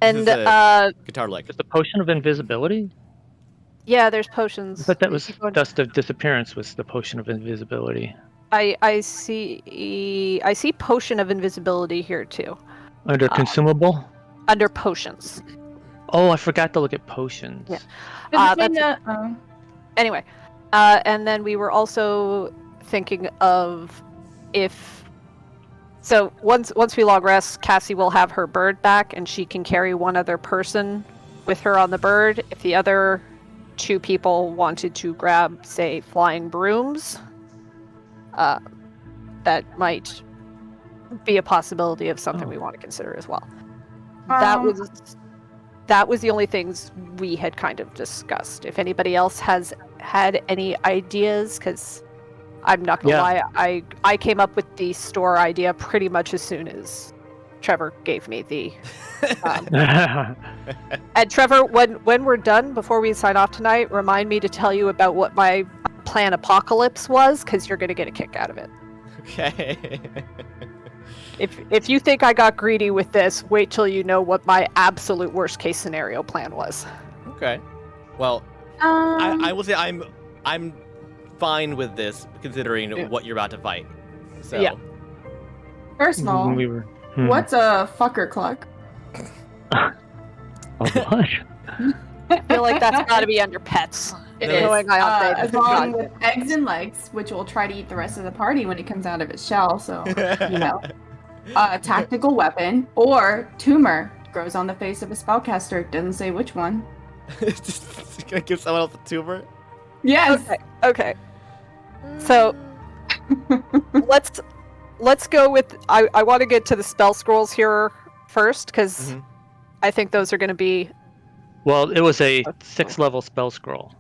And This is a guitar lick. Just a potion of invisibility? yeah, there's potions. But that was Dust of Disappearance was the potion of invisibility. I see potion of invisibility here too, Under consumable? under potions. Oh, I forgot to look at potions. Yeah. That's Anyway, and then we were also thinking of once we log rest, Cassie will have her bird back, and she can carry one other person with her on the bird. If the other 2 people wanted to grab, say, flying brooms, that might be a possibility of something we want to consider as well. That was the only things we had kind of discussed. If anybody else has had any ideas, because I'm not gonna lie, I came up with the store idea pretty much as soon as Trevor gave me the. And Trevor, when we're done, before we sign off tonight, remind me to tell you about what my plan apocalypse was, because you're gonna get a kick out of it. Okay. If you think I got greedy with this, wait till you know what my absolute worst case scenario plan was. Okay. Well, I will say I'm fine with this, considering what you're about to fight. So. Yeah. First of all, We were, what's a fucker cluck? A what? I feel like that's got to be under pets. It No. is. Knowing I updated Along God. with eggs and legs, which will try to eat the rest of the party when it comes out of its shell. So, you know, a tactical weapon or tumor grows on the face of a spellcaster. Doesn't say which one. Just gonna give someone else a tumor. Yes. Okay. So let's go with. I want to get to the spell scrolls here first because Mhm. I think those are going to be. Well, it was a 6th level spell scroll.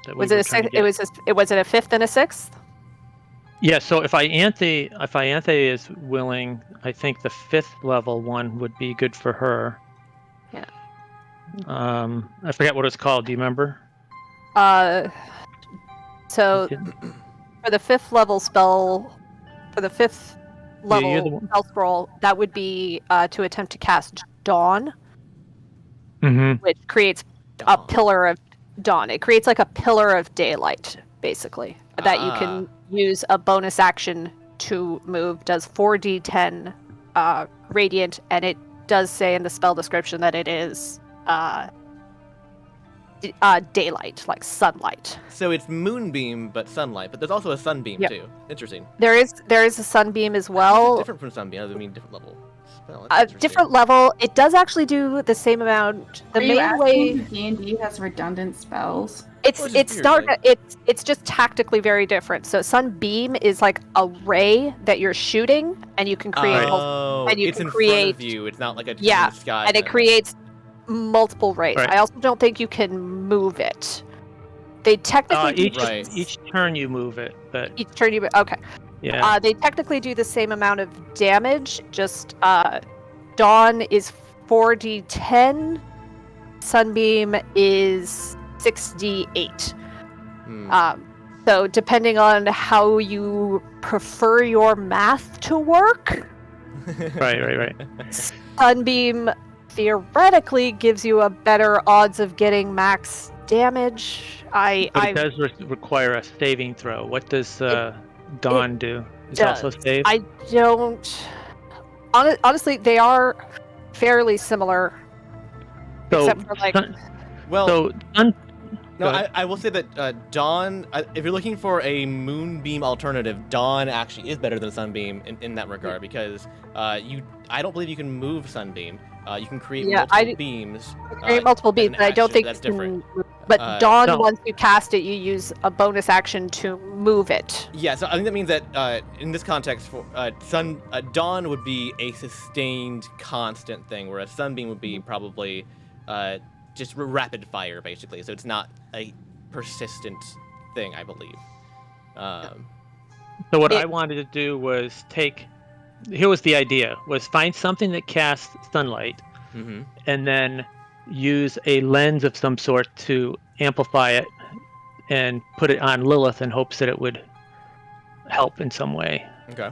That we Was were it a trying to six? get. Was it a 5th and a 6th? Yeah, so if Ianthe is willing, I think the 5th level one would be good for her. Yeah. I forget what it's called. Do you remember? So for the 5th level spell, for the 5th Yeah, you're the level one. spell scroll, that would be to attempt to cast Dawn, Mm-hmm. which creates a pillar of dawn. It creates like a pillar of daylight, basically, that you can use a bonus action to move. Does 4d10 radiant, and it does say in the spell description that it is daylight, like sunlight. So it's moonbeam, but sunlight. But there's also a sunbeam Yep. too. Interesting. There is a sunbeam as It's well. different from sunbeam. I mean, different level spell. That's interesting. Different level. It does actually do the same amount. The Are you main asking way if D&D has redundant spells? it's Which is it's weird, not like- it's just tactically very different. So sunbeam is like a ray that you're shooting, and you can create Oh, and you it's can in front create- of you. It's not like a Yeah, in the sky. and it kind of- creates multiple rays. Right. I also don't think you can move it. They technically do Right. Each turn you move it, but each turn you okay. yeah. They technically do the same amount of damage. Just Dawn is 4d10. Sunbeam is 6d8. Hmm. So depending on how you prefer your math to work, Right. Sunbeam theoretically gives you a better odds of getting max damage. But it does require a saving throw. What does Dawn do? Is it also does. save? I don't. Honestly, they are fairly similar, so, except for like. Well, so Dawn, no, go ahead. I will say that Dawn. If you're looking for a moonbeam alternative, Dawn actually is better than Sunbeam in that regard because I don't believe you can move Sunbeam. You can create Yeah, multiple beams. Create multiple beats, an but I don't action, think that's you different. can. But Dawn, No. once you cast it, you use a bonus action to move it. Yeah, so I think that means that in this context, for Dawn would be a sustained, constant thing, whereas Sunbeam would be probably just rapid fire, basically. So it's not a persistent thing, I believe. So what It- I wanted to do was here was the idea, was find something that casts sunlight Mm-hmm. and then use a lens of some sort to amplify it and put it on Lilith in hopes that it would help in some way. Okay.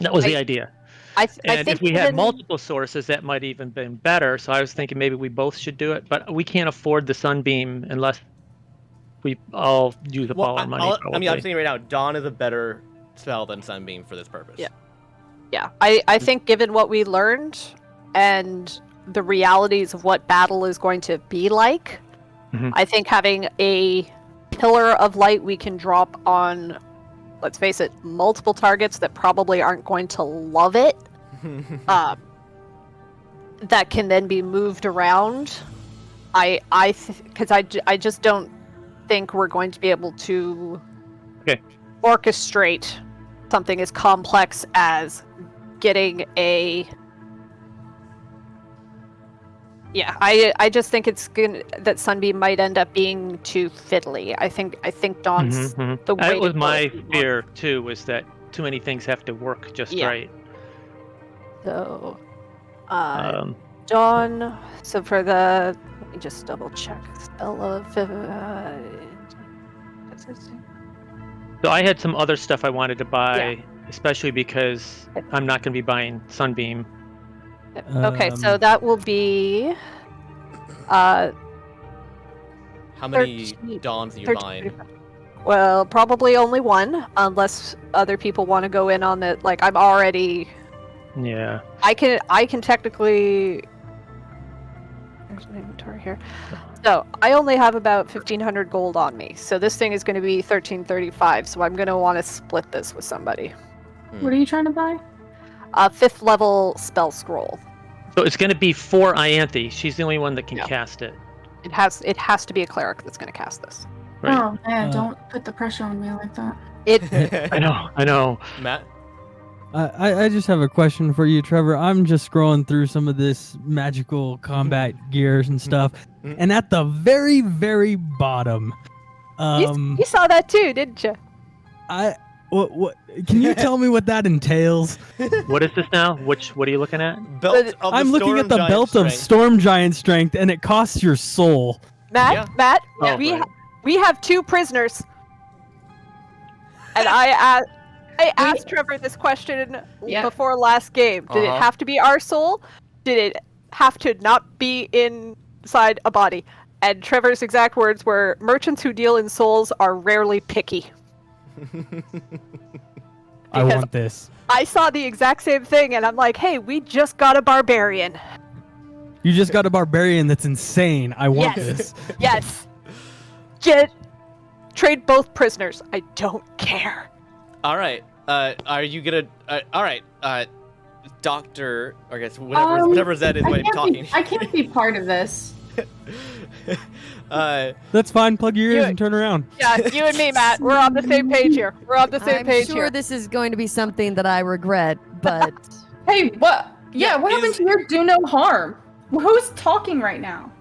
That was the I- idea. I And think if we had even- multiple sources, that might even been better. So I was thinking maybe we both should do it, but we can't afford the sunbeam unless we all use up all our money. I'm probably. saying right now, Dawn is a better spell than Sunbeam for this purpose. Yeah. Yeah, I think given what we learned and the realities of what battle is going to be like, Mhm. I think having a pillar of light we can drop on, let's face it, multiple targets that probably aren't going to love it, that can then be moved around. Because I just don't think we're going to be able to Okay. orchestrate something as complex as getting a. Yeah, I just think that Sunbeam might end up being too fiddly. I think Dawn's Mhm. the way That to was go my if you want. fear too, was that too many things have to work just Yeah. right. So, Um, Dawn. So for the, let me just double check. Spell of. so I had some other stuff I wanted to buy, especially because I'm not going to be buying Sunbeam. Okay, so that will be. How many 13 Dawns are you 13, buying? Well, probably only one, unless other people want to go in on it. Like I'm already. Yeah. I can technically inventory here. So I only have about 1,500 gold on me. So this thing is going to be 1,335. So I'm going to want to split this with somebody. What are you trying to buy? A 5th level spell scroll. So it's going to be for Ianthe. She's the only one that can Yeah. cast it. It has to be a cleric that's going to cast this. Right. Oh man, don't put the pressure on me like that. I know. Matt? I just have a question for you, Trevor. I'm just scrolling through some of this magical combat gears and stuff, and at the very, very bottom, You saw that too, didn't you? what can you tell me what that entails? What is this now? What are you looking at? Belt of I'm the looking at the Storm belt Giant of Strength. Storm Giant Strength, and it costs your soul. Matt, Oh, we right. we have 2 prisoners, and I asked Trevor this question before last game. Did it have to be our soul? Did it have to not be inside a body? And Trevor's exact words were, "Merchants who deal in souls are rarely picky." I want this. I saw the exact same thing, and I'm like, "Hey, we just got a barbarian." You just got a barbarian that's insane. I want Yes. this. Yes. Trade both prisoners. I don't care. All right. Are you gonna? All right. Doctor, I guess whatever Zed is when he's talking. I can't be part of this. That's fine. Plug your ears and turn around. Yeah, you and me, Matt. We're on the same page here. I'm sure this is going to be something that I regret, but Hey, what? Yeah, what is- happened to your do no harm? Who's talking right now?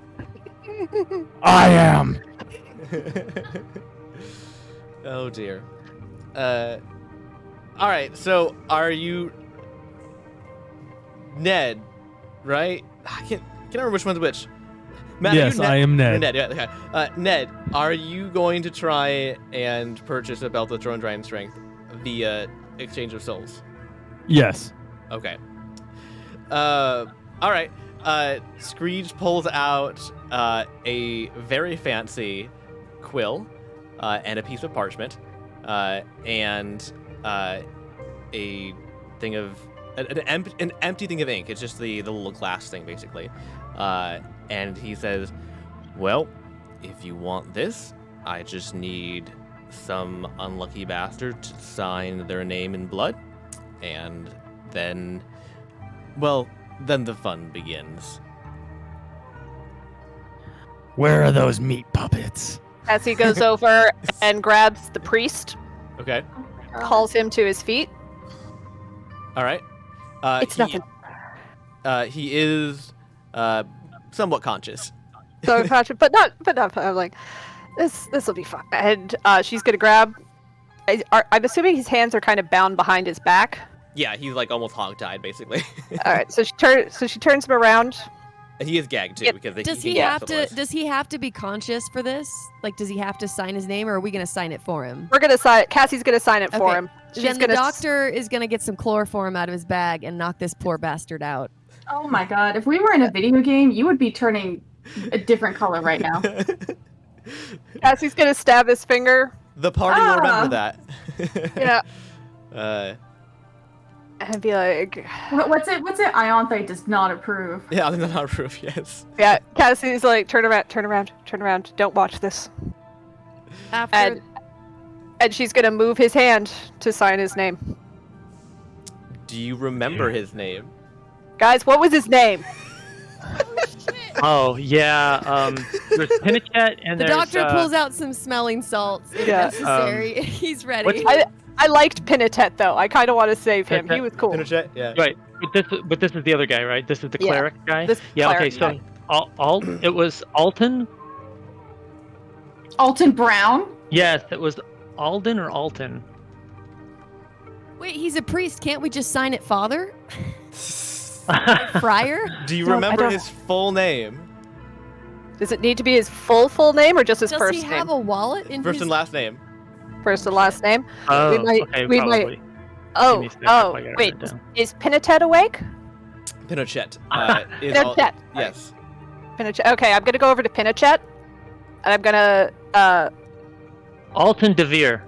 I am. Oh dear. All right. So are you Ned? Right? I can't remember which one's which. Matt, are you Yes, I am Ned. You're Ned. Yeah. Okay. Ned, are you going to try and purchase a belt of Throne Giant Strength via exchange of souls? Yes. Okay. All right. Screech pulls out a very fancy quill and a piece of parchment and a thing of an empty thing of ink. It's just the little glass thing, basically. And he says, "Well, if you want this, I just need some unlucky bastard to sign their name in blood, and then, well, then the fun begins." Where are those meat puppets? As he goes over and grabs the priest, Okay. calls him to his feet. All right. It's nothing. He is somewhat conscious. So conscious, but not. I'm like, this will be fun. And she's gonna grab. I'm assuming his hands are kind of bound behind his back. Yeah, he's like almost hog-tied, basically. All right, so she turns him around. He is gagged too Yeah, because does he he can't have laugh to? otherwise. Does he have to be conscious for this? Like, does he have to sign his name, or are we gonna sign it for him? We're gonna sign it. Cassie's gonna sign it for Okay. him. She's Then the gonna doctor is gonna get some chloroform out of his bag and knock this poor bastard out. Oh my god, if we were in a video game, you would be turning a different color right now. Cassie's gonna stab his finger. The party will remember that. Yeah. And be like, What's it? Ianthe does not approve. Yeah, I'm not proof. Yes. yeah. Cassie's like, turn around. Don't watch this. After And she's gonna move his hand to sign his name. Do you remember his name? Guys, what was his name? Oh yeah. There's Pinnachet and the there's doctor pulls out some smelling salts if Yeah. necessary. He's ready. what's- I liked Pinatet though. I kind of want to save him. He was cool. Pinochet? Yeah. Right, but this is the other guy, right? This is the Yeah, cleric guy. this Yeah. Okay. cleric So, it was Alton. Alton Brown? Yes, it was Alden or Alton. Wait, he's a priest. Can't we just sign it, Father? Friar? Do you No, I remember don't- his full name? Does it need to be his full name or just his Does first he name? have a wallet in First his... and last name. First and last name? Oh, okay, probably. Oh, me a second, I gotta wait. write it down. Is Pinatet awake? Pinochet. Pinochet. Yes. Pinochet. Okay, I'm gonna go over to Pinochet, and I'm gonna Alton DeVere.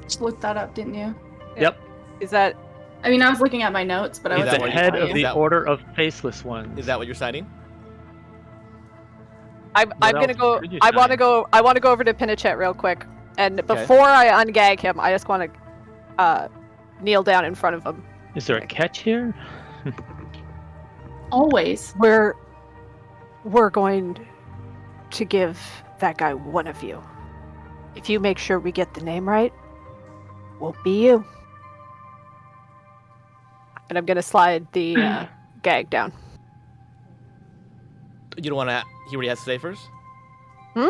Just looked that up, didn't you? Yep. Is that I mean, I was looking at my notes, but I Is was that The what head you- of is the that- Order of Faceless Ones. Is that what you're citing? I'm gonna else go. could you I want to sign? go. I want to go over to Pinachet real quick, and before I ungag him, I just want to kneel down in front of him. Is there a catch here? always. We're going to give that guy one of you. If you make sure we get the name right, won't be you. And I'm gonna slide the gag down. You don't want to hear what he has to say first? Hmm?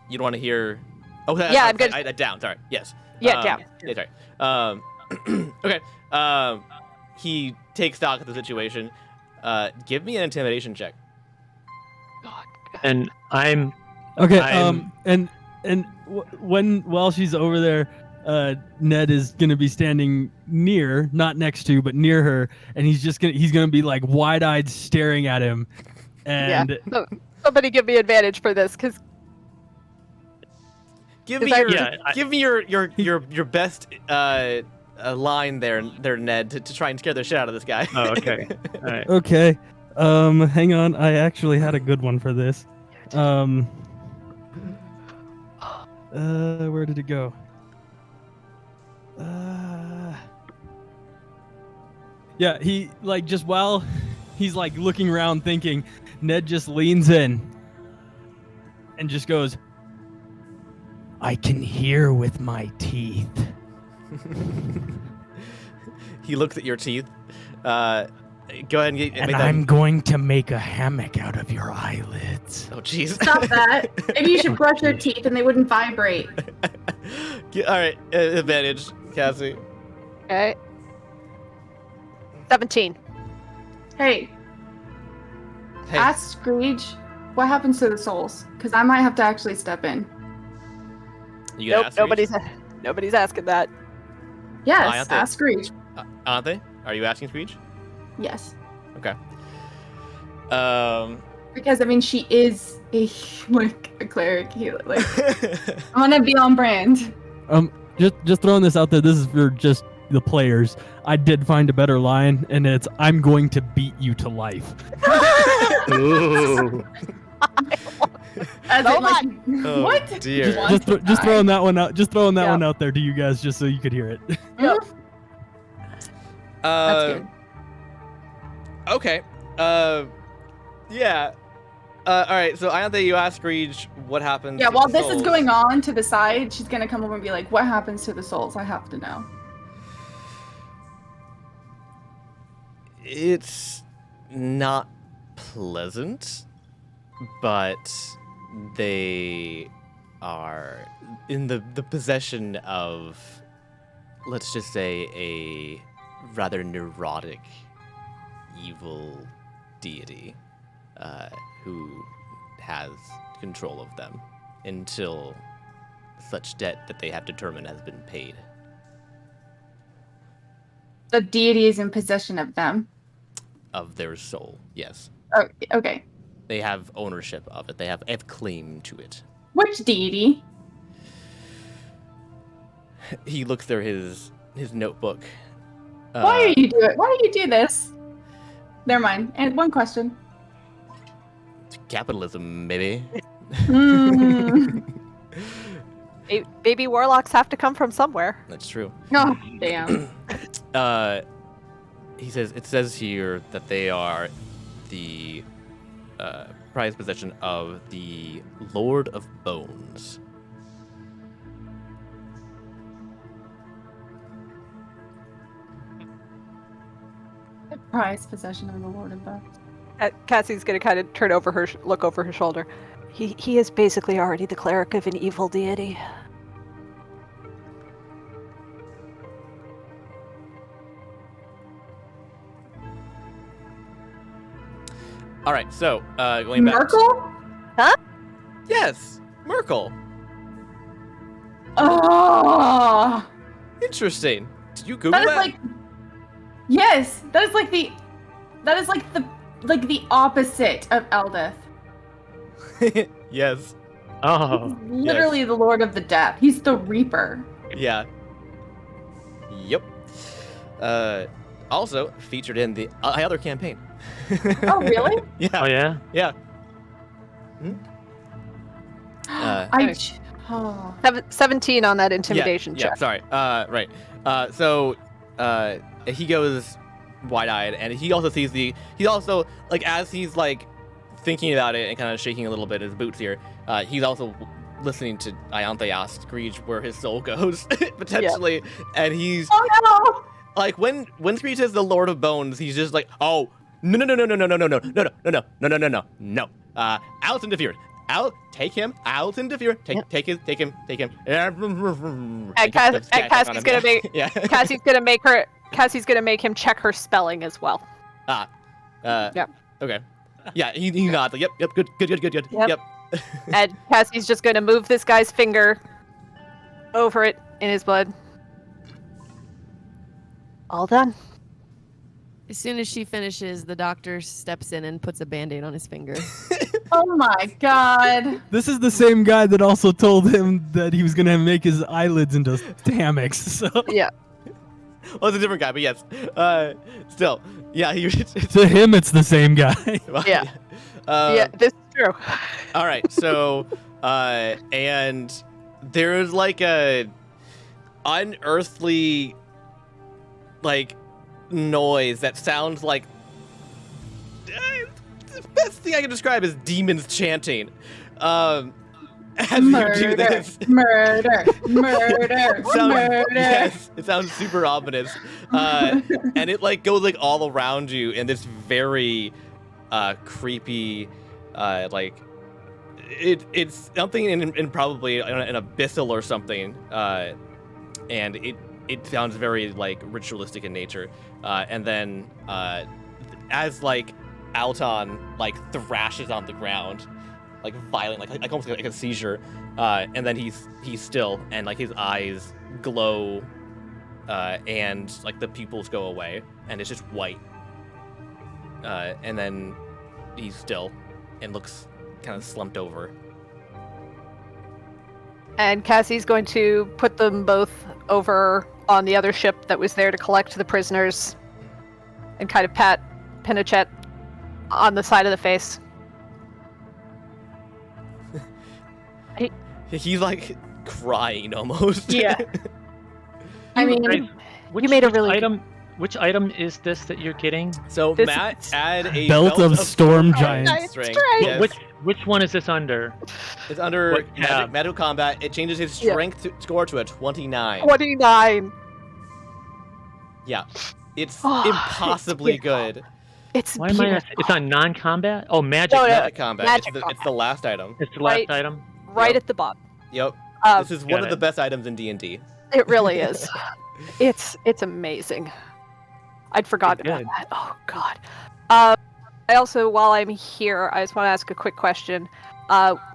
You don't want to hear... Oh, Yeah, I'm gonna... down, sorry. Yes. Yeah, down. Yeah, sorry. Okay. He takes stock of the situation. Give me an intimidation check. And I'm Okay. I'm- While she's over there, Ned is gonna be standing near, not next to, but near her, and he's gonna be like wide-eyed staring at him, and So, somebody give me advantage for this, because Give me your best line there, Ned, to try and scare the shit out of this guy. Oh, okay. All right. okay. Hang on, I actually had a good one for this. Where did it go? Yeah, he just while he's looking around thinking, Ned just leans in and just goes, "I can hear with my teeth." He looks at your teeth. Go ahead and make And that. I'm going to make a hammock out of your eyelids. Oh, jeez. Stop that. Maybe you should brush your teeth and they wouldn't vibrate. All right, advantage, Cassie. okay. 17. Hey, Hey, ask Screech what happens to the souls, because I might have to actually step in. you gonna Nope, ask Screech? nobody's asking that. Yes, Ianthe? ask Screech. Aren't are you asking Screech? Yes. Okay. Because, I mean, she is a cleric. I want to be on brand. Just throwing this out there. This is for just the players. I did find a better line, and it's, "I'm going to beat you to life." Ooh. As Oh in, like, Oh, what? dear. Want to Just die. throwing that one out. Just throwing that Yeah. one out there to you guys, just so you could hear it. That's Uh, good. okay. Yeah. All right. So Ianthe, you ask Screech what happens. Yeah, to while the this is souls. going on to the side, she's going to come over and be like, what happens to the souls? I have to know. It's not pleasant, but they are in the possession of, let's just say, a rather neurotic, evil deity who has control of them until such debt that they have determined has been paid. The deity is in possession of them. Of their soul, yes. Oh, okay. They have ownership of it. They have claim to it. Which deity? He looks through his notebook. Why do you do this? Never mind. And one question. Capitalism, maybe. Hmm. Baby warlocks have to come from somewhere. That's true. Oh, damn. He says it says here that they are the prized possession of the Lord of Bones. Prized possession of the Lord of Bones. Cassie's gonna kind of look over her shoulder. He is basically already the cleric of an evil deity. All right, so going back. Merkel? Yes, Merkel. Oh, Interesting. Did you Google that is that? like, yes, that is like the opposite of Eldith. Yes. Oh. He's literally the Lord of the Death. He's the Reaper. Yeah. Yep. also featured in the other campaign. Oh, really? Yeah. Oh yeah. Yeah. Oh. 17 on that intimidation Yeah, check. sorry. Right. So he goes wide-eyed, and he also sees he also, like, as he's, like, thinking about it and kind of shaking a little bit his boots here, he's also listening to Ianthe ask Screech where his soul goes, potentially, and he's... Oh, no! Like, when Screech is the Lord of Bones, he's just like, oh, no. Out interfered. Out, take him, out interfere, take him. And Cassie's gonna make yeah. Cassie's gonna make him check her spelling as well. Yep. Okay. Yeah, he nods. Like, yep, good. Yep. And Cassie's just gonna move this guy's finger over it in his blood. All done. As soon as she finishes, the doctor steps in and puts a band-aid on his finger. Oh my god. This is the same guy that also told him that he was gonna make his eyelids into hammocks. So Yeah. Well, it's a different guy, but yes. Still, yeah. to him, it's the same guy. Yeah. Yeah, this is true. All right, so, and there's like a unearthly, like, noise that sounds like, the best thing I can describe is demons chanting. As you do this. Murder. Yes, it sounds super ominous. And it, like, goes, like, all around you in this very creepy, like, it's something in probably an abyssal or something, and it sounds very, like, ritualistic in nature. And then as, like, Alton, like, thrashes on the ground, like, violent, like almost like a seizure, and then he's still, and, like, his eyes glow, and, like, the pupils go away, and it's just white, and then he's still and looks kind of slumped over. And Cassie's going to put them both over on the other ship that was there to collect the prisoners, and kind of pat Pinochet on the side of the face. He's, like, crying almost. Yeah. I mean, Which, made a which really- item. Which item is this that you're getting? So This Matt is- add a Belt of Storm Giant Giants. Strength. Yes. Which one is this under? It's under What tab? magical combat. It changes his Yeah. strength score to a 29. 29. Yeah, it's Oh, impossibly it's good. It's Why am I not? beautiful. It's on non-combat. Oh, magic. No, no. Magic combat. Magic It's the combat. last item. It's the last Right. item. Right Yep. at the bottom. Yep. Um, This is Got one of the it. best items in D&D. It really is. It's amazing. I'd forgotten about Good. that. Oh god. I also, while I'm here, I just want to ask a quick question.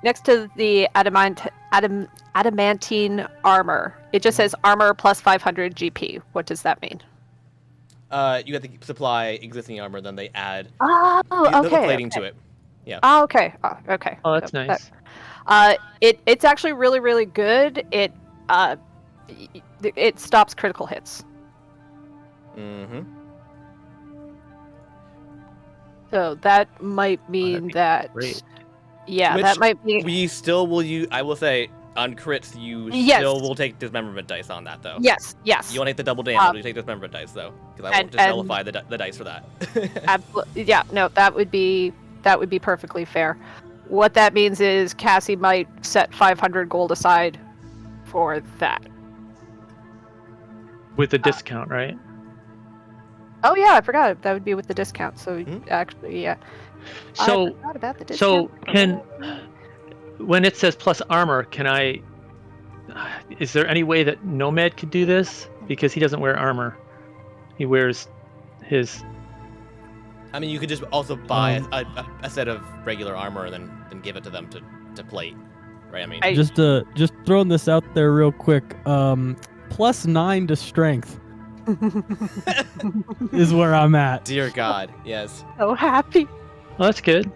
Next to the adamantine armor, it just says armor plus 500 GP. What does that mean? You have to supply existing armor, then they add Oh, the okay. plating okay. to it. Oh, okay. Oh, okay. Oh, that's That- nice. It's actually really, really good. It stops critical hits. Mm-hmm. So that might mean be that. great. Yeah, Which that might be. We still will use. I will say on crits, you Yes. still will take dismemberment dice on that though. Yes. Yes. You want to take the double damage, you take dismemberment dice though, because I won't just and- nullify the dice for that. Absolutely. Yeah. No, that would be perfectly fair. What that means is Cassie might set 500 gold aside for that. With the discount, right? Oh yeah, I forgot. That would be with the discount. So Mhm. actually, yeah. So, I forgot about the so discount. when it says plus armor, can I? Is there any way that Nomad could do this? Because he doesn't wear armor. He wears his. I mean, you could just also buy a set of regular armor and then give it to them to plate, right? I mean, Just throwing this out there real quick. +9 to strength is where I'm at. dear God, yes. So happy. Oh, that's good.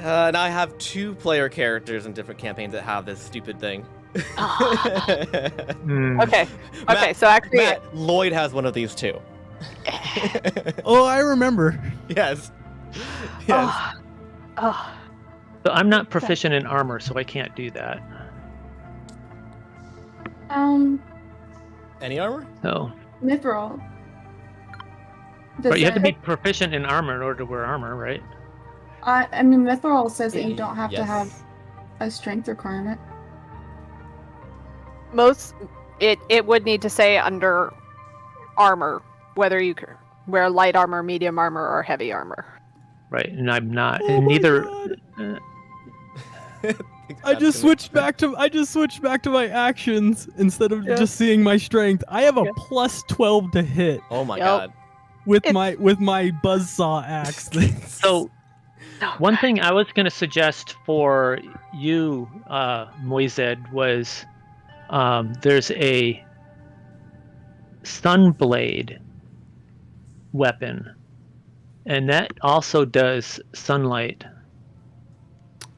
Now I have 2 player characters in different campaigns that have this stupid thing. Hmm. Okay. Okay. Matt- So actually, Matt, Lloyd has one of these too. Oh, I remember. Yes. Yes. Oh, So I'm not proficient in armor, so I can't do that. Any armor? So, Mithril. but you have to Does be it- proficient in armor in order to wear armor, right? I mean, Mithril says that you don't have to Yes. have a strength requirement. it would need to say under armor whether you wear light armor, medium armor, or heavy armor. Right, and I'm not. Oh And my neither. God. I just switched back to my actions instead of just seeing my strength. I have a plus 12 to hit Oh my Yep. god. with It's- my buzzsaw axe. So, one thing I was going to suggest for you, Moized, was there's a Sunblade weapon, and that also does sunlight.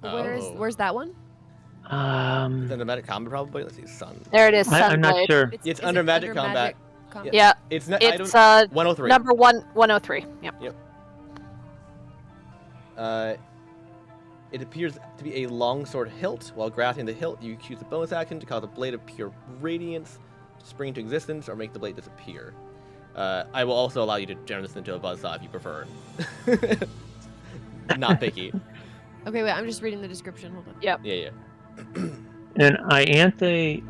Oh. Where's that one? Is that a magic combat probably? Let's see, sun. There it is. I'm not Sunblade. sure. It's is under it magic combat. combat? Yeah, It's not. I it's don't, 103. number 103. Yep. It appears to be a longsword hilt. While grasping the hilt, you use a bonus action to cause a blade of pure radiance to spring into existence or make the blade disappear. I will also allow you to turn this into a buzzsaw if you prefer. Not picky. Okay, wait. I'm just reading the description. Hold on. Yep. Yeah. And Ianthe,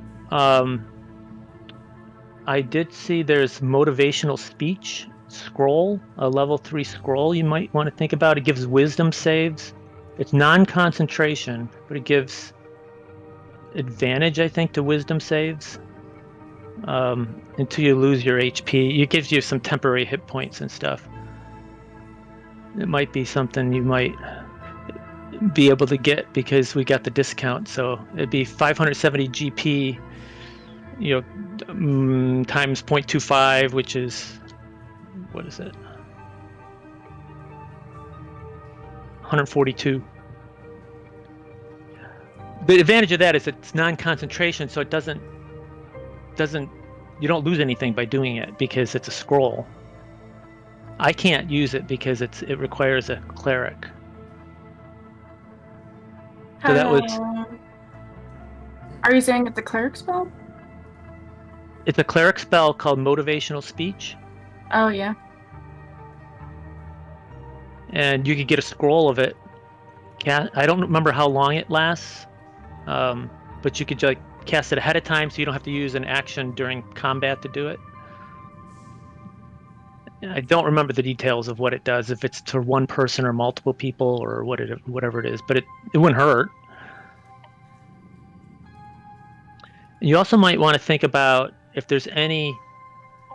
I did see there's motivational speech scroll, a level 3 scroll you might want to think about. It gives wisdom saves. It's non-concentration, but it gives advantage, I think, to wisdom saves until you lose your HP. It gives you some temporary hit points and stuff. It might be something you might be able to get because we got the discount. So it'd be 570 GP, times 0.25, which is, what is it? 142. The advantage of that is it's non-concentration, so it doesn't you don't lose anything by doing it because it's a scroll. I can't use it because it requires a cleric. So that was. Are you saying it's a cleric spell? It's a cleric spell called motivational speech, Oh yeah. and you could get a scroll of it. I don't remember how long it lasts, but you could cast it ahead of time, so you don't have to use an action during combat to do it. I don't remember the details of what it does, if it's to one person or multiple people or whatever it is, but it wouldn't hurt. You also might want to think about if there's any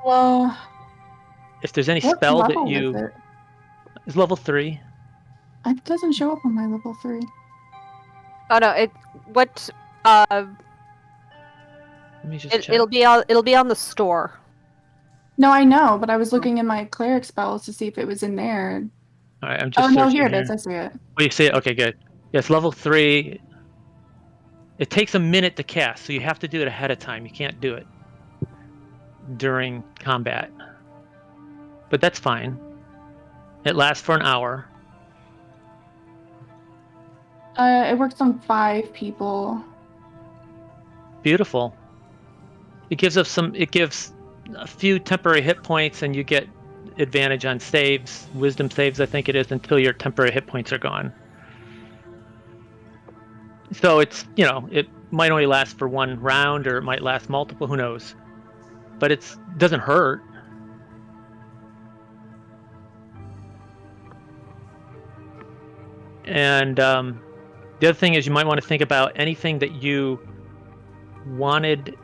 Well, what spell that level you is it? is level 3. It doesn't show up on my level 3. Oh no! Let me just check. it'll be on the store. No, I know, but I was looking in my cleric spells to see if it was in there. All right, I'm just Oh no, searching here it is. I see it. Oh, you see it? Okay, good. Yes, level 3. It takes a minute to cast, so you have to do it ahead of time. You can't do it during combat. But that's fine. It lasts for an hour. It works on 5 people. Beautiful. It gives a few temporary hit points, and you get advantage on saves, wisdom saves, I think it is, until your temporary hit points are gone. So it's, it might only last for one round, or it might last multiple, who knows. But it doesn't hurt. And the other thing is, you might want to think about anything that you wanted,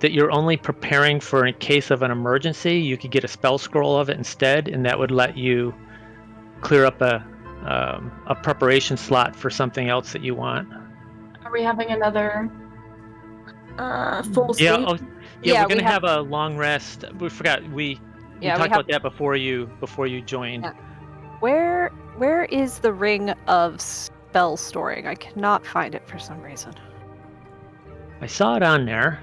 that you're only preparing for in case of an emergency. You could get a spell scroll of it instead, and that would let you clear up a preparation slot for something else that you want. Are we having another full sleep? Yeah, Yeah, we're gonna we have a long rest. We forgot we talked about that before you joined. Yeah. Where is the ring of spell storing? I cannot find it for some reason. I saw it on there.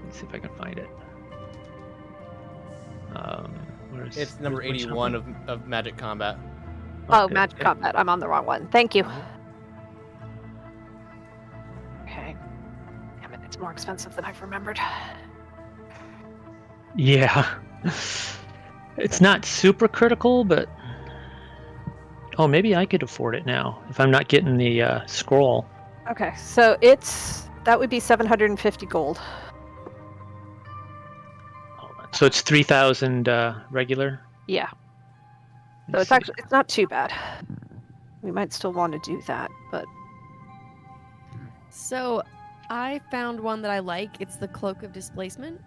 Let's see if I can find it. It's number where's my 81 shopping? of Magic Combat. Oh, Okay. Magic Combat. I'm on the wrong one. Thank you. Okay. Damn it, it's more expensive than I've remembered. Yeah. It's not super critical, but oh, maybe I could afford it now if I'm not getting the scroll. Okay, so that would be 750 gold. So it's 3,000 regular. Yeah. So Let's it's not too bad. We might still want to do that, but So, I found one that I like. It's the Cloak of Displacement.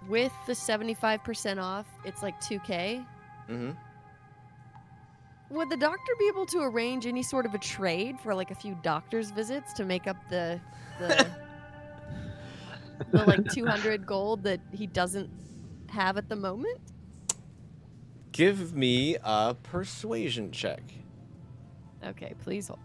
With the 75% off, it's like 2K. Mm-hmm. Would the doctor be able to arrange any sort of a trade for like a few doctor's visits to make up the like 200 gold that he doesn't have at the moment? Give me a persuasion check. Okay, please hold.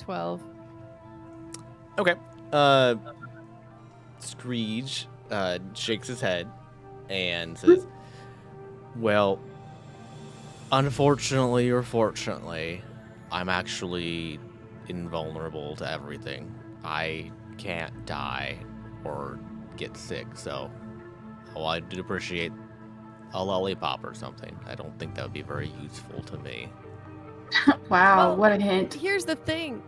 $12. Okay. Screech shakes his head and says, well, unfortunately or fortunately, I'm actually invulnerable to everything. I can't die or get sick, so I'd appreciate a lollipop or something. I don't think that would be very useful to me. Wow, Well, what a hint. Here's the thing.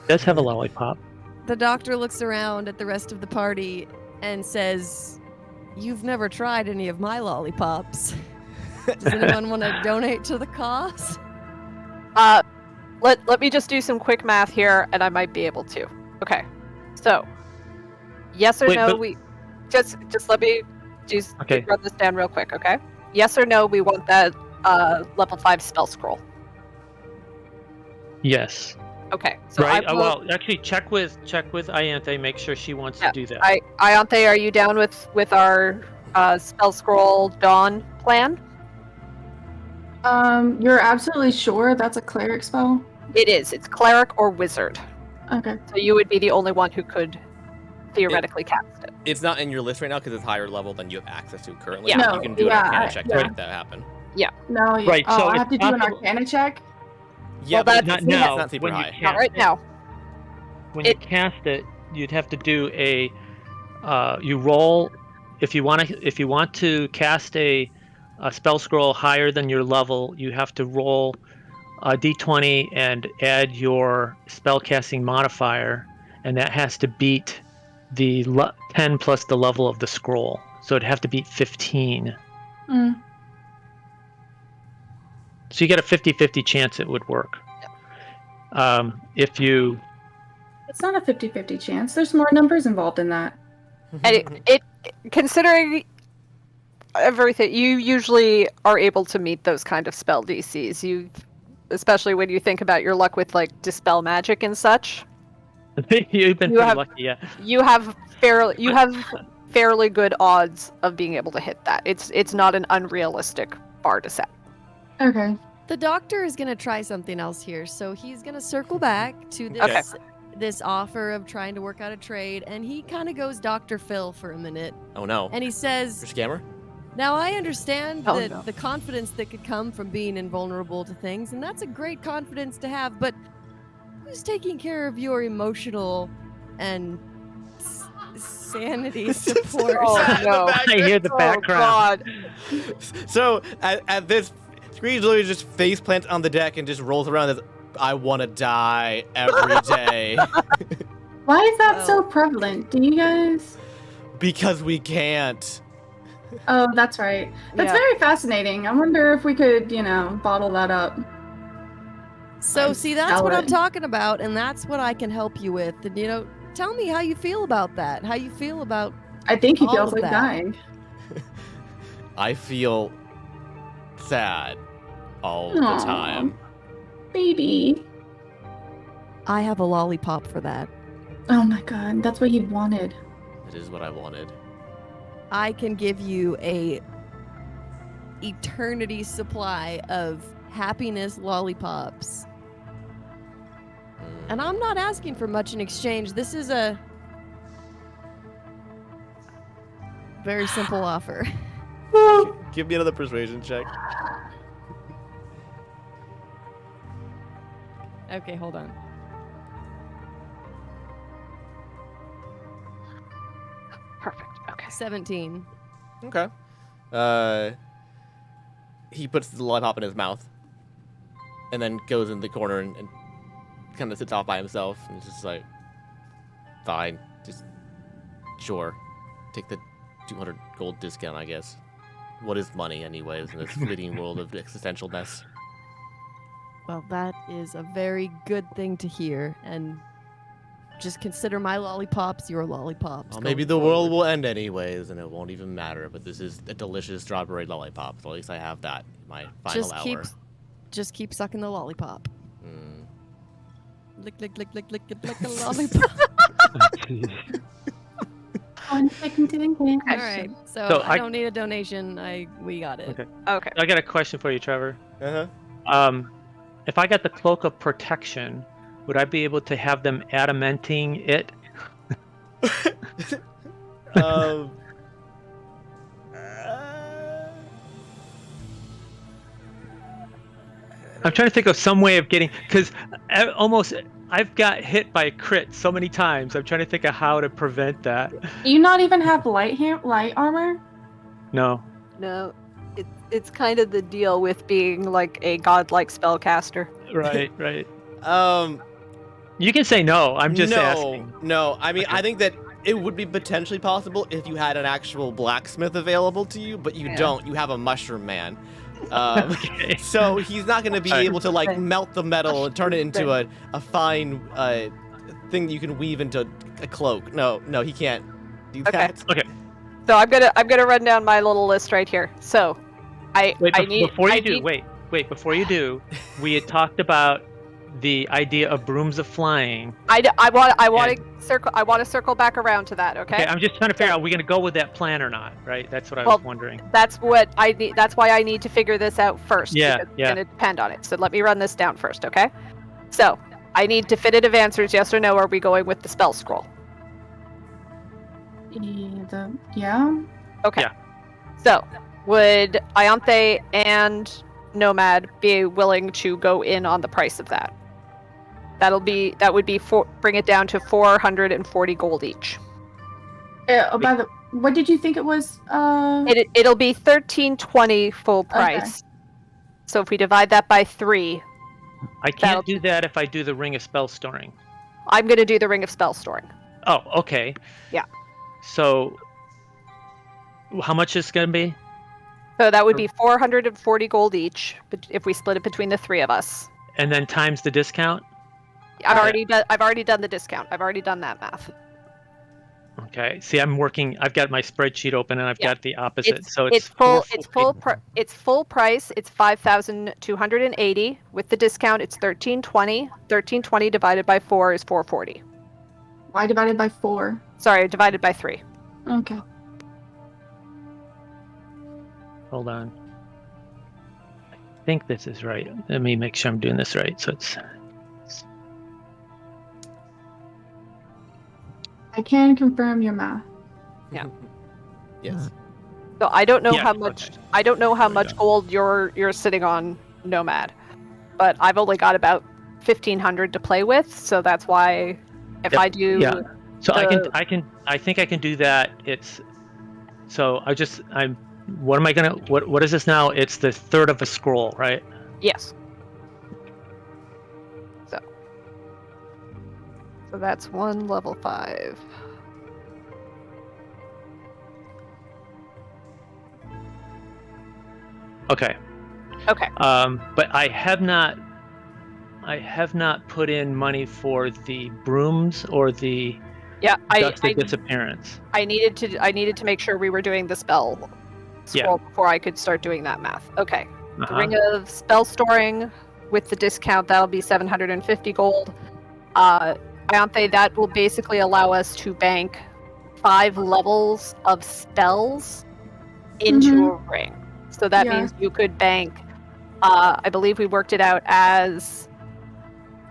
does have a lollipop. The doctor looks around at the rest of the party and says, "You've never tried any of my lollipops. Does anyone want to donate to the cause?" let me just do some quick math here, and I might be able to. Okay, so yes or Wait, no? but- We just let me just Okay. run this down real quick. Okay, yes or no? We want that level 5 spell scroll. Yes. Okay, so Right. I will, Well, actually, check with Ianthe. Make sure she wants Yeah, to do that. Ianthe, are you down with our spell scroll dawn plan? You're absolutely sure that's a cleric spell? It is. It's cleric or wizard. Okay. So you would be the only one who could theoretically cast it. It's not in your list right now because it's higher level than you have access to currently. Yeah. but No, you can do yeah, an arcana I- check yeah. to make that happen. No, Right, so I it's have to do an possible- arcana check? Yeah, Well, but that's- Not it's now. not super when high. you cast Not right it, now. When you cast it, you'd have to do a. You roll if you want to cast a spell scroll higher than your level. You have to roll a d20 and add your spellcasting modifier, and that has to beat the 10 plus the level of the scroll. So it'd have to beat 15. Mm. So you get a 50-50 chance it would work. If you It's not a 50-50 chance. There's more numbers involved in that. And it considering everything, you usually are able to meet those kind of spell DCs. Especially when you think about your luck with like dispel magic and such. you've been You pretty have- lucky, yeah. You have fairly good odds of being able to hit that. It's not an unrealistic bar to set. Okay. The doctor is going to try something else here. So he's going to circle back to this Okay. this offer of trying to work out a trade, and he kind of goes Dr. Phil for a minute, Oh no. and he You're a says, scammer? "Now I understand Oh, that no. the confidence that could come from being invulnerable to things, and that's a great confidence to have, but who's taking care of your emotional and sanity support?" Oh, Sad in the no. back. I hear the Oh, background. God. So at this, Screech literally just face plants on the deck and just rolls around and says, I want to die every day Why is that Oh. so prevalent? Do you guys? because we can't. Oh, that's right. That's Yeah. very fascinating. I wonder if we could, bottle that up. So And see, that's sell what I'm it. talking about, and that's what I can help you with. And tell me how you feel about that. How you feel about I think he All feels of like that. dying. I feel sad all Aw. the time. Baby. I have a lollipop for that. Oh my god, that's what he wanted. It is what I wanted. I can give you a eternity supply of happiness lollipops. And I'm not asking for much in exchange. This is a very simple offer. Give me another persuasion check. Okay, hold on. Perfect. Okay. 17. Okay. He puts the lollipop in his mouth, and then goes in the corner and kind of sits off by himself, and it's just like, fine, just sure, take the 200 gold discount, I guess. What is money, anyways, in this fleeting world of existentialness? Well, that is a very good thing to hear, and just consider my lollipops your lollipops. Well, maybe the world will end anyways, and it won't even matter. But this is a delicious strawberry lollipop. So at least I have that in my final hour. Just keep sucking the lollipop. Mm. Lick, lick, lick, lick, lick, lick the lollipop. One second to the game. All right, so I don't need a donation. We got it. Okay. I got a question for you, Trevor. Uh-huh. If I got the cloak of protection, would I be able to have them adamanting it? I'm trying to think of some way of getting, because I've got hit by a crit so many times. I'm trying to think of how to prevent that. Do you not even have light armor? No. No, it's kind of the deal with being like a godlike spellcaster. Right. You can say no. I'm just asking. No, I mean, Okay. I think that it would be potentially possible if you had an actual blacksmith available to you, but you don't. You have a mushroom man. Okay. So he's not going to be able to like melt the metal and turn it into a fine thing that you can weave into a cloak. No, he can't do that. Okay. So I'm gonna run down my little list right here. So Before you do, we had talked about the idea of brooms of flying. I want to circle back around to that. Okay. Okay, I'm just trying to figure out, are we going to go with that plan or not, right? That's what I was wondering. That's what I need. That's why I need to figure this out first. Yeah, because it's gonna depend on it. So let me run this down first, okay? So I need definitive answers, yes or no. Are we going with the spell scroll? Yeah. Okay. Yeah. So would Ianthe and Nomad be willing to go in on the price of that? That would be bring it down to 440 gold each. What did you think it was? It'll be 1320 full price. Okay. So if we divide that by 3, I can't do that if I do the Ring of Spell Storing. I'm going to do the Ring of Spell Storing. Oh, okay. Yeah. So, how much is it going to be? So that would be 440 gold each, if we split it between the 3 of us. And then times the discount? I've already done the discount. I've already done that math. Okay. See, I've got my spreadsheet open and I've got the opposite. It's full price. It's 5,280 with the discount. It's 1320. 1320 divided by 4 is 440. Why divided by 4? Sorry, divided by 3. Okay. Hold on. I think this is right. Let me make sure I'm doing this right. So it's... I can confirm your math. Yeah. Yes. So I don't know how much. much. I don't know how much gold you're sitting on, Nomad, but I've only got about 1,500 to play with. So that's why if I do. Yeah. So I think I can do that. What am I gonna? What is this now? It's the third of a scroll, right? Yes. So that's 1 level 5. Okay. Okay. But I have not put in money for the brooms or the dusted disappearance. I needed to make sure we were doing the spell scroll before I could start doing that math. Okay. The Ring of Spell Storing with the discount, that'll be 750 gold. Ianthe, that will basically allow us to bank 5 levels of spells into a ring. So that Yeah. means you could bank, I believe we worked it out as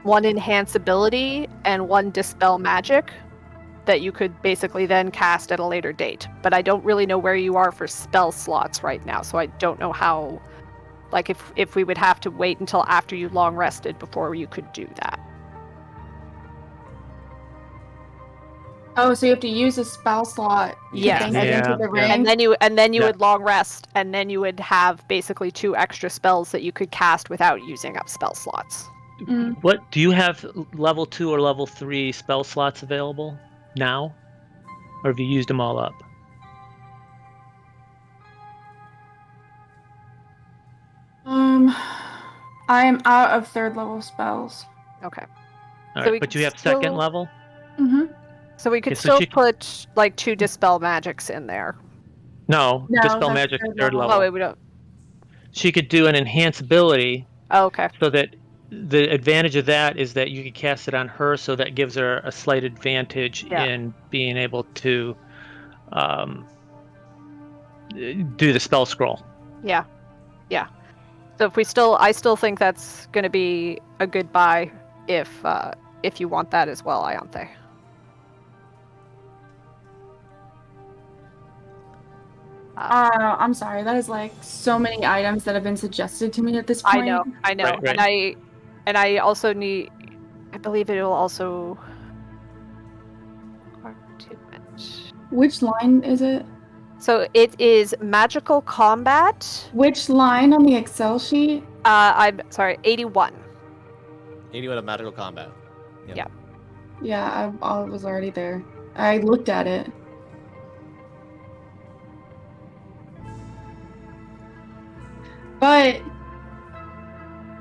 1 enhance ability and 1 dispel magic that you could basically then cast at a later date. But I don't really know where you are for spell slots right now, so I don't know how, like if we would have to wait until after you long rested before you could do that. Oh, so you have to use a spell slot to Yes. bank it into Yeah, the yeah. ring? And then you Yeah. would long rest, and then you would have basically 2 extra spells that you could cast without using up spell slots. What do you have level 2 or level 3 spell slots available now? Or have you used them all up? I am out of 3rd level spells. Okay. All So we right, but could you have still- 2nd level? Mm-hmm. So we could Okay, so still she can- put like 2 dispel magics in there. No, No, Dispel that's Magic 3rd 3rd level. level. Oh, wait, we don't. She could do an enhance ability Oh, okay. so that the advantage of that is that you could cast it on her, so that gives her a slight advantage Yeah. in being able to do the spell scroll. Yeah. Yeah. So I still think that's going to be a good buy if you want that as well, Ianthe. I'm sorry. That is like so many items that have been suggested to me at this point. I know. Right. And I also need, I believe it will also. Which line is it? So it is magical combat. Which line on the Excel sheet? I'm sorry, 81. 81 of magical combat. Yep. Yeah. Yeah, I was already there. I looked at it. But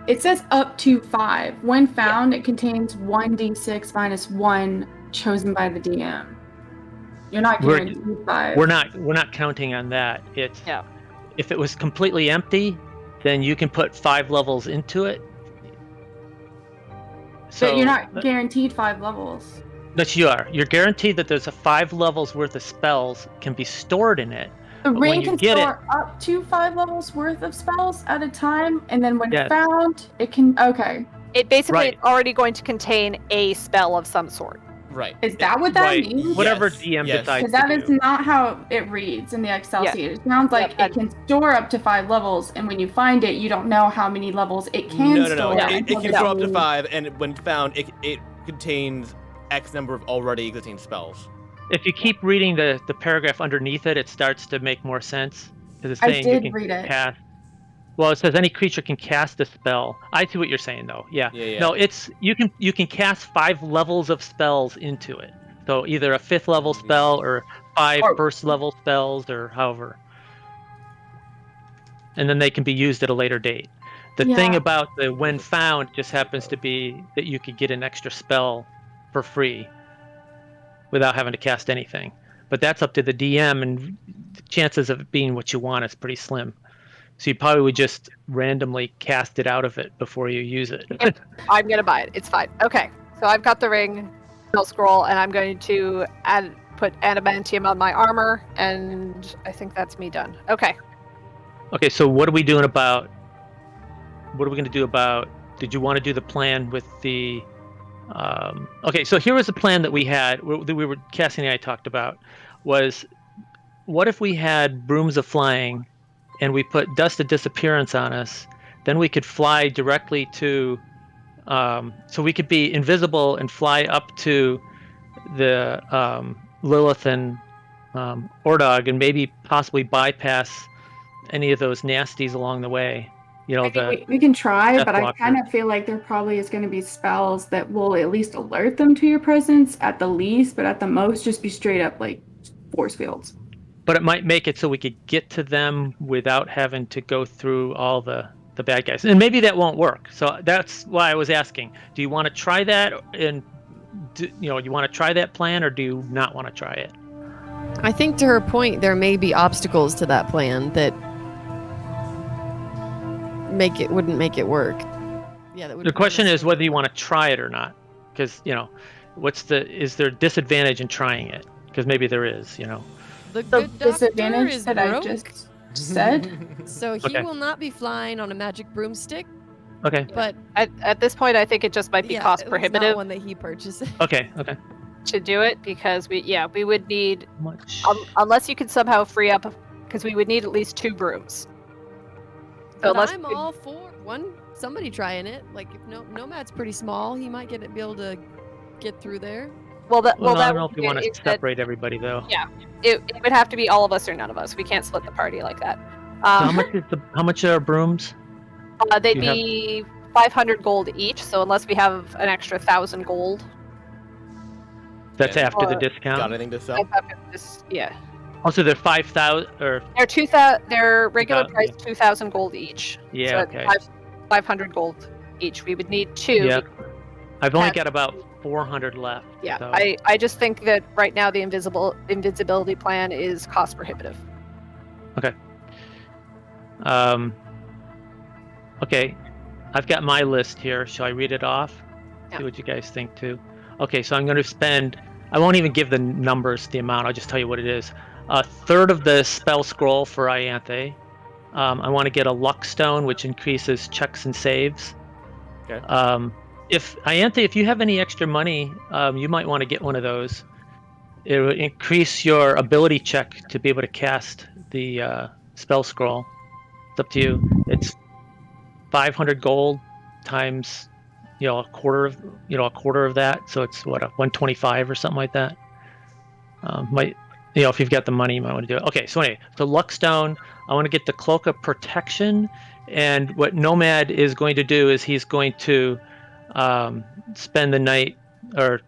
it says up to 5. When found, it contains 1d6 minus 1 chosen by the DM. You're not guaranteed 5. We're not counting on that. It's Yeah. if it was completely empty, then you can put 5 levels into it. So But you're not guaranteed 5 levels. But you are. You're guaranteed that there's a 5 levels worth of spells can be stored in it. The But when ring you can get store up to 5 levels worth of spells at a time, and then when Yes. found, it can. Okay. It basically Right. is already going to contain a spell of some sort. Right. Is that what that Right. means? Whatever Yes, DM yes. decides Because that to is do. not how it reads in the Excel Yeah. sheet. It sounds like Yeah, it can store up to 5 levels, and when you find it, you don't know how many levels it can No. store. It until can the throw up to game- 5, and when found, it contains X number of already existing spells. If you keep reading the paragraph underneath it, it starts to make more sense. Because it's I saying did you can read it. cast. Well, it says any creature can cast a spell. I see what you're saying, though. Yeah. Yeah. No, it's you can cast 5 levels of spells into it. So either a 5th level spell or 5 Or- 1st level spells, or however. And then they can be used at a later date. The thing Yeah. about the when found just happens to be that you could get an extra spell for free without having to cast anything. But that's up to the DM, and the chances of it being what you want is pretty slim. So you probably would just randomly cast it out of it before you use it. Yep. I'm gonna buy it. It's fine. Okay, so I've got the ring, spell scroll, and I'm going to put adamantium on my armor, and I think that's me done. Okay. Okay, so what are we doing about? What are we going to do about? Did you want to do the plan with the? Okay, so here was the plan that we had. That we were Cassie and I talked about. Was what if we had brooms of flying, and we put dust of disappearance on us? Then we could fly directly to. So we could be invisible and fly up to the Lilith and Ordog, and maybe possibly bypass any of those nasties along the way. You know, I think we can try, Death but I Walker. kind of feel like there probably is going to be spells that will at least alert them to your presence at the least, but at the most just be straight up like force fields. But it might make it so we could get to them without having to go through all the bad guys. And maybe that won't work. So that's why I was asking, do you want to try that? And you want to try that plan, or do you not want to try it? I think to her point, there may be obstacles to that plan that wouldn't make it work. Yeah, that would. The question is whether you want to try it or not. Because, is there a disadvantage in trying it? Because maybe there is, The The good doctor disadvantage is that broke. I just said. So he Okay. will not be flying on a magic broomstick, Okay. but At this point, I think it just might be yeah, cost it was prohibitive not one that he purchases. Okay. Okay. to do it because we would need Much. unless you could somehow free up because we would need at least 2 brooms. So But unless I'm you could- all for somebody trying it. Like if Nomad's pretty small, he might be able to get through there. well, that Well, I that don't know would if you be want to it- that- separate everybody though. Yeah. It would have to be all of us or none of us. We can't split the party like that. So how much are brooms? They'd you have- be 500 gold each. So unless we have an extra 1,000 gold, That's Yeah. after the Or- discount. Got anything to sell? yeah, Also, they're 5,000 or they're 2,000. They're regular Yeah. price 2,000 gold each. yeah. So Okay. 500 gold each. We would need 2. Yeah. I've only Yeah. got about 400 left. Yeah, So. I just think that right now the invisibility plan is cost prohibitive. Okay, I've got my list here. Shall I read it off? Yeah. See what you guys think too. Okay, so I'm going to spend. I won't even give the numbers, the amount. I'll just tell you what it is. A third of the spell scroll for Ianthe. I want to get a luck stone, which increases checks and saves. Okay. If Ianthe, if you have any extra money, you might want to get one of those. It will increase your ability check to be able to cast the spell scroll. It's up to you. It's 500 gold times, a quarter of that. So it's what, a 125 or something like that. If you've got the money, you might want to do it. Okay, so anyway, the luck stone. I want to get the cloak of protection, and what Nomad is going to do is he's going to spend the night, or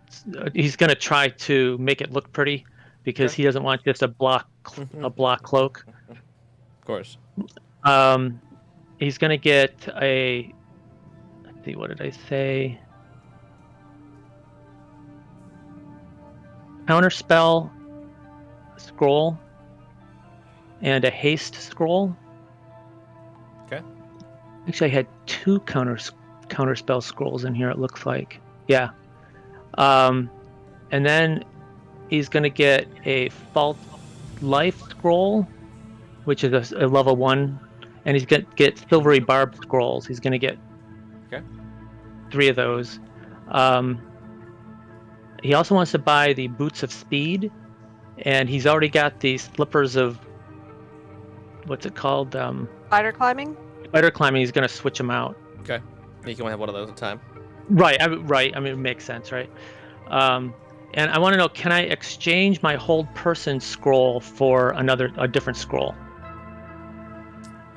he's going to try to make it look pretty, because he doesn't want just a block cloak. Of course. He's going to get a. Let's see, what did I say? Counterspell scroll and a haste scroll. Okay. Actually, I had 2 counterspell scrolls in here. It looks like, yeah. And then he's going to get a false life scroll, which is a level 1, and he's going to get silvery barb scrolls. He's going to get 3 of those. He also wants to buy the boots of speed, and he's already got the slippers of, what's it called? Spider climbing? Spider climbing. He's going to switch them out. Okay. You can only have one of those at a time. Right. Right. I mean, it makes sense, right? And I want to know, can I exchange my hold person scroll for a different scroll?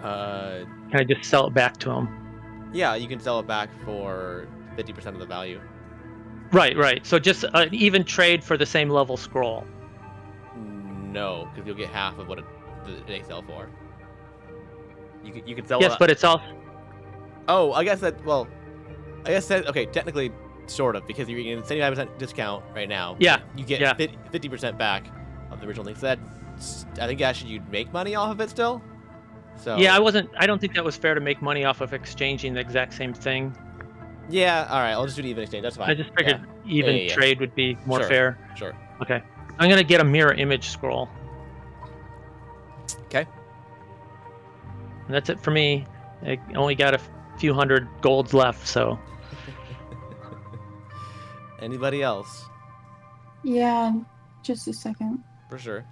Can I just sell it back to him? Yeah, you can sell it back for 50% of the value. Right. So just an even trade for the same level scroll. No, because you'll get half of what they sell for. You could sell. Yes, but it's all. Oh, I guess that. Well, I guess that. Okay, technically, sort of, because you're getting a 75% discount right now. Yeah. You get Yeah. 50% back of the original thing. So I think actually you'd make money off of it still. So. Yeah, I don't think that was fair to make money off of exchanging the exact same thing. Yeah. All right. I'll just do the even exchange. That's fine. I just figured even Yeah. trade would be more Sure. fair. Sure. Okay. I'm gonna get a mirror image scroll. Okay. And that's it for me. I only got a few hundred golds left, so. Anybody else? Yeah, just a second. For sure.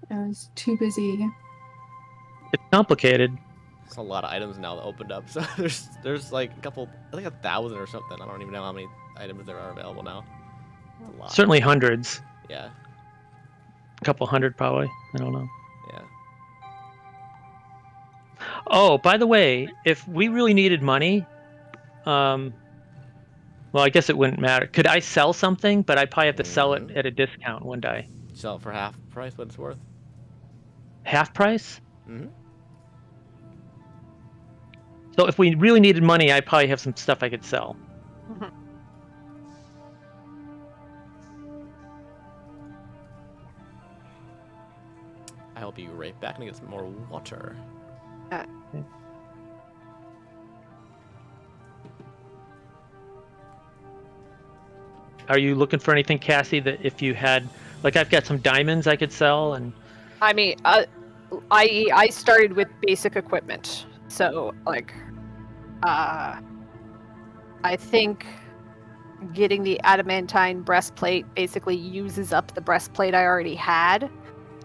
I was too busy. It's complicated. There's a lot of items now that opened up. So there's like a couple, I think 1,000 or something. I don't even know how many items there are available now. A lot. Certainly hundreds. Yeah. A couple hundred probably. I don't know. Yeah. Oh, by the way, if we really needed money, well, I guess it wouldn't matter. Could I sell something? But I'd probably have to sell it at a discount one day. Sell it for half price what it's worth. Half price? Mm-hmm. So if we really needed money, I probably have some stuff I could sell. I'll be right back and get some more water. Are you looking for anything, Cassie, that if you had, like I've got some diamonds I could sell, and I mean, I started with basic equipment, so like, I think getting the adamantine breastplate basically uses up the breastplate I already had,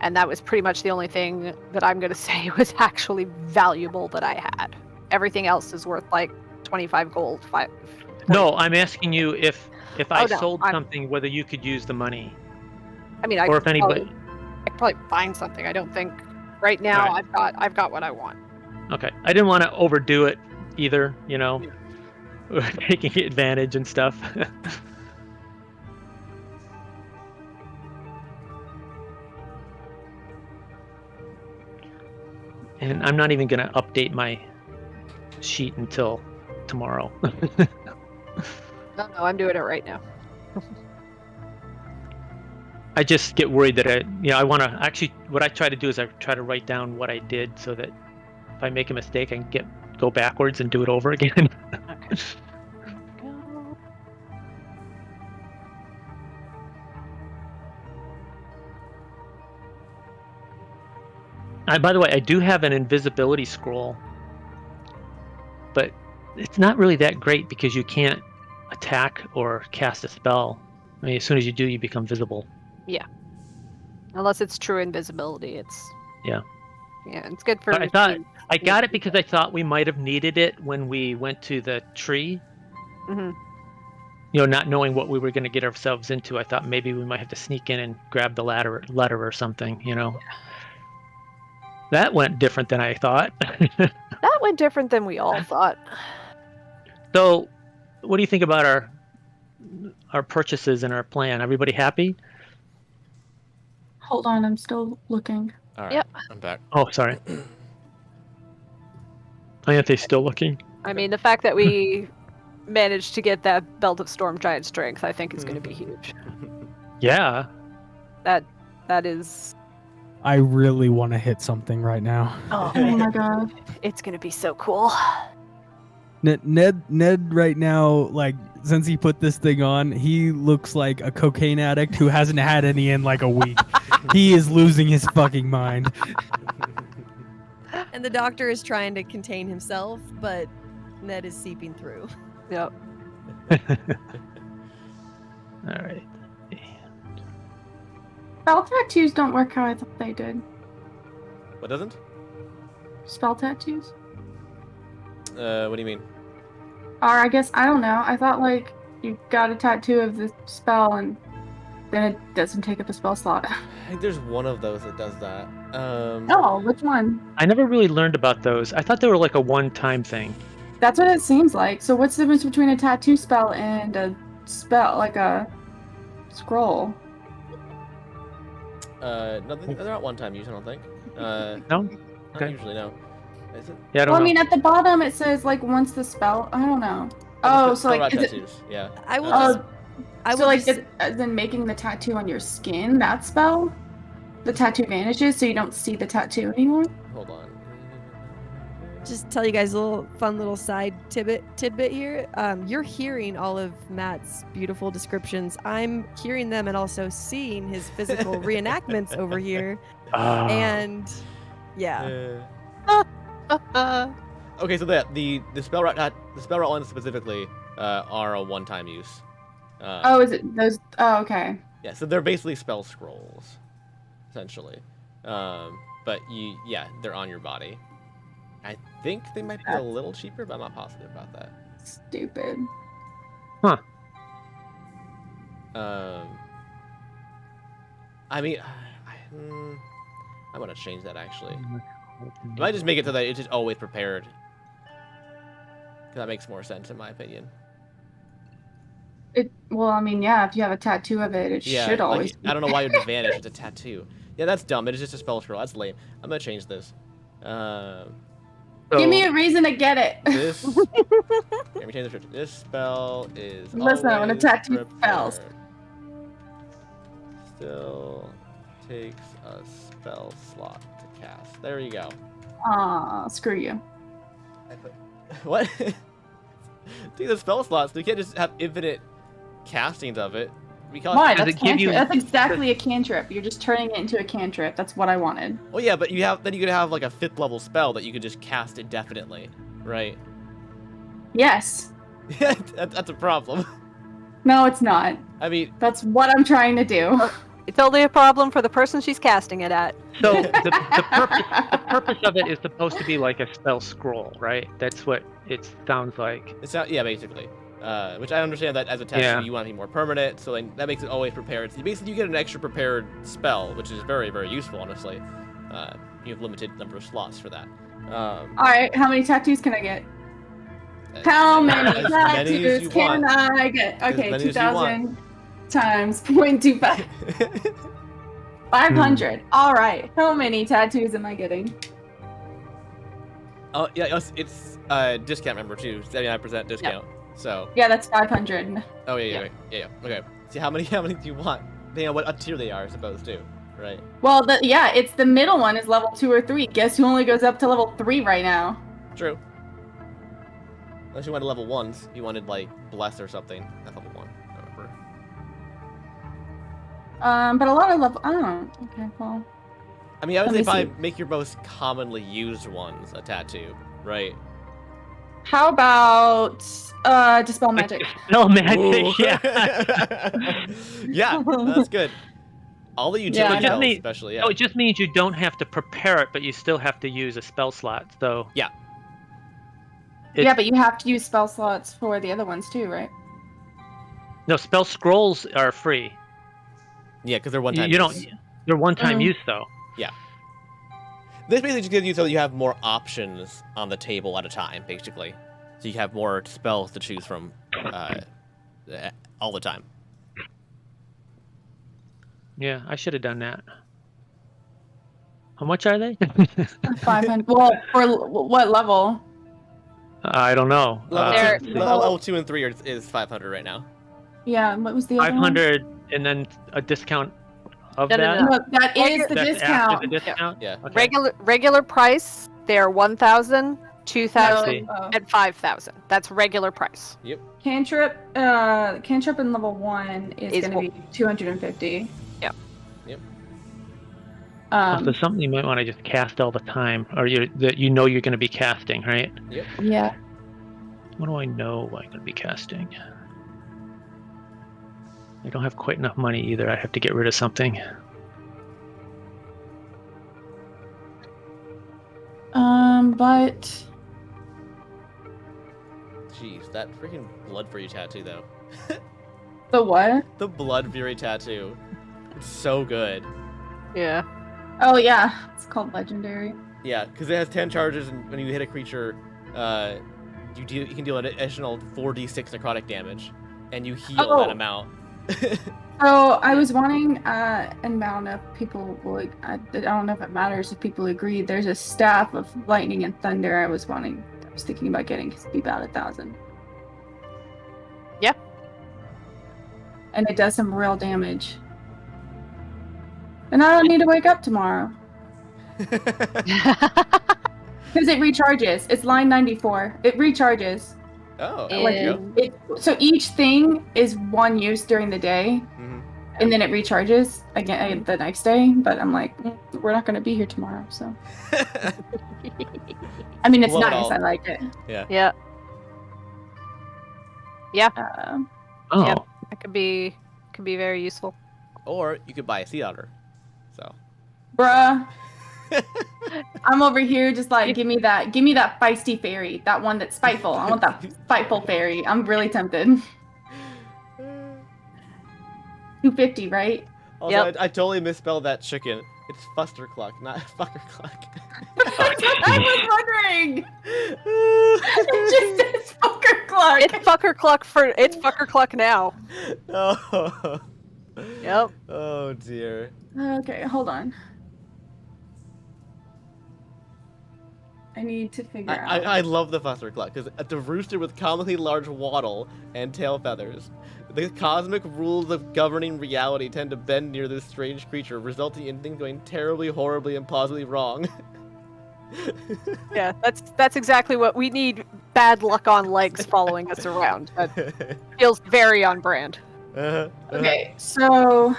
and that was pretty much the only thing that I'm gonna say was actually valuable that I had. Everything else is worth like 25 gold. No, I'm asking you if I no, sold something, whether you could use the money. I mean, or if anybody. I could probably find something. I don't think right now I've got what I want. Okay, I didn't want to overdo it either. Taking advantage and stuff. And I'm not even going to update my sheet until tomorrow. No, I'm doing it right now. I just get worried that I want to actually. What I try to do is I try to write down what I did so that if I make a mistake, I can go backwards and do it over again. Okay. By the way, I do have an invisibility scroll, but it's not really that great because you can't attack or cast a spell. I mean, as soon as you do, you become visible. Yeah. Unless it's true invisibility, it's... Yeah. Yeah, it's good for... But I got it because I thought we might have needed it when we went to the tree. Mm-hmm. Not knowing what we were going to get ourselves into, I thought maybe we might have to sneak in and grab the letter or something, Yeah. That went different than I thought. That went different than we all thought. So, what do you think about our purchases and our plan? Everybody happy? Hold on, I'm still looking. All right, Yep. I'm back. Oh, sorry. Ianthe's still looking. I mean, the fact that we managed to get that Belt of Storm Giant Strength, I think is going to be huge. Yeah. That is... I really want to hit something right now. Oh, Oh my god. it's going to be so cool. Ned right now, like, since he put this thing on, he looks like a cocaine addict who hasn't had any in like a week. He is losing his fucking mind. And the doctor is trying to contain himself, but Ned is seeping through. Yep. All right. Spell tattoos don't work how I thought they did. What doesn't? Spell tattoos? What do you mean? Or I guess, I don't know. I thought like you got a tattoo of the spell and then it doesn't take up a spell slot. I think there's one of those that does that. Oh, which one? I never really learned about those. I thought they were like a one-time thing. That's what it seems like. So what's the difference between a tattoo spell and a spell, like a scroll? Nothing. They're not one-time use, I don't think. No? Not Okay. usually, no. Is it? Yeah, I don't Well, I know. mean, at the bottom it says like once the spell. I don't know. Oh, so like is it, tattoos. Yeah. I will oh, just. I will so like just, as in making the tattoo on your skin, that spell, the tattoo vanishes, so you don't see the tattoo anymore. Hold on. just tell you guys a little fun little side tidbit here. You're hearing all of Matt's beautiful descriptions. I'm hearing them and also seeing his physical reenactments over here. And yeah. Okay, so the spell route ones specifically are a one-time use. Oh, is it those? Oh, okay. Yeah, so they're basically spell scrolls, essentially. But they're on your body. I think they might be a little cheaper, but I'm not positive about that. Stupid. Huh. I mean, I'm gonna change that actually. I might just make it so that it's just always prepared. Because that makes more sense in my opinion. Well, I mean, yeah, if you have a tattoo of it, it should always be. I don't know why it would vanish. It's a tattoo. Yeah, that's dumb. It is just a spell scroll. That's lame. I'm gonna change this. Give me a reason to get it. This. Let me change the description. This spell is. Listen, I'm gonna always tattoo prepared. spells. Still takes a spell slot to cast. There you go. Aw, screw you. I put what? Take the spell slots. So you can't just have infinite castings of it. because Why? Does That's it give you- cantrip. That's exactly a cantrip. You're just turning it into a cantrip. That's what I wanted. well, yeah, but then you could have like a 5th level spell that you could just cast indefinitely, right? Yes. Yeah, that's a problem. No, it's not. I mean, That's what I'm trying to do. It's only a problem for the person she's casting it at. So the purpose of it is supposed to be like a spell scroll, right? That's what it sounds like. it's not, yeah, basically. Which I understand that as a tattoo, Yeah. you want to be more permanent, so then that makes it always prepared. So basically, you get an extra prepared spell, which is very, very useful, honestly. You have limited number of slots for that. All right, how many tattoos can I get? How many as many as you tattoos can want. I get? As Okay, many as you 2,000 times 0.25. 500. All right, how many tattoos am I getting? Oh yeah, it's discount member too, 79% discount. So Yeah, that's 500. oh yeah. Okay. See how many do you want? Depending on what tier they are, I suppose too, right? Well, it's the middle one is level 2 or 3. Guess who only goes up to level 3 right now? True. Unless you wanted level 1s, you wanted like bless or something. That's level 1. I remember. But a lot of level. Oh, okay, well. I mean, I would Let say me probably make your most commonly used ones a tattoo, right? How about dispel magic? No magic, Ooh. yeah. Yeah, that's good. All the Yeah, I utility know. spells, especially. Yeah. No, it just means you don't have to prepare it, but you still have to use a spell slot. So Yeah. Yeah, but you have to use spell slots for the other ones too, right? no, spell scrolls are free. Yeah, because they're You, one-time. you don't. use. They're one-time Mhm. use though. This basically just gives you so that you have more options on the table at a time, basically. So you have more spells to choose from all the time. Yeah, I should have done that. How much are they? 500. Well, for what level? I don't know. They're- Level 2 and 3 is 500 right now. Yeah, what was the other 500 and then a discount of No, no, that. no. one? No, that is the That's discount. after the discount. Yeah. Okay. Regular price, they're 1,000, 2,000, No. and 5,000. That's regular price. Cantrip in level 1 is Is going to be 250. Yep. Yep. So something you might want to just cast all the time, or that you know you're going to be casting, right? Yeah. What do I know I'm going to be casting? I don't have quite enough money either. I have to get rid of something. But Jeez, that freaking Blood Fury tattoo, though. the what? The Blood Fury tattoo. It's so good. Yeah. Oh yeah, it's called legendary. Yeah, because it has 10 charges, and when you hit a creature, you can deal an additional 4d6 necrotic damage, and you heal Oh. that amount. So I was wanting, and I don't know if people will. I don't know if it matters if people agree. There's a staff of lightning and thunder. I was thinking about getting because it'd be about 1,000. Yeah. And it does some real damage. And I don't need to wake up tomorrow because it recharges. It's line 94. It recharges. Oh, And- there you go. So each thing is one use during the day, Mhm. and then it recharges again the next day. But I'm like, we're not going to be here tomorrow, so. I mean, it's Blow it nice. all. I like it. Yeah. Oh, Yep. That could be very useful. Or you could buy a sea otter. So. Bruh. I'm over here just like, give me that feisty fairy, that one that's spiteful. I want that spiteful fairy. I'm really tempted. 250, right? Also, Yep. I totally misspelled that chicken. It's Fustercluck, not Fuckercluck. That's what I was wondering. It just says fucker cluck. It's fucker cluck now. Oh. Yep. Oh dear. Okay, hold on. I need to figure out. I love the Fustercluck because it's a rooster with comically large wattle and tail feathers. The cosmic rules of governing reality tend to bend near this strange creature, resulting in things going terribly, horribly, and possibly wrong. Yeah, that's exactly what we need. Bad luck on legs following us around. That feels very on brand. Okay, so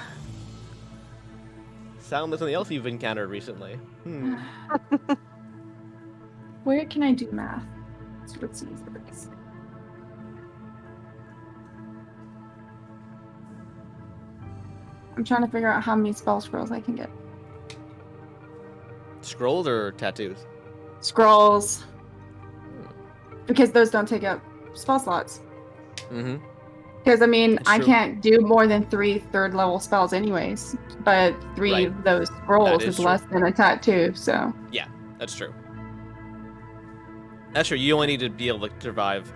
Sound like something else you've encountered recently. where can I do math? Let's see. I'm trying to figure out how many spell scrolls I can get. Scrolls or tattoos? Scrolls. Because those don't take up spell slots. Mm-hmm. Because, I mean, That's I true. can't do more than 3 third-level spells anyways. But 3 Right. of those scrolls That is is true. less than a tattoo, so... Yeah, that's true. That's true. You only need to be able to survive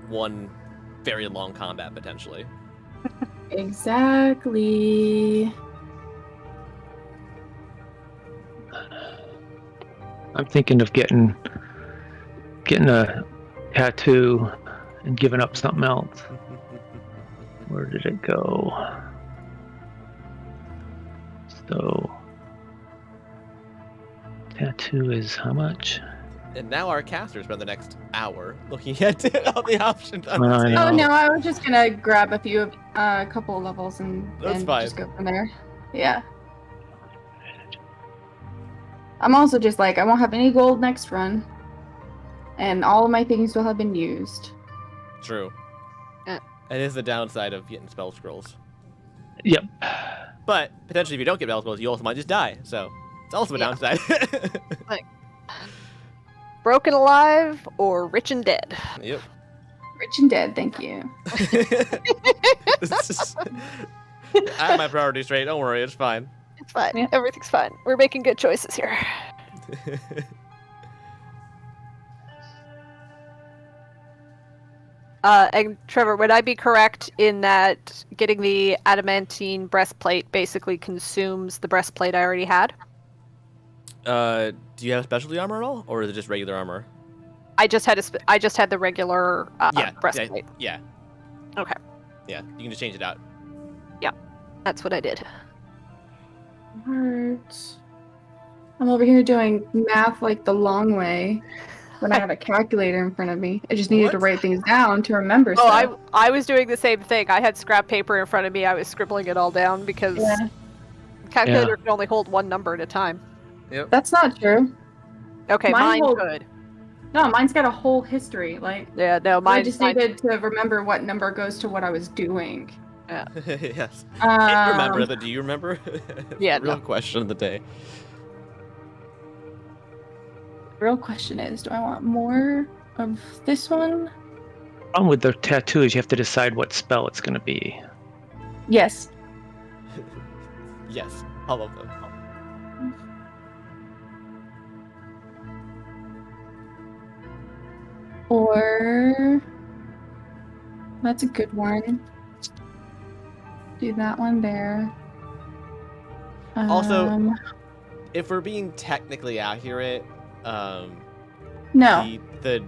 one very long combat, potentially. Exactly. I'm thinking of getting a tattoo and giving up something else. Where did it go? So, tattoo is how much? And now our caster spent the next hour looking at all the options on I the table. know. Oh, no, I was just gonna grab a couple of levels and That's just fine. go from there. Yeah. I'm also just like, I won't have any gold next run. And all of my things will have been used. True. Yeah. It is the downside of getting spell scrolls. Yep. But potentially, if you don't get spell scrolls, you also might just die. So it's also a Yeah. downside. Broken alive or rich and dead. Yep. Rich and dead, thank you. This is- I have my priorities straight. Don't worry, it's fine. It's fine. Yeah. Everything's fine. We're making good choices here. And Trevor, would I be correct in that getting the adamantine breastplate basically consumes the breastplate I already had? Do you have specialty armor at all, or is it just regular armor? I just had the regular breastplate. Yeah. Okay, Yeah. You can just change it out. that's what I did. Words. I'm over here doing math like the long way when I have a calculator in front of me. I just needed to What? write things down to remember Oh, stuff. I was doing the same thing. I had scrap paper in front of me. I was scribbling it all down because Yeah. the calculator can only hold one number at a time. Yep. That's not true. Okay, Mine mine hold- could. No, mine's got a whole history. Like, Yeah, no, I mine just mine- needed to remember what number goes to what I was doing. Yes. I remember Um, that. Do you remember? Yeah, Real no. question of the day. real question is, do I want more of this one? Problem with the tattoo is you have to decide what spell it's going to be. Yes. Yes, all of them. Or that's a good one. Do that one there. Also, if we're being technically accurate, no. the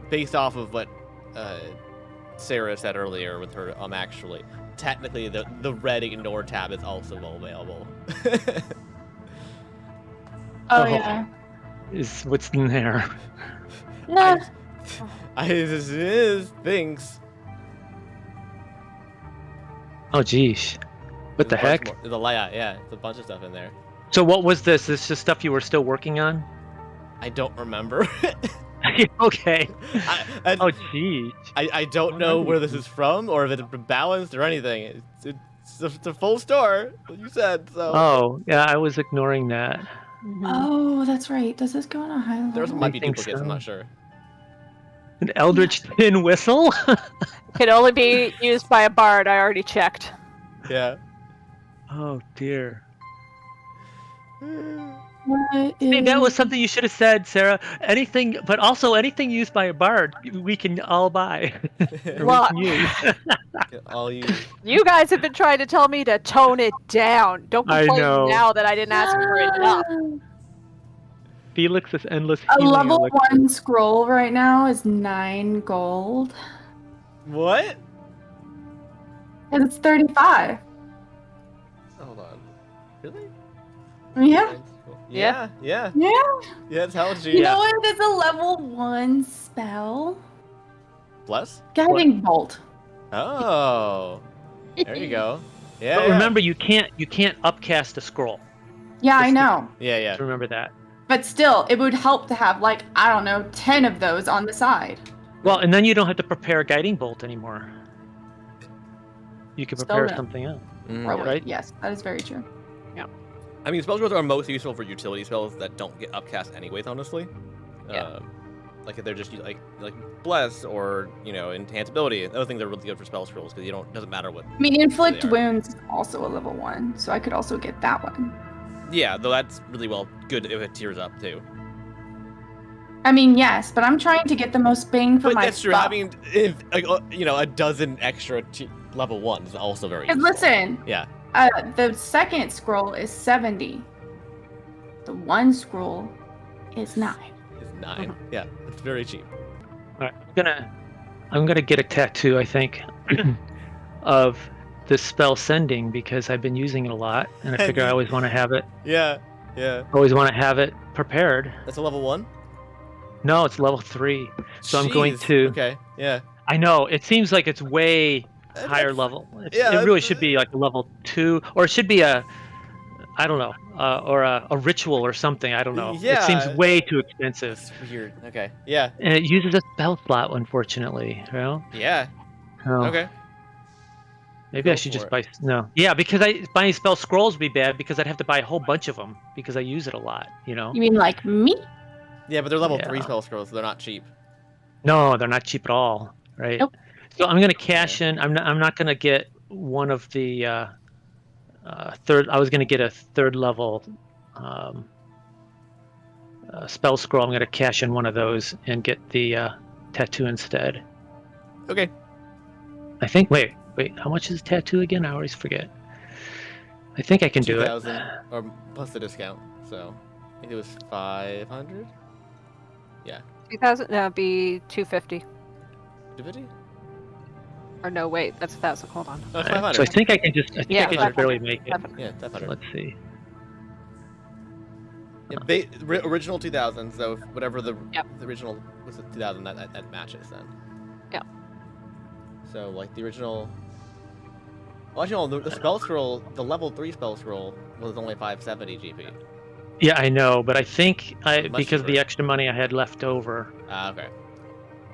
based off of what Sarah said earlier with her actually, technically the red ignore tab is also available. Oh, Oh. yeah. Is what's in there? No. I this is things. Oh, geez. What the There's a bunch heck? more- The layout, yeah, there's a bunch of stuff in there. So what was this? This is stuff you were still working on? I don't remember. Okay. I, Oh, geez. I don't know where this is from or if it's balanced or anything. It's a full store, like you said. So Oh, yeah, I was ignoring that. Oh, that's right. Does this go on a high level? there might be I think duplicates. I'm so. not sure. An eldritch tin whistle? Can only be used by a bard. I already checked. Yeah. Oh, dear. What Hey, that was is- something you should have said, Sarah. Anything, but also anything used by a bard, we can all buy. Or Well, we can use. All you. You guys have been trying to tell me to tone it down. Don't I complain know. now that I didn't ask for enough. Felix's endless A healing level elixir. 1 scroll right now is 9 gold. What? And it's 35. Hold on. Really? Yeah. Yeah. Yeah. Yeah. Yeah. It's hell You G. know what is a level 1 spell? Bless. Guiding Bolt. Oh. There you go. Yeah. But yeah. remember, you can't upcast a scroll. Yeah, I know. Yeah, yeah. Just remember that. But still, it would help to have, like, I don't know, 10 of those on the side. Well, and then you don't have to prepare a guiding bolt anymore. You can Still prepare no. something else. Right? Yes, that is very true. I mean, spell scrolls are most useful for utility spells that don't get upcast anyways, honestly. Yeah. Like if they're just like bless or enhance ability. Those things are really good for spell scrolls because doesn't matter what. I mean, inflict they are. wounds is also a level 1, so I could also get that one. Yeah, though that's really good if it tiers up too. I mean, yes, but I'm trying to get the most bang for But my that's true. buck. Having a dozen extra level 1s is also very useful. Listen, Yeah. the second scroll is 70. The one scroll is 9. It's 9. Yeah, it's very cheap. All right, I'm gonna get a tattoo, I think, of this spell sending because I've been using it a lot, and I figure I always want to have it. Yeah, yeah. Always want to have it prepared. That's a level 1? No, it's level 3. So I'm going Jeez. to. Okay, yeah. I know it seems like it's way higher level. It really should be like a level 2, or it should be I don't know, or a ritual or something. I don't know. Yeah. It seems way too expensive. It's weird. Okay, yeah. And it uses a spell slot, unfortunately. Yeah. Oh. Okay. Maybe Go I should for just it. buy. No. Yeah, because buying spell scrolls would be bad because I'd have to buy a whole bunch of them because I use it a lot. You mean like me? Yeah, but they're level Yeah. 3 spell scrolls, so they're not cheap. No, they're not cheap at all. Right. Nope. So I'm gonna cash in. I'm not gonna get one of the third. I was gonna get a third level spell scroll. I'm gonna cash in one of those and get the tattoo instead. Okay. I think. Wait. How much is tattoo again? I always forget. I think I can do it. 2,000 or plus the discount. So I think it was 500. Yeah. 2,000? No, it'd be 250. 250? Or no, wait, that's 1,000. Hold on. No, it's Alright, 500. so I think I can just. I think Yeah, I can just barely make it. 500. Yeah, 500. Let's see. Yeah, original 2000. So whatever the original was 2000, that matches then. Yeah. So like the original. Well, actually, the spell scroll, the level 3 spell scroll was only 570 GP. Yeah, I know, but I think Much because of the cheaper. extra money I had left over, Ah, okay.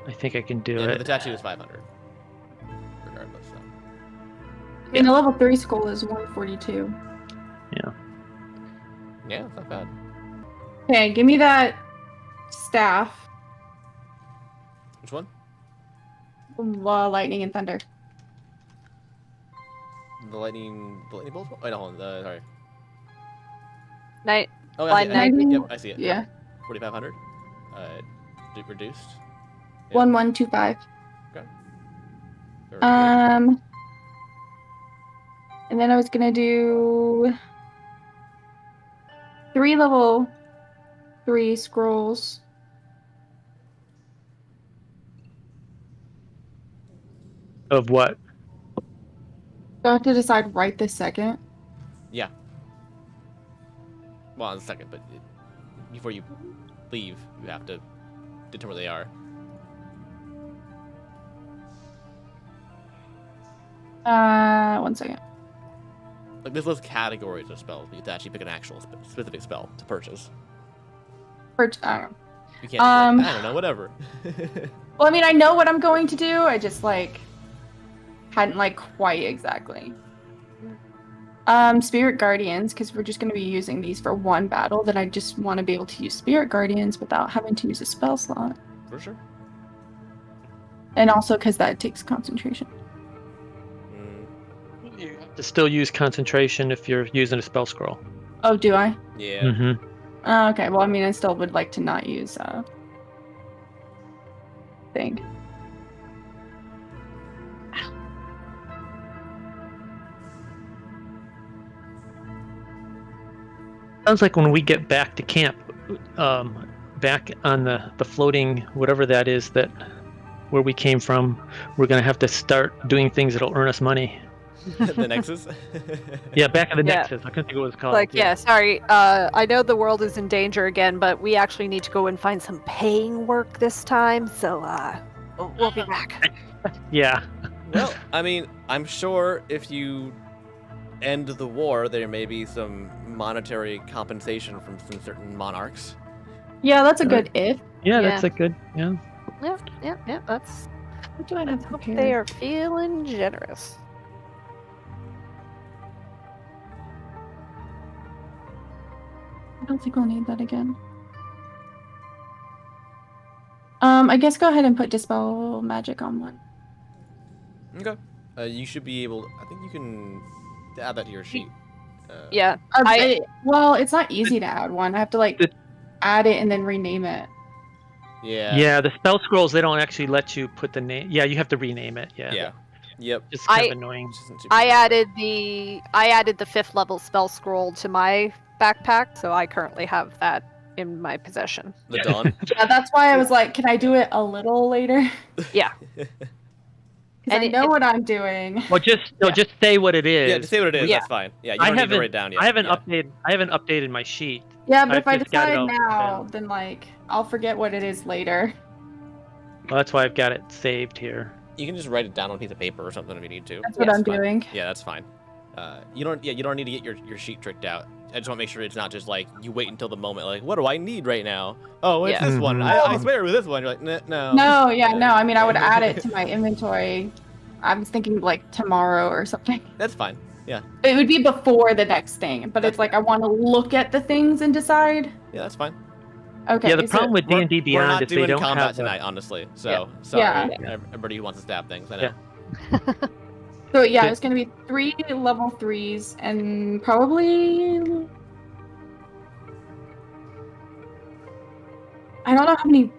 I think I can do Yeah, but it. the tattoo is 500. Regardless, so. I mean, the level 3 scroll is 142. Yeah, it's not bad. Okay, give me that staff. Which one? Lightning and thunder. The lightning bolt? Wait, no, hold on. Sorry. Night. Oh, Blind I see it. Knight. Yep, I see it. Yeah. 4,500. Reduced. Yeah. 1125. Very good. And then I was gonna do 3 level 3 scrolls. Of what? Do I have to decide right this second? Yeah. Well, in a second, but before you leave, you have to determine what they are. 1 second. Like, there's those categories of spells, but you have to actually pick an actual specific spell to purchase. I don't know. You can't be like, I don't know, whatever. Well, I mean, I know what I'm going to do. I just hadn't quite exactly. Spirit Guardians, because we're just going to be using these for one battle. Then I just want to be able to use Spirit Guardians without having to use a spell slot, For sure. and also because that takes concentration. You have to still use concentration if you're using a spell scroll. Oh, do I? Yeah. Mm-hmm. Okay. Well, I mean, I still would like to not use thing. Sounds like when we get back to camp, back on the floating whatever that is that where we came from, we're gonna have to start doing things that'll earn us money. The Nexus? Yeah, back in the Yeah. Nexus. I couldn't think of what it was called. Yeah, sorry. I know the world is in danger again, but we actually need to go and find some paying work this time, so we'll be back. Yeah. Well, I mean, I'm sure if you end the war, there may be some monetary compensation from some certain monarchs. Yeah, that's a good if. Yeah, Yeah. that's a good. Yeah. Yeah. That's. What do I have Hope prepared? they are feeling generous. I don't think we'll need that again. I guess go ahead and put Dispel Magic on one. Okay. You should be able. I think you can add that to your sheet. Yeah. Well, it's not easy to add one. I have to like add it and then rename it. Yeah. Yeah, the spell scrolls, they don't actually let you put the name. Yeah, you have to rename it. Yeah. Yeah. Yep. It's kind of annoying. Which isn't too I bad. added the 5th level spell scroll to my backpack, so I currently have that in my possession. The dawn. Yeah, that's why I was like, can I do it a little later? Yeah. Because I know what I'm doing. Well, just say what it is. Yeah, just say what it is. Yeah. That's fine. Yeah, you don't need to write it down yet. I haven't yeah. updated my sheet. Yeah, but if I just got it decide all now, down. then like I'll forget what it is later. Well, that's why I've got it saved here. You can just write it down on a piece of paper or something if you need to. That's what I'm fine. doing. Yeah, that's fine. You don't need to get your sheet tricked out. I just want to make sure it's not just like you wait until the moment, like, what do I need right now? Oh, it's Yeah. this one. I swear it was this one. You're like, no. No, yeah, no. I mean, I would add it to my inventory. I was thinking like tomorrow or something. That's fine. Yeah. It would be before the next thing, but it's like I want to look at the things and decide. Yeah, that's fine. Okay. Yeah, the so- problem with D&D We're Beyond not is they doing don't combat have tonight, honestly. So Yeah. sorry, Yeah. everybody who wants to stab things. I know. Yeah. So yeah, it's gonna be 3 level 3s and probably I don't know how many.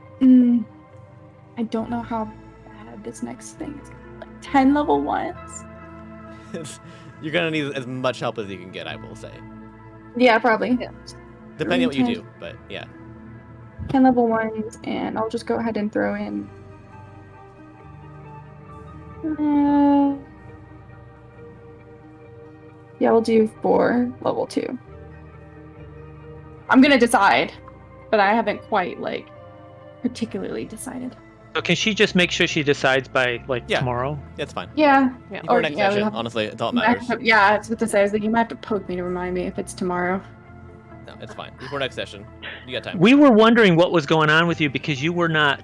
I don't know how bad this next thing is. Like 10 level 1s. You're gonna need as much help as you can get, I will say. Yeah, probably. Depending on what you 10. do, but yeah. 10 level 1s, and I'll just go ahead and throw in. Yeah, we'll do 4 level 2. I'm gonna decide, but I haven't quite like particularly decided. So can she just make sure she decides by like Yeah. tomorrow? That's fine. Yeah. You can go next we session. have- Honestly, it's all that you might matters. have to- yeah, I was about to say, I was like, you might have to poke me to remind me if it's tomorrow. No, it's fine. Before next session, you got time. We were wondering what was going on with you because you were not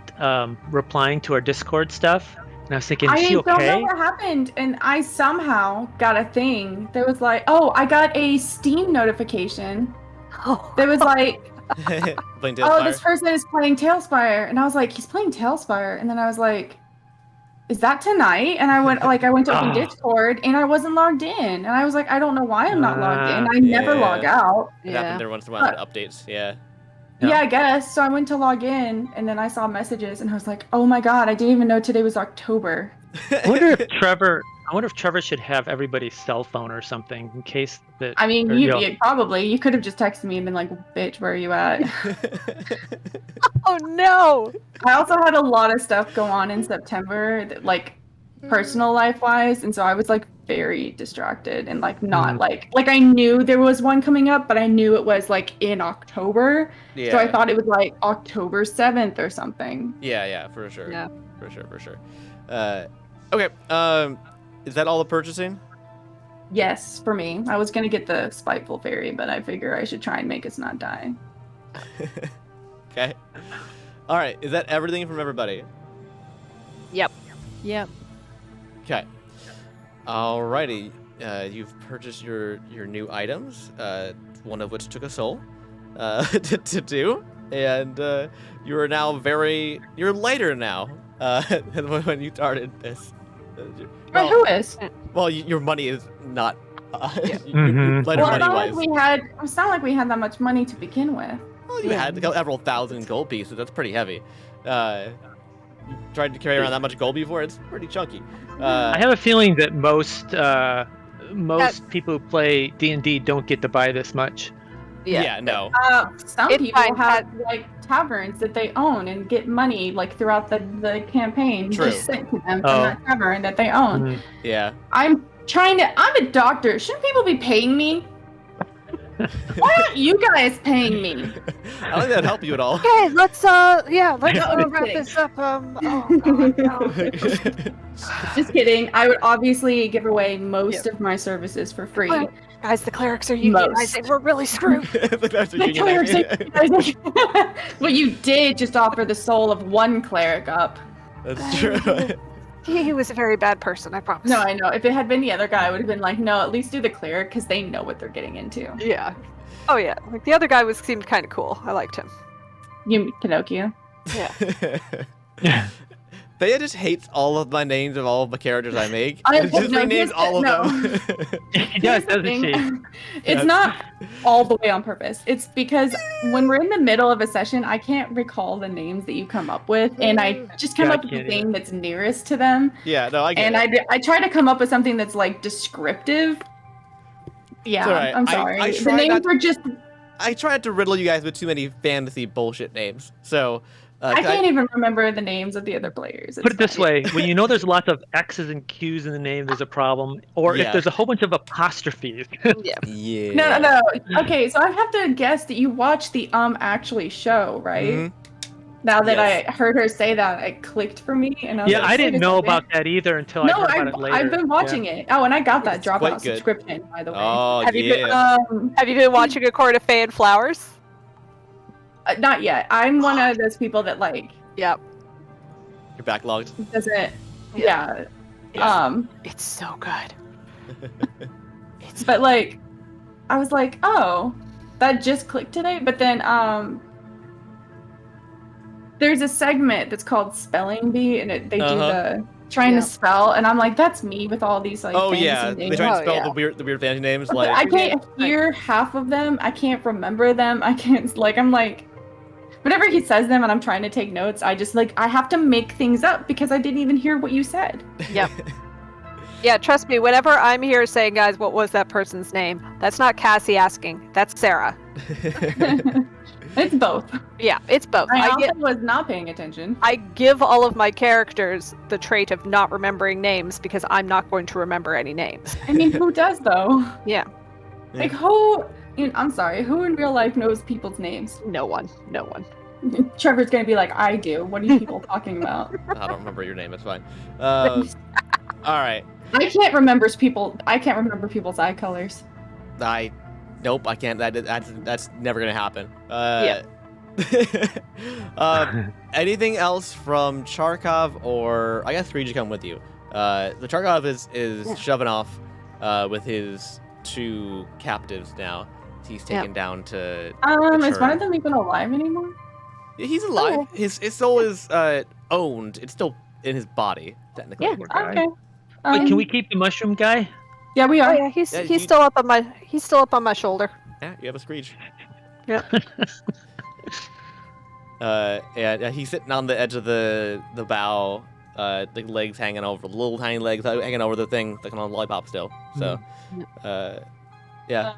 replying to our Discord stuff. And I was thinking, is she don't know okay? what happened, and I somehow got a thing that was like, oh, I got a Steam notification Oh. that was like, Playing oh, Tailspire? this person is playing Tailspire, and I was like, he's playing Tailspire, and then I was like, is that tonight? And I went to open Discord, and I wasn't logged in, and I was like, I don't know why I'm not logged in. I never yeah. log out. It Yeah. happened there once in a while with updates. Yeah. Yeah, I guess. So I went to log in, and then I saw messages, and I was like, oh my god, I didn't even know today was October. I wonder if Trevor should have everybody's cell phone or something in case that. I mean, or, you could have just texted me and been like, bitch, where are you at? Oh no! I also had a lot of stuff go on in September, that, like personal life wise, and so I was like very distracted and like not like I knew there was one coming up, but I knew it was like in October, Yeah. so I thought it was like October 7th or something. Yeah, for sure. Yeah. For sure. Okay. Is that all the purchasing? Yes, for me. I was gonna get the spiteful fairy, but I figure I should try and make us not die. Okay. All right. Is that everything from everybody? Yep. Yep. Okay. Alrighty. You've purchased your new items, one of which took a soul to do, and you are now you're lighter now than when you started this. But who is? Well, your money is not. Mhm. Lighter Well, money-wise. it's not like we had that much money to begin with. Well, you had several thousand gold pieces. That's pretty heavy. You tried to carry around that much gold before? It's pretty chunky. I have a feeling that most people who play D&D don't get to buy this much. Yeah, no. Some It's people fine. have like taverns that they own and get money like throughout the campaign True. just sent to them from Oh. that tavern that they own. Mhm. Yeah. I'm a doctor. Shouldn't people be paying me? Why aren't you guys paying me? I don't think that'd help you at all. Okay, let's wrap kidding. this up. Oh god, no. Just kidding. I would obviously give away most of my services for free. Well, guys, the clerics are unionizing. We're really screwed. The clerics are- Well, you did just offer the soul of one cleric up. That's true. He was a very bad person, I promise. No, I know. If it had been the other guy, I would have been like, no, at least do the cleric because they know what they're getting into. Yeah. Oh yeah. Like the other guy seemed kind of cool. I liked him. You, Pinocchio. Yeah. Thea just hates all of my names of all of the characters I make. I Just renames all of them. She does, doesn't she? It's not all the way on purpose. It's because when we're in the middle of a session, I can't recall the names that you come up with, and I just come up with the thing that's nearest to them. Yeah, no, I get And it. I try to come up with something that's like descriptive. Yeah, It's all right. I'm sorry. I The try names not- were just. I tried to riddle you guys with too many fantasy bullshit names. So, I can't even remember the names of the other players. Put It's it this fine. way: when you know there's lots of X's and Q's in the name, there's a problem. Or Yeah. if there's a whole bunch of apostrophes. Yeah. yeah. No. Okay, so I have to guess that you watched the actually show, right? Mhm. Now that Yes. I heard her say that, it clicked for me, and I was Yeah, like, I didn't "Wait a know second." about that either until No, I heard about it later. I've been watching it. Oh, and I got that It's quite Dropout good. subscription, by the way. Oh, Have you been- yeah. Have you been watching A Court of Fae and Flowers? Not yet. I'm one of those people that like Yep. You're backlogged. doesn't. Yeah. Yeah. It's so good. But like, I was like, oh, that just clicked today. But then there's a segment that's called Spelling Bee, and they do the trying Yeah. to spell, and I'm like, that's me with all these like. Oh fantasy yeah, they names. try to Oh, spell yeah. the weird fantasy names But like. I can't hear half of them. I can't remember them. I can't like. I'm like, whenever he says them, and I'm trying to take notes, I just like I have to make things up because I didn't even hear what you said. Yep. Yeah, trust me, whenever I'm here saying, guys, what was that person's name? That's not Cassie asking. That's Sarah. It's both. Yeah, it's both. I I also was not paying attention. I give all of my characters the trait of not remembering names because I'm not going to remember any names. I mean, who does though? Yeah. Like who? I'm sorry. Who in real life knows people's names? No one. No one. Trevor's gonna be like, I do. What are you people talking about? I don't remember your name. It's fine. All right. I can't remember people's eye colors. Nope. I can't. That's never gonna happen. Yeah. Anything else from Charkov, or I guess Rigi come with you? The Charkov is shoving off with his 2 captives now. He's taken down to. Is Sure. one of them even alive anymore? Yeah, he's alive. Oh. His soul is owned. It's still in his body technically. Yeah. Poor guy. Okay. Wait, can we keep the mushroom guy? Yeah, we Oh are. yeah, he's Yeah, he's you- still up on my shoulder. Yeah, you have a screech. Yeah. And he's sitting on the edge of the bow, the legs hanging over, the little tiny legs hanging over the thing, like on a lollipop still. So, yeah.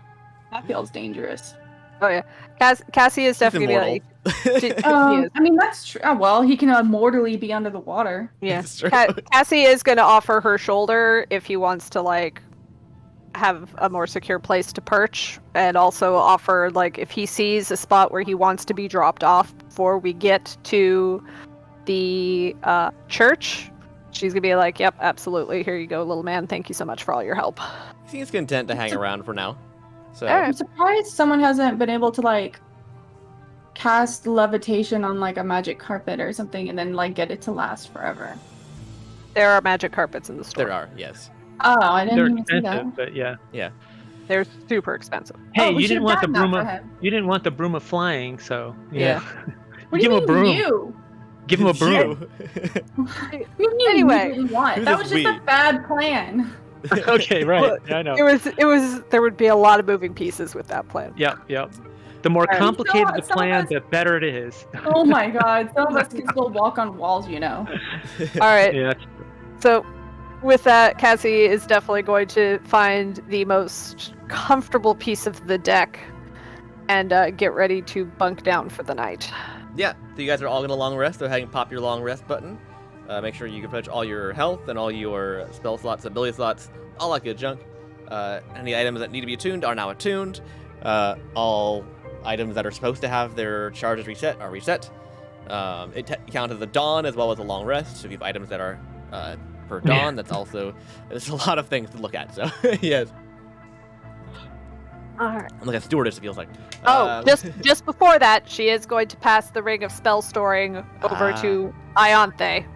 That feels dangerous. Oh yeah, Cassie is He's definitely immortal. like, is. I mean, that's true. Oh, well, he can immortally be under the water. Yeah. It's true. Cassie is going to offer her shoulder if he wants to like have a more secure place to perch, and also offer like if he sees a spot where he wants to be dropped off before we get to the church. She's gonna be like, "Yep, absolutely. Here you go, little man. Thank you so much for all your help." He seems content to hang around for now. So, All right. I'm surprised someone hasn't been able to like cast levitation on like a magic carpet or something and then like get it to last forever. There are magic carpets in the store. there are, yes. Oh, I didn't They're even see that. expensive, but yeah. They're super expensive. Hey, we you didn't should've want the gotten that broom for of him. you didn't want the broom of flying, so Yeah. What do Give you him a mean broom. you? Give him a broom. What do you mean Anyway, you didn't want? who's That this was just we? a bad plan. Okay, right. Well, Yeah, I know. It was. There would be a lot of moving pieces with that plan. Yep. The more Alright. complicated the Some of plan, us- the better it is. Oh my god, some of us can still walk on walls, you know. All right. Yeah. So, with that, Cassie is definitely going to find the most comfortable piece of the deck and get ready to bunk down for the night. Yeah, so you guys are all going to long rest. Go ahead and pop your long rest button. Make sure you can fetch all your health and all your spell slots, ability slots, all that good junk. Any items that need to be attuned are now attuned. All items that are supposed to have their charges reset are reset. It counts as a dawn as well as a long rest. So if you have items that are per dawn, that's also there's a lot of things to look at. So yes. All right. I'm like a stewardess, it feels like. Just before that, she is going to pass the ring of spell storing over to Ionthe.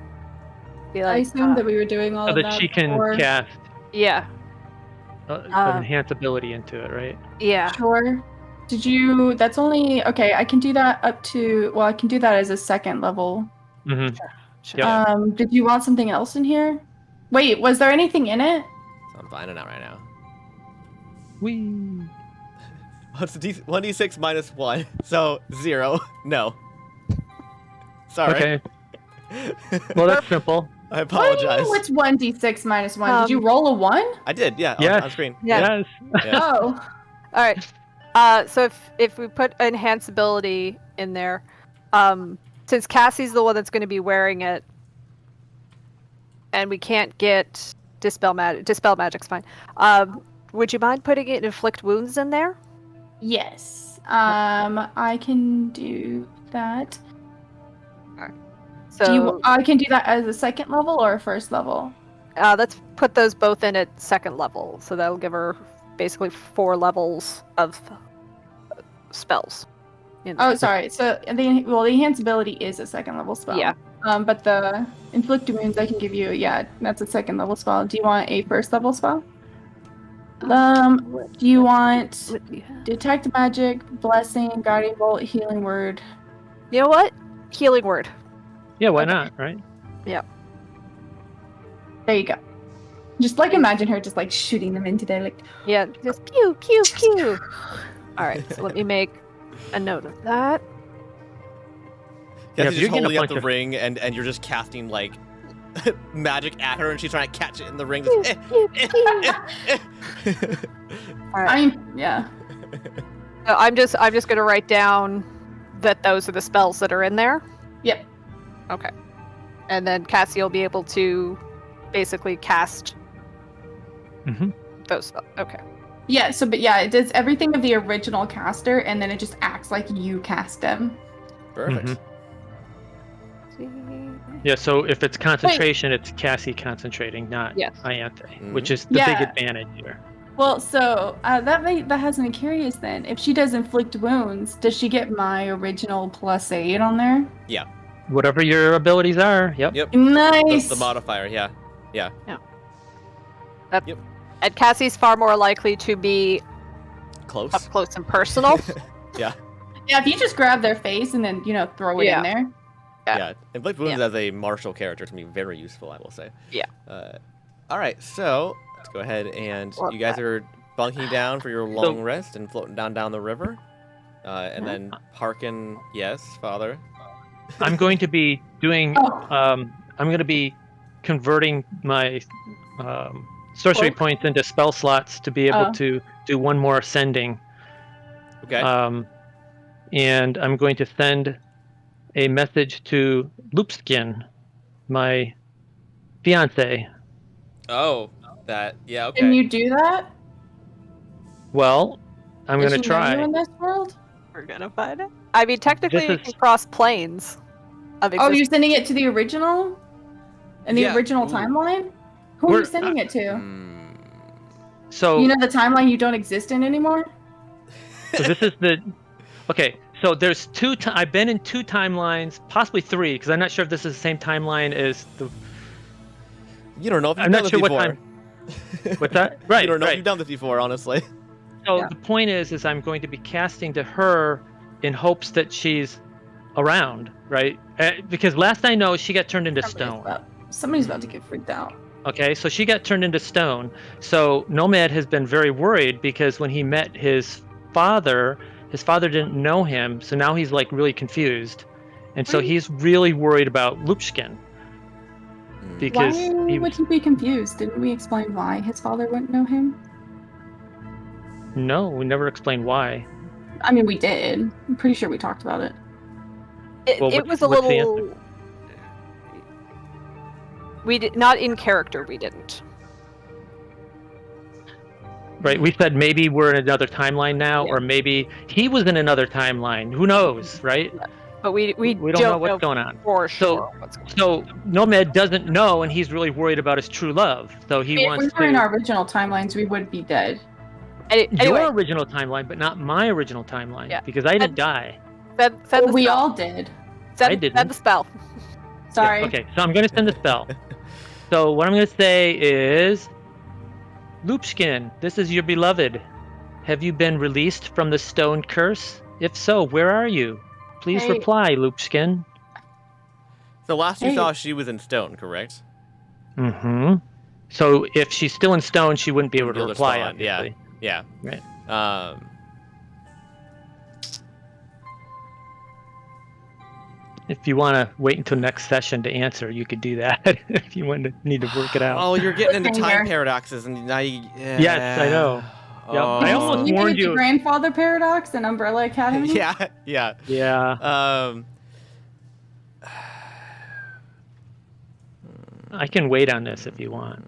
Be I like, assumed that we were doing all So of that that she can before. cast yeah, enhance ability into it, right? yeah. Sure. Did you? That's only okay. I can do that up to. Well, I can do that as a second level. Mm-hmm. Sure. Yep. Did you want something else in here? Wait, was there anything in it? So I'm finding out right now. Whee. What's the 1d6 minus 1? So 0. No. Sorry. Okay. Well, that's simple. I What do you apologize. mean, what's 1d6 minus 1? Did you roll a 1? I did, yeah, Yes. on screen. Yeah. Yes. Yeah. Oh. All right. So if we put enhance ability in there, since Cassie's the one that's going to be wearing it, and we can't get dispel magic. Dispel magic's fine. Would you mind putting it in inflict wounds in there? Yes. I can do that. So I can do that as a second level or a first level? let's put those both in at second level. So that'll give her basically 4 levels of spells. Oh, sorry. So the enhance ability is a second level spell. Yeah. But the inflict wounds I can give you, yeah, that's a second level spell. Do you want a first level spell? Do you want detect magic, blessing, guardian bolt, healing word? You know what? Healing word. Yeah, why Okay. not, right? There you go. Just like imagine her just like shooting them into there, like Yeah, just pew, pew, pew. All right, so let me make a note of that. Yeah, Yeah, she's you're just getting a holding up bunch the of- ring and you're just casting like magic at her and she's trying to catch it in the ring. Just, Pew, pew, pew. All right. I mean, yeah. So I'm just gonna write down that those are the spells that are in there. Yep. Okay. And then Cassie will be able to basically cast Mhm. those spells. Okay. Yeah, so but yeah, it does everything of the original caster and then it just acts like you cast them. Perfect. Mhm. Yeah, so if it's concentration, it's Cassie concentrating, not Yes. Ianthe, which is the big Yeah. advantage here. Well, so that has me curious then. If she does inflict wounds, does she get my original +8 on there? Whatever your abilities are, yep. Yep. Nice. The modifier, yeah. And Cassie's far more likely to be Close. up close and personal. Yeah, if you just grab their face and then throw it Yeah. in there. Yeah. Inflict wounds as a martial character is going to be very useful, I will say. Yeah. All right, so let's go ahead and Love you guys that. are bunking down for your long rest and floating down the river. And then Parkin, yes, father. I'm going to be doing. Oh. I'm going to be converting my sorcery Cloak? points into spell slots to be able Oh. to do one more sending. Okay. And I'm going to send a message to Loopskin, my fiance. Oh, that, yeah, okay. Can you do that? Well, I'm Does going to she know you try. in this world? We're gonna find it. I mean, technically, This you is- can cross planes of Oh, you're existence. sending it to the original? In the Yeah. original Ooh. timeline? Who are We're- you sending it to? So, You know the timeline you don't exist in anymore? so this is the. Okay, so there's two. I've been in 2 timelines, possibly 3, because I'm not sure if this is the same timeline as the. You don't know if you've I'm done not this sure what before. time. What's that? Right. You don't know if right. you've done this before, honestly. So Yeah. the point is I'm going to be casting to her in hopes that she's around, right? Because last I know, she got turned into stone. Somebody's about to get freaked out. Okay, so she got turned into stone. So Nomad has been very worried because when he met his father didn't know him, so now he's like really confused, and so Why- he's really worried about Loopskin because Why he would he be confused? Didn't we explain why his father wouldn't know him? no, we never explained why. I mean, we did. I'm pretty sure we talked about it. Well, It was a what's the little. We did not in character. We didn't. Right, we said maybe we're in another timeline now, Yeah. or maybe he was in another timeline. Who knows, right? But we don't know what's going on. for So- sure what's going on. So Nomad doesn't know, and he's really worried about his true love. So he If wants we were in to. our original timelines, we would be dead. Anyway, Your original timeline, but not my original timeline, Yeah. because I didn't die. send Well, the we spell. all did. Send, I didn't. Send the spell. Sorry. Okay, so I'm going to send the spell. So what I'm going to say is, Loopskin, this is your beloved. Have you been released from the stone curse? If so, where are you? Please Hey. reply, Loopskin. So last you Hey. saw, she was in stone, correct? Mm-hmm. So if she's still in stone, she wouldn't be able to You'll reply, respond, yeah. obviously. Yeah. Right. If you want to wait until next session to answer, you could do that if you need to work it out. Oh, you're getting into Listen time here. paradoxes, and now you. Yes, I know. Yep. Oh. I almost you think warned it's the you. grandfather paradox in Umbrella Academy? Yeah, yeah. Yeah, I can wait on this if you want.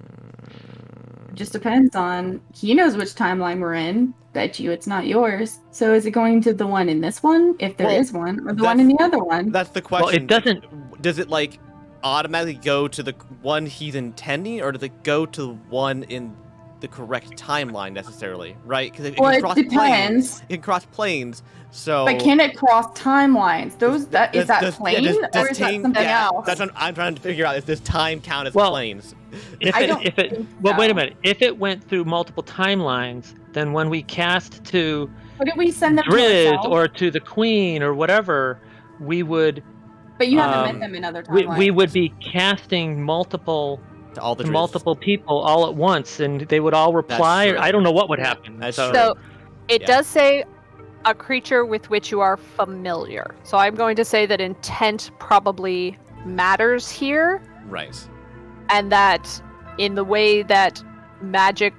Just depends on. He knows which timeline we're in. Bet you it's not yours. So is it going to the one in this one, if there Well, is one, or the one in the other one? That's the question. Well, it doesn't. Does it like automatically go to the one he's intending, or does it go to the one in the correct timeline necessarily? Right? Because Well, can it cross depends. planes. It can cross planes. So. But can it cross timelines? Is that plane does or is that time- something yeah, else? That's what I'm trying to figure out. If this time count as Well, planes? I don't If it think well, wait a so. minute. If it went through multiple timelines, then when we cast to Wouldn't we send them to Driz ourselves? or to the Queen or whatever, we would But you haven't um, met them in other timelines. we would be casting multiple To all the to Driz. multiple people all at once, and they would all reply. true. I don't know what would happen. That's so, true. So it Yeah. does say a creature with which you are familiar. So I'm going to say that intent probably matters here, Right. and that in the way that magic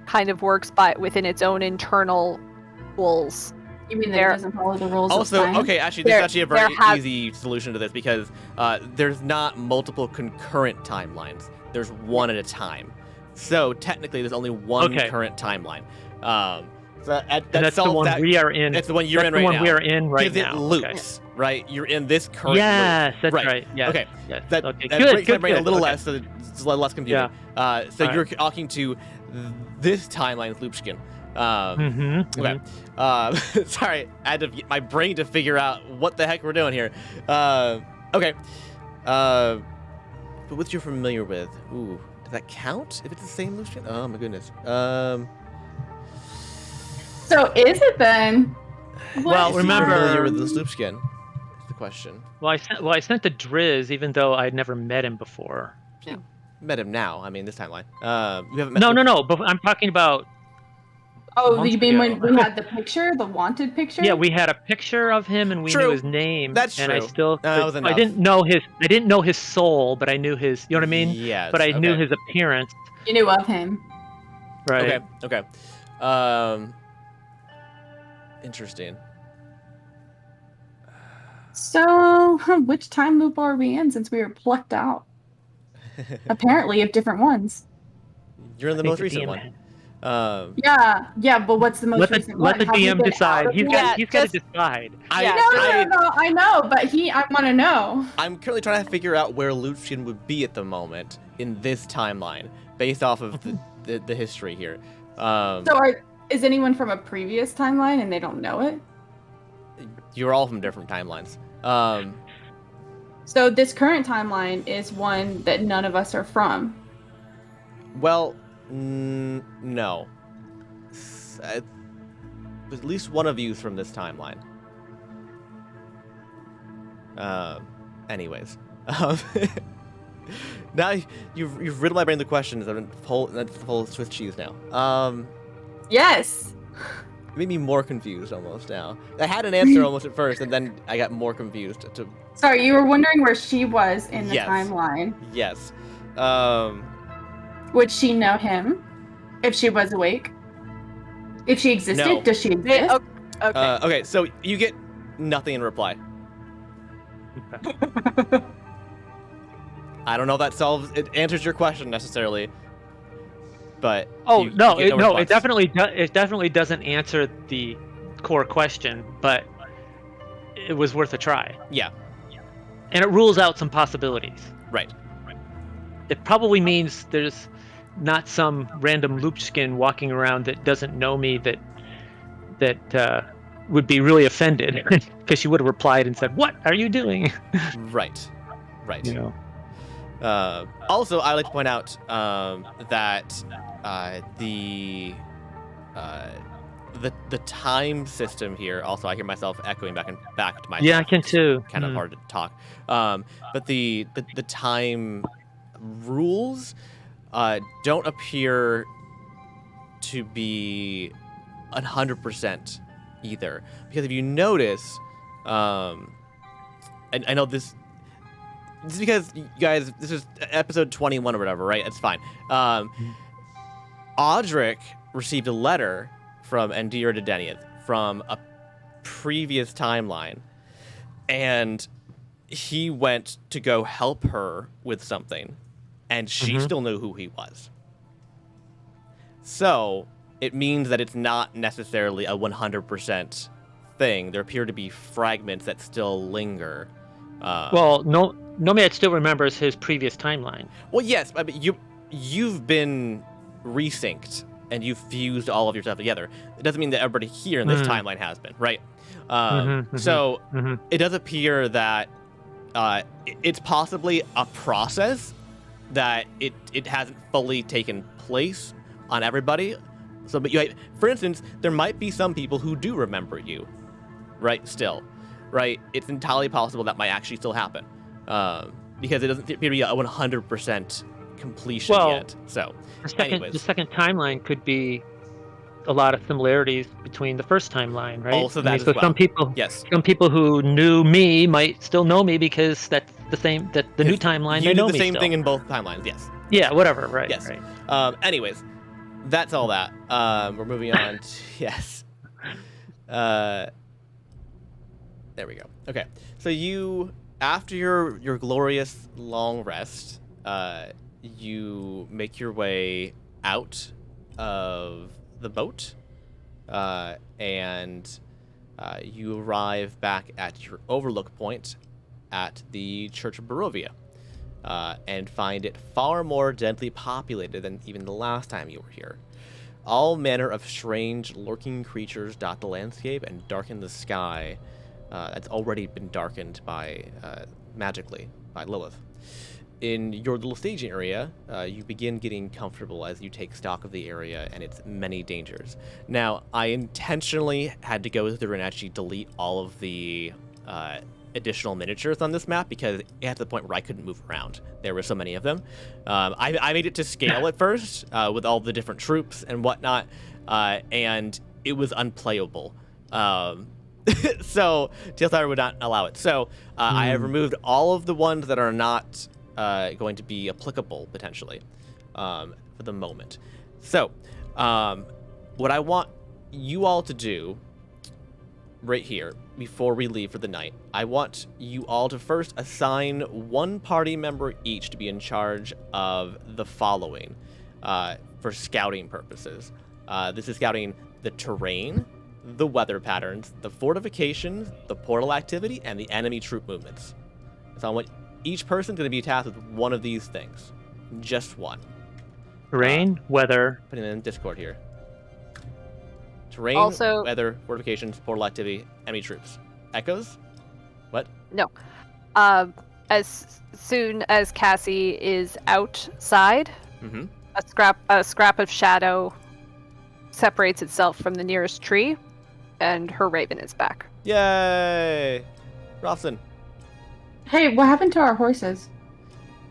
kind of works within its own internal rules. You mean that there- it doesn't follow the rules of Also, science? okay, actually, this is There- actually a there very has- easy solution to this because there's not multiple concurrent timelines. There's one at a time. So technically, there's only one Okay. current timeline. So that and that's the solves one that. we are in. That's the one you're That's in the right one now. we are in right Because now. it loops, right? You're in this Okay. current loop. Yes, that's Right. right. Yes. Okay. Yes. That, okay. that Good. breaks my Good. brain a Good. little Okay. less, so it's a little less confusing. So All you're right. talking to this timeline's Loopskin. Mm-hmm. Okay. Sorry, I had to get my brain to figure out what the heck we're doing here. Okay. But what you're familiar with? Ooh, does that count if it's the same Loopskin? Oh my goodness. So is it then? Well, Is he remember- familiar with this Loopskin? Is the question. Well, I sent the Driz, even though I'd never met him before. Met him now. I mean, this timeline. You haven't met. No. But I'm talking about. Oh, months you mean ago. when we had the picture, the wanted picture? Yeah, we had a picture of him, and we True. knew his name. That's and I true. still. That was I enough. didn't know his. I didn't know his soul, but I knew his. You know what I mean? Yes. But I knew okay. his appearance. You knew of him. Right. Okay. Interesting. So, which time loop are we in since we were plucked out? Apparently, of different ones. You're in the I think most recent DM one. Yeah, but what's the most Let recent the one? Have we DM been decide. out of He's it? got. He's got to just- decide. No, I know, but I want to know. I'm currently trying to figure out where Lucian would be at the moment in this timeline, based off of the history here. Is anyone from a previous timeline and they don't know it? You're all from different timelines. So this current timeline is one that none of us are from. Well, no. At least one of you's from this timeline. Anyways. Now you've riddled my brain the questions. I'm full Swiss cheese now. Yes. It made me more confused almost now. I had an answer almost at first, and then I got more confused. Sorry, you were wondering where she was in the Yes. timeline. Yes. Would she know him if she was awake? If she existed, No. does she exist? Okay. Okay, so you get nothing in reply. I don't know if that answers your question necessarily, but Oh you no, get no it response. definitely doesn't answer the core question, but it was worth a try. Yeah, And it rules out some possibilities. right. It probably means there's not some random loopskin walking around that doesn't know me that would be really offended because she would have replied and said, "What are you doing?" Right. You know. Also, I like to point out that the time system here. Also, I hear myself echoing back to myself. Yeah, I can too. Kind of hard to talk. But the time rules don't appear to be 100% either, because if you notice, and I know this. This is because, you guys, this is episode 21 or whatever, right? It's fine. Audric received a letter from Endira de Denieth from a previous timeline, and he went to go help her with something, and she still knew who he was. So it means that it's not necessarily a 100% thing. There appear to be fragments that still linger. Well, Nomad still remembers his previous timeline. Well, yes, I mean, you've been resynced and you've fused all of your stuff together. It doesn't mean that everybody here in this timeline has been, right? So it does appear that it's possibly a process that it hasn't fully taken place on everybody. So, but for instance, there might be some people who do remember you, right? Still, right? It's entirely possible that might actually still happen. Because it doesn't appear to be a 100% completion yet. So, the second timeline could be a lot of similarities between the first timeline, right? Also, that as well. Some people who knew me might still know me because that's the same. That the new timeline, you they do know the me same still. thing in both timelines. Yes. Yeah, whatever. Right. Yes. Right. Anyways, that's all that. We're moving on. Yes. There we go. Okay. So after your glorious long rest, you make your way out of the boat, and you arrive back at your overlook point at the Church of Barovia, and find it far more densely populated than even the last time you were here. All manner of strange lurking creatures dot the landscape and darken the sky that's already been darkened by magically by Lilith. In your little staging area, you begin getting comfortable as you take stock of the area and its many dangers. Now, I intentionally had to go through and actually delete all of the additional miniatures on this map because it got to the point where I couldn't move around. There were so many of them. I made it to scale at first with all the different troops and whatnot, and it was unplayable. So TLSR would not allow it. So I have removed all of the ones that are not going to be applicable potentially for the moment. So what I want you all to do right here before we leave for the night, I want you all to first assign one party member each to be in charge of the following for scouting purposes. This is scouting the terrain, the weather patterns, the fortifications, the portal activity, and the enemy troop movements. So I want each person going to be tasked with one of these things. Just one. Terrain, weather. Putting it in Discord here. Terrain, Also- weather, fortifications, portal activity, enemy troops. Echoes? What? No. As soon as Cassie is outside, Mm-hmm. a scrap of shadow separates itself from the nearest tree, and her raven is back. Yay! Robson. Hey, what happened to our horses?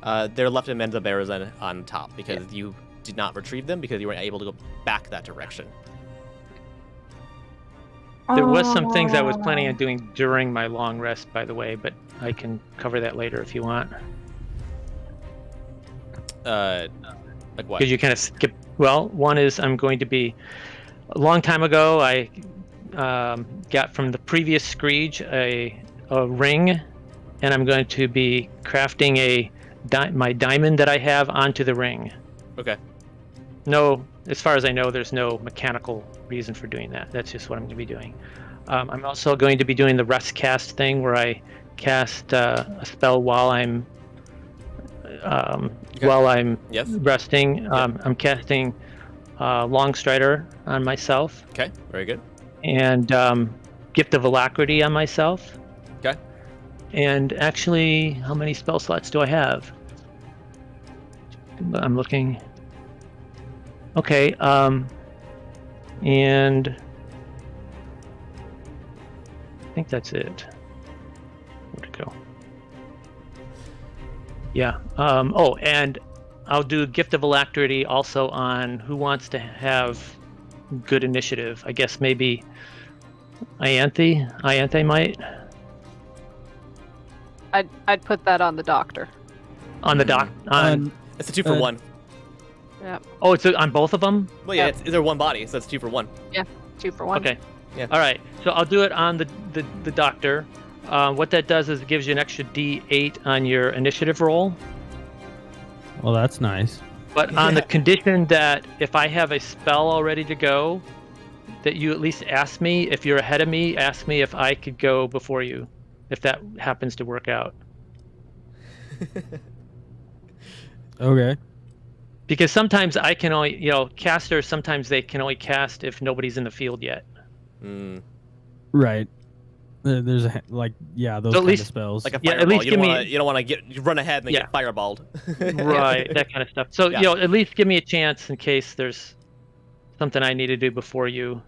They're left in Menza Berazan on top because you did not retrieve them because you weren't able to go back that direction. There was some things I was planning on doing during my long rest, by the way, but I can cover that later if you want. Like what? Because you kind of skip. Well, one is I'm going to be. A long time ago, I got from the previous Screech a ring, and I'm going to be crafting my diamond that I have onto the ring. Okay. No, as far as I know, there's no mechanical reason for doing that. That's just what I'm going to be doing. I'm also going to be doing the rest cast thing, where I cast a spell while I'm Yes. resting. I'm casting Longstrider on myself. Okay. Very good. And Gift of Alacrity on myself. Okay. And actually, how many spell slots do I have? I'm looking. Okay. And I think that's it. Where'd it go? Yeah. Oh, and I'll do Gift of Alacrity also on who wants to have good initiative. I guess maybe Ianthe might. I'd put that on the doctor. On the doc. On. It's a 2 for 1. Yeah. Oh, it's on both of them. Well, yeah, they're one body, so it's 2 for 1. Yeah, 2 for 1. Okay. Yeah. All right. So I'll do it on the doctor. What that does is it gives you an extra D8 on your initiative roll. Well, that's nice. But on the condition that if I have a spell all ready to go, that you at least ask me, if you're ahead of me, ask me if I could go before you, if that happens to work out. Okay. Because sometimes I can only, casters, sometimes they can only cast if nobody's in the field yet. Right. There's those So kind of spells. Like a Yeah, fireball. at least you give don't me- want to. You don't want to run ahead and then get fireballed. Right, that kind of stuff. So, Yeah. at least give me a chance in case there's something I need to do before you.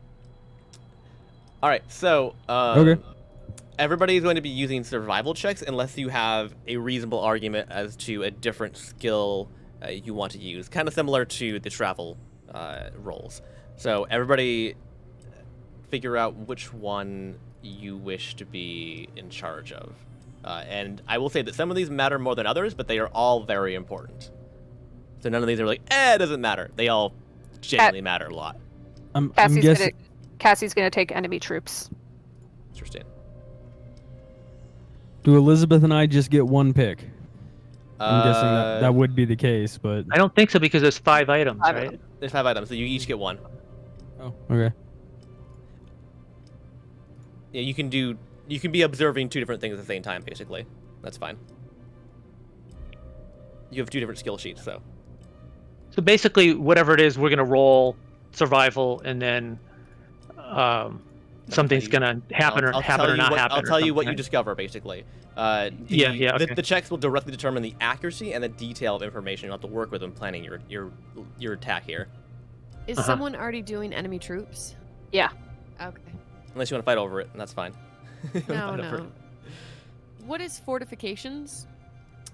All right. So. Okay. Everybody is going to be using survival checks unless you have a reasonable argument as to a different skill you want to use. Kind of similar to the travel rolls. So everybody figure out which one you wish to be in charge of. And I will say that some of these matter more than others, but they are all very important. So none of these are like, it doesn't matter. They all genuinely matter a lot. I'm guessing. Cassie's gonna take enemy troops. Interesting. Do Elizabeth and I just get one pick? I'm guessing that would be the case, but I don't think so because there's 5 items, right? There's 5 items, so you each get one. oh, okay. Yeah, you can be observing 2 different things at the same time, basically. That's fine. You have 2 different skill sheets, so. So basically, whatever it is, we're gonna roll survival, and then something's gonna happen or not happen. I'll tell you what you right? discover, basically. Okay. The checks will directly determine the accuracy and the detail of information you'll have to work with when planning your attack here. Is someone already doing enemy troops? Yeah. Okay. Unless you want to fight over it, and that's fine. No. What is fortifications?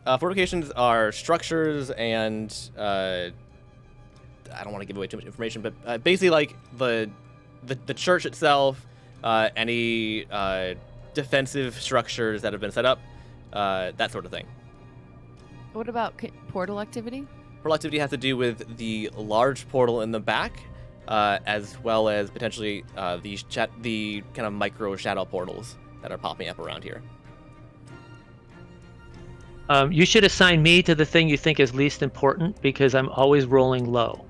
Fortifications are structures and I don't want to give away too much information, but basically like the church itself, any defensive structures that have been set up, that sort of thing. What about portal activity? Portal activity has to do with the large portal in the back, as well as potentially the kind of micro shadow portals that are popping up around here. You should assign me to the thing you think is least important because I'm always rolling low.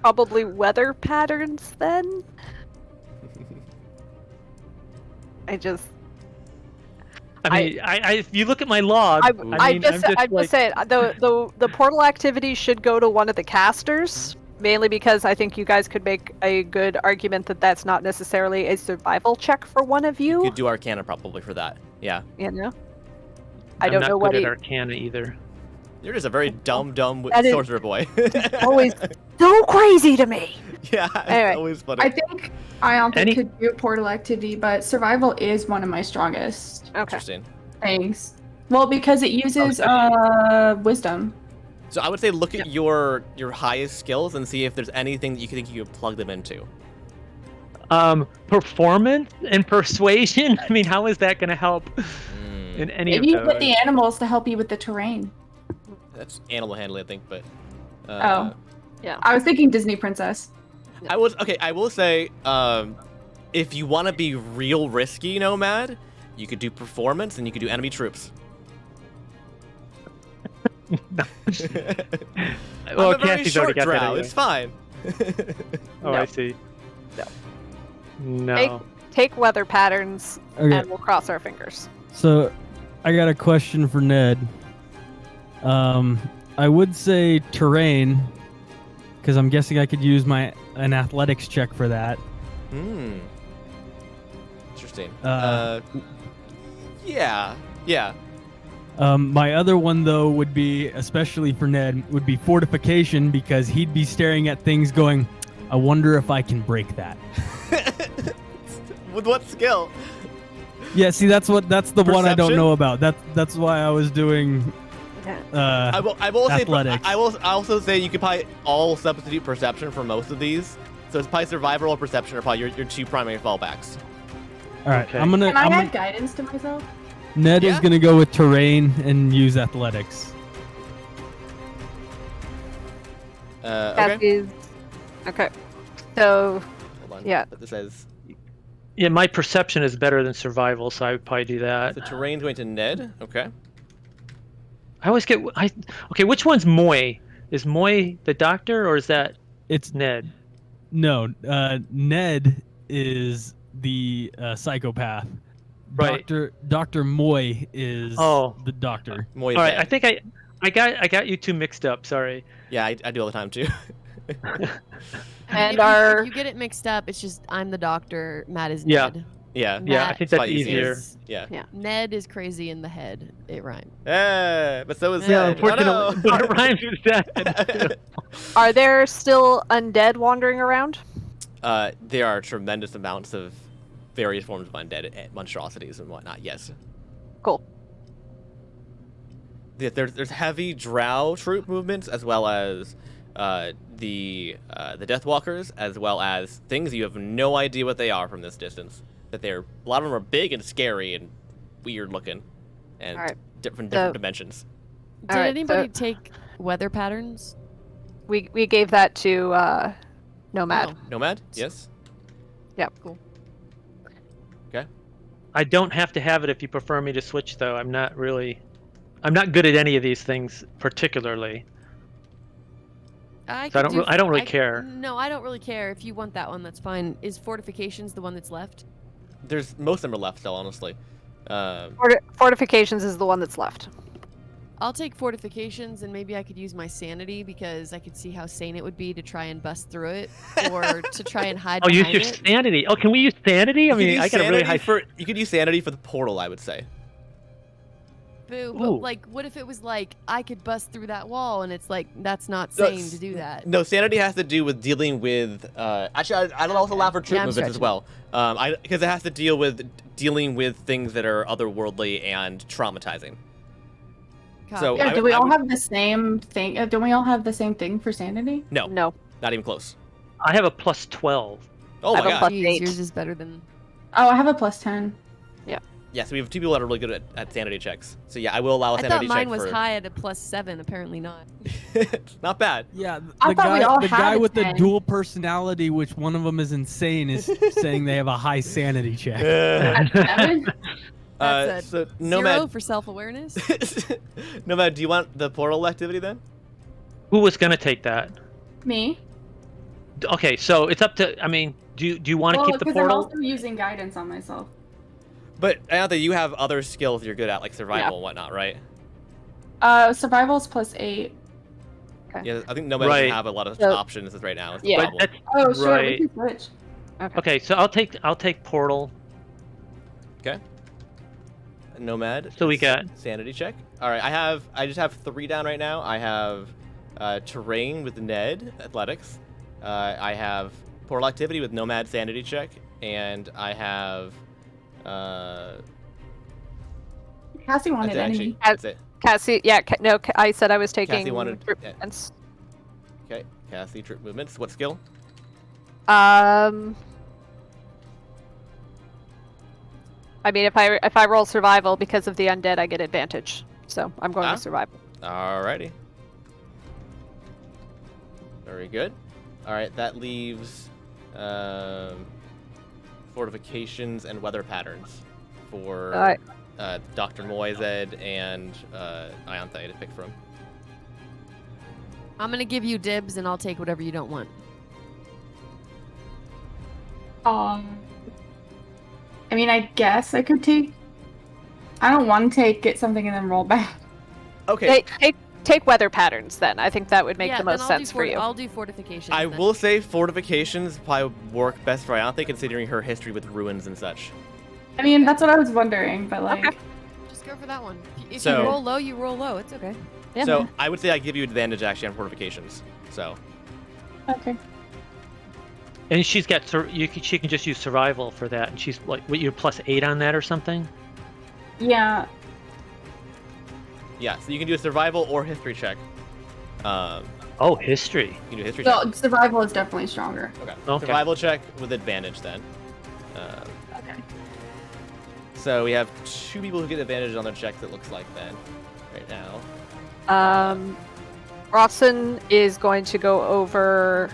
Probably weather patterns then. I mean, if you look at my log, I'm just saying the portal activity should go to one of the casters, mainly because I think you guys could make a good argument that that's not necessarily a survival check for one of you. You could do Arcana probably for that. Yeah. You know. I don't know what at Arcana either. You're just a very dumb sorcerer boy. Always so crazy to me. Yeah, anyway. It's always funny. I think Ianthe could do portal activity, but survival is one of my strongest Interesting. things. Well, because it uses wisdom. So I would say look at your highest skills and see if there's anything that you think you could plug them into. Performance and persuasion. I mean, how is that going to help in any Maybe of you those? get the animals to help you with the terrain. That's animal handling, I think, but. Yeah. I was thinking Disney princess. I will say, if you want to be real risky, Nomad, you could do performance and you could do enemy troops. No. I'm a very Cassie's short already got that drow. anyway. It's fine. Oh, No. I see. No. No. Take weather patterns, Okay. and we'll cross our fingers. So, I got a question for Ned. I would say terrain, because I'm guessing I could use an athletics check for that. Hmm. Interesting. Yeah. My other one though would be, especially for Ned, would be fortification, because he'd be staring at things going, I wonder if I can break that. With what skill? Yeah, see, that's the one I don't Perception? know about. That's why I was doing. I will athletics. say. I will also say you could probably all substitute perception for most of these. So it's probably survival or perception are probably your two primary fallbacks. All right, Okay. I'm gonna. Can I I'm add gonna guidance to myself? Ned is Yeah. gonna go with terrain and use athletics. Okay. Cassie's. Okay. So, Hold on. yeah. But this says Yeah, my perception is better than survival, so I would probably do that. the terrain's going to Ned. Okay. I always get. Okay, which one's Moy? Is Moy the doctor, or is that It's Ned? no. Ned is the psychopath. Right. Dr. Moy is Oh. the doctor. Moy is All right, dead. I think I got you two mixed up. Sorry. Yeah, I do all the time too. And if you get it mixed up, it's just I'm the doctor, Matt is Yeah. Ned. yeah. Yeah, I Matt think that's probably easier. easier. Yeah. Yeah. Ned is crazy in the head. It rhymed. But so is Yeah, Ned. Unfortunately, Oh, but it no. rhymes with that. are there still undead wandering around? There are tremendous amounts of various forms of undead monstrosities and whatnot. Yes. Cool. Yeah, there's heavy drow troop movements as well as the Deathwalkers, as well as things you have no idea what they are from this distance. That a lot of them are big and scary and weird looking, and All right. different So- dimensions. Did Alright, anybody so- take weather patterns? We gave that to Nomad. Oh, Nomad, yes. cool. I don't have to have it if you prefer me to switch, though. I'm not good at any of these things particularly. I So I don't really care. No, I don't really care. If you want that one, that's fine. Is fortifications the one that's left? There's most of them are left still, honestly. Fortifications is the one that's left. I'll take fortifications, and maybe I could use my sanity because I could see how sane it would be to try and bust through it, or to try and hide Oh, use behind your it. sanity. Oh, can we use sanity? I mean, I got a really high. You could use sanity for the portal, I would say. Boo, Ooh. but like, what if it was like I could bust through that wall, and it's like that's not sane to do that. No, sanity has to do with dealing with. Actually, I'd also allow for troop Yeah, I'm movements as stretching. well. Because it has to deal with dealing with things that are otherworldly and traumatizing. So Copy. Yeah, do we I all would- have the same thing? Don't we all have the same thing for sanity? No, No. not even close. I have a plus 12. Oh I my have a god. plus- Jeez, 8. yours is better than. Oh, I have a plus 10. Yeah, so we have two people that are really good at sanity checks. So yeah, I will allow a I sanity thought check mine was for. high at a +7. Apparently not. Not bad. Yeah, I thought we all the had guy a with the 10. dual personality, which one of them is insane, is saying they have a high sanity check. At 7? That's So 0 Nomad. for self-awareness. Nomad, do you want the portal activity then? Who was gonna take that? Me? Okay, so it's up to. I mean, do you want to Well, keep the because I'm portal? also using guidance on myself. But I know that you have other skills you're good at, like survival and whatnot, right? Survival's plus 8. Yeah, I think Nomad Right. doesn't have a lot of So- options right now. It's the Yeah. But problem. that's Oh, sure, right. we can switch. Okay, so I'll take portal. Nomad. So we it's got- sanity check. All right, I just have 3 down right now. I have terrain with Ned athletics. I have portal activity with Nomad sanity check, and I have Cassie wanted that's it, enemy. actually. That's it. Cassie, yeah, I said I was taking Cassie wanted- troop yeah. movements. Okay, Cassie troop movements. What skill? I mean, if I roll survival because of the undead, I get advantage. So I'm going Ah. with survival. Alrighty. Very good. Alright, that leaves fortifications and weather patterns for Alright. Dr. Moized and Ionthai to pick from. I'm gonna give you dibs, and I'll take whatever you don't want. I mean, I guess I could take. I don't want to get something and then roll back. Okay. Take weather patterns then. I think that would make the most sense for you. I'll do fortifications. I then. will say fortifications probably work best for Ianthe, considering her history with ruins and such. I mean, that's what I was wondering, but like. Okay. Just go for that one. If So- you roll low, you roll low. It's okay. Yeah. So I would say I give you advantage actually on fortifications. So Okay. And she's got she can just use survival for that, and she's like, what, you're +8 on that or something? Yeah. yeah, so you can do a survival or history check. Oh, history. You can do a history So check. survival is definitely stronger. Okay. Survival check with advantage then. Okay. So we have 2 people who get advantage on their checks. It looks like then, right now. Rawson is going to go over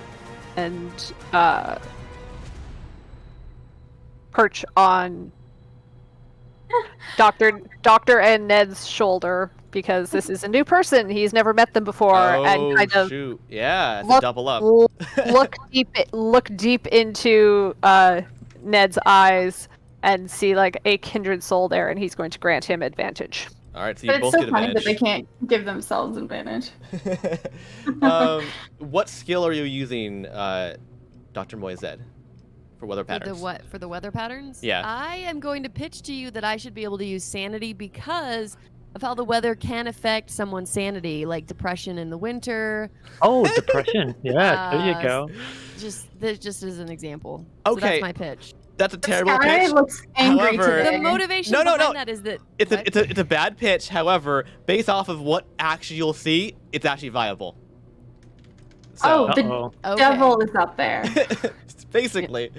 and perch on Doctor and Ned's shoulder because this is a new person. He's never met them before, and kind of shoot. Yeah, it's look- a double up. look deep into Ned's eyes and see like a kindred soul there, and he's going to grant him advantage. All right, so you But it's both so get funny that advantage. they can't give themselves advantage. What skill are you using, Dr. Moized, for weather For patterns? the what? For the weather patterns? Yeah. I am going to pitch to you that I should be able to use sanity because of how the weather can affect someone's sanity, like depression in the winter. Oh, depression. Yeah, there you go. This just as an example. Okay. So that's my pitch. That's a terrible Sky pitch. looks angry However- today. The motivation No, no, behind no. that is that It's what? a bad pitch. However, based off of what actually you'll see, it's actually viable. So, Oh, the Uh-oh. Okay. devil is up there. basically,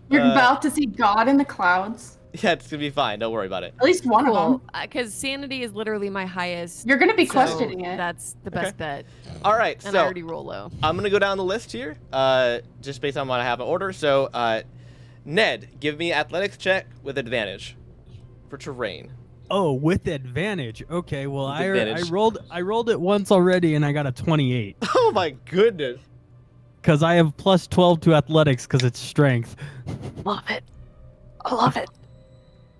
You're uh, about to see God in the clouds. yeah, it's gonna be fine. Don't worry about it. At least one of Cool. them. Because sanity is literally my highest. You're gonna be so questioning it. That's the best bet. All right, And I so already roll low. I'm gonna go down the list here, just based on what I have in order. So, Ned, give me athletics check with advantage for terrain. Oh, with advantage. Okay, well With I advantage. rolled it once already and I got a 28 Oh my goodness! because I have +12 to athletics because it's strength. Love it. I love it.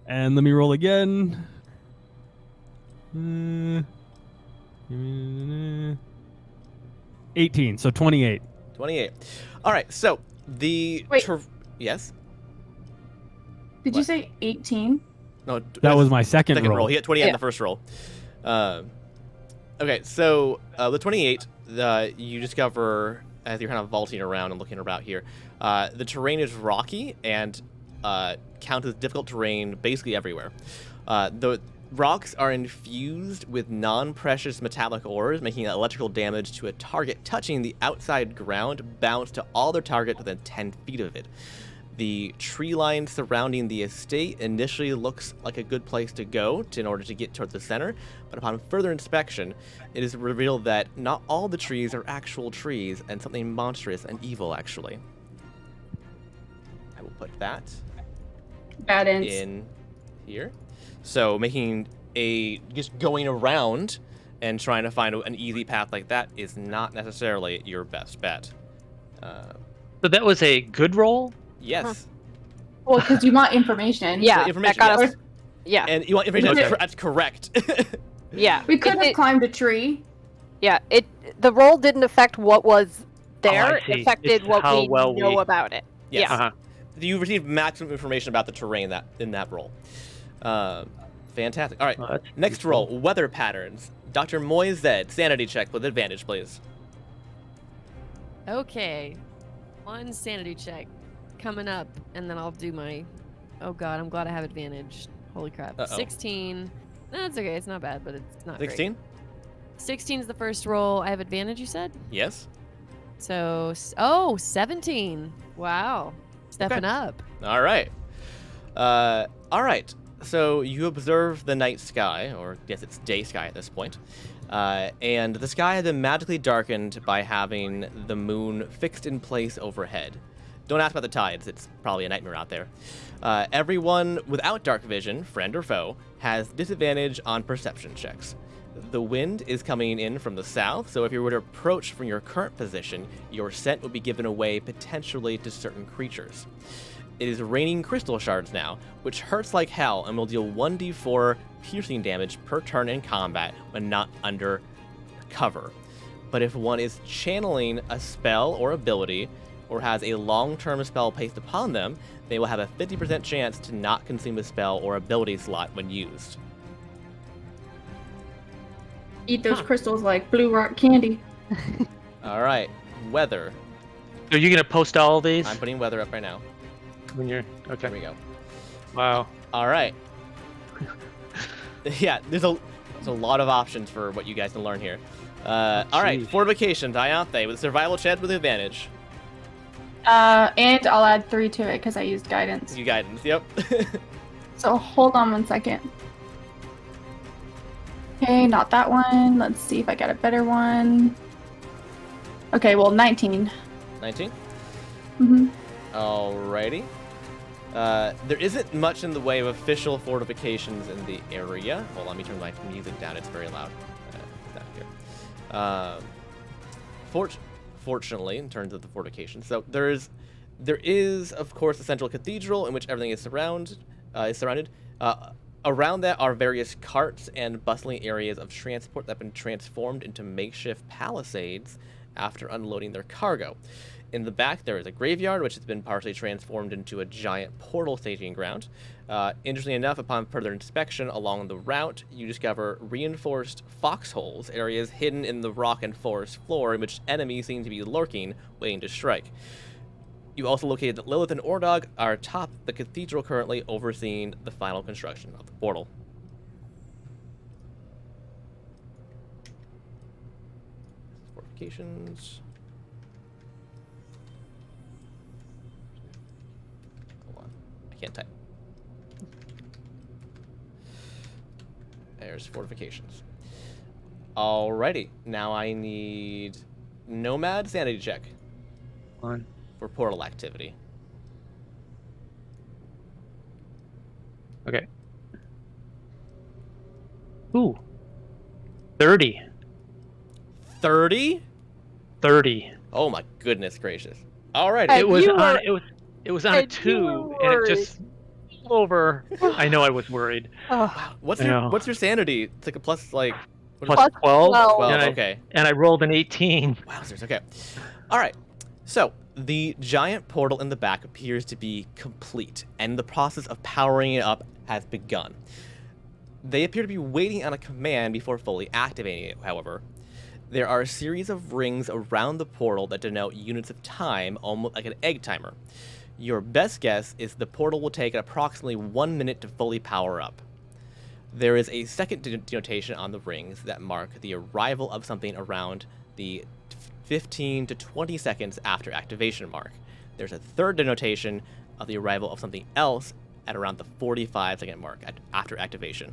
And let me roll again. 18, so 28. 28. All right, so the Wait. yes. Did What? you say 18? No, That was my second roll. He had 28 in Yeah. the first roll. Okay, so the 28, you discover as you're kind of vaulting around and looking about here, the terrain is rocky and counts as difficult terrain basically everywhere. The rocks are infused with non-precious metallic ores, making electrical damage to a target touching the outside ground bounce to all their target within 10 feet of it. The tree line surrounding the estate initially looks like a good place to go in order to get towards the center, but upon further inspection, it is revealed that not all the trees are actual trees and something monstrous and evil, actually. I will put that Bad ends. in here. So making just going around and trying to find an easy path like that is not necessarily your best bet. So that was a good roll? Yes. Well, because you want information. Yeah, information, that got yes. us. Yeah, And you want information Okay. that's correct. yeah. We could have It- climbed a tree. Yeah, the roll didn't affect what was there. I see. It affected It's what how we well know we- about it. Yes. Yeah. Uh-huh. You received maximum information about the terrain in that roll. Fantastic. All right. Oh, that's Next useful. roll, weather patterns. Dr. Moized, sanity check with advantage, please. Okay. One sanity check coming up, and then I'll do my. Oh god, I'm glad I have advantage. Holy crap. Uh-oh. 16. No, it's okay. It's not bad, but it's not 16? 16 is the first roll. I have advantage, you said? Yes. So, 17. Wow. Stepping Okay. up. All right. All right. So you observe the night sky, or yes, it's day sky at this point. And the sky had been magically darkened by having the moon fixed in place overhead. Don't ask about the tides. It's probably a nightmare out there. Everyone without dark vision, friend or foe, has disadvantage on perception checks. The wind is coming in from the south, so if you were to approach from your current position, your scent would be given away potentially to certain creatures. It is raining crystal shards now, which hurts like hell and will deal 1d4 piercing damage per turn in combat when not under cover. But if one is channeling a spell or ability, or has a long-term spell placed upon them, they will have a 50% chance to not consume a spell or ability slot when used. Eat those crystals like blue rock candy. All right, weather. Are you gonna post all these I'm putting weather up right now. when you're okay? There we go. Wow. All right. Yeah, there's a lot of options for what you guys can learn here. All right, fortifications, Ianthe, with survival check with advantage. And I'll add 3 to it because I used guidance. You guidance, yep. So hold on 1 second. Okay, not that one. Let's see if I got a better one. Okay, well, 19. 19? Mm-hmm. Alrighty. There isn't much in the way of official fortifications in the area. Well, let me turn my music down. It's very loud. Down here. Fortunately, in terms of the fortifications, so there is, of course, the central cathedral in which everything is surrounded. Around that are various carts and bustling areas of transport that have been transformed into makeshift palisades after unloading their cargo. In the back, there is a graveyard, which has been partially transformed into a giant portal staging ground. Interestingly enough, upon further inspection along the route, you discover reinforced foxholes, areas hidden in the rock and forest floor in which enemies seem to be lurking, waiting to strike. You also located that Lilith and Ordog are atop the cathedral, currently overseeing the final construction of the portal. Fortifications. Hold on, I can't type. There's fortifications. Alrighty, now I need Nomad sanity check. One. For portal activity. Okay. Ooh. 30. 30? 30. Oh my goodness gracious. Alright. And It was you on were- it was on a and you 2 were and it just flew over. I know I was worried. Oh, What's I your know. what's your sanity? It's like a plus like what is Plus it? 12. 12. And I, Okay. and I rolled an 18. Wowzers, okay. Alright. So the giant portal in the back appears to be complete, and the process of powering it up has begun. They appear to be waiting on a command before fully activating it, however. There are a series of rings around the portal that denote units of time, almost like an egg timer. Your best guess is the portal will take approximately 1 minute to fully power up. There is a second denotation on the rings that mark the arrival of something around the 15 to 20 seconds after activation mark. There's a third denotation of the arrival of something else at around the 45-second mark after activation.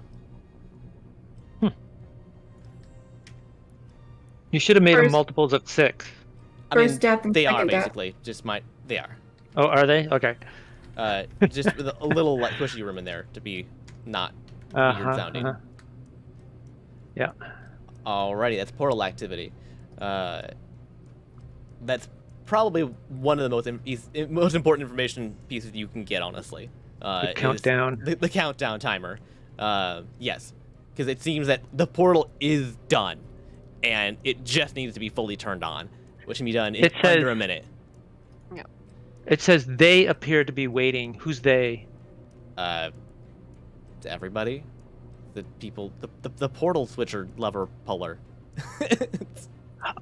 You should have made them First- multiples of 6. I mean, First death and they are second death. basically they are. Oh, are they? Okay. Just with a little like pushy room in there to be not weird sounding. Yeah. Alrighty, that's portal activity. That's probably one of the most important information pieces you can get, honestly. The is countdown. The countdown timer. Yes, because it seems that the portal is done, and it just needs to be fully turned on, which can be done in It says- under a minute. It says they appear to be waiting. Who's they? To everybody, the people, the portal switcher lever puller.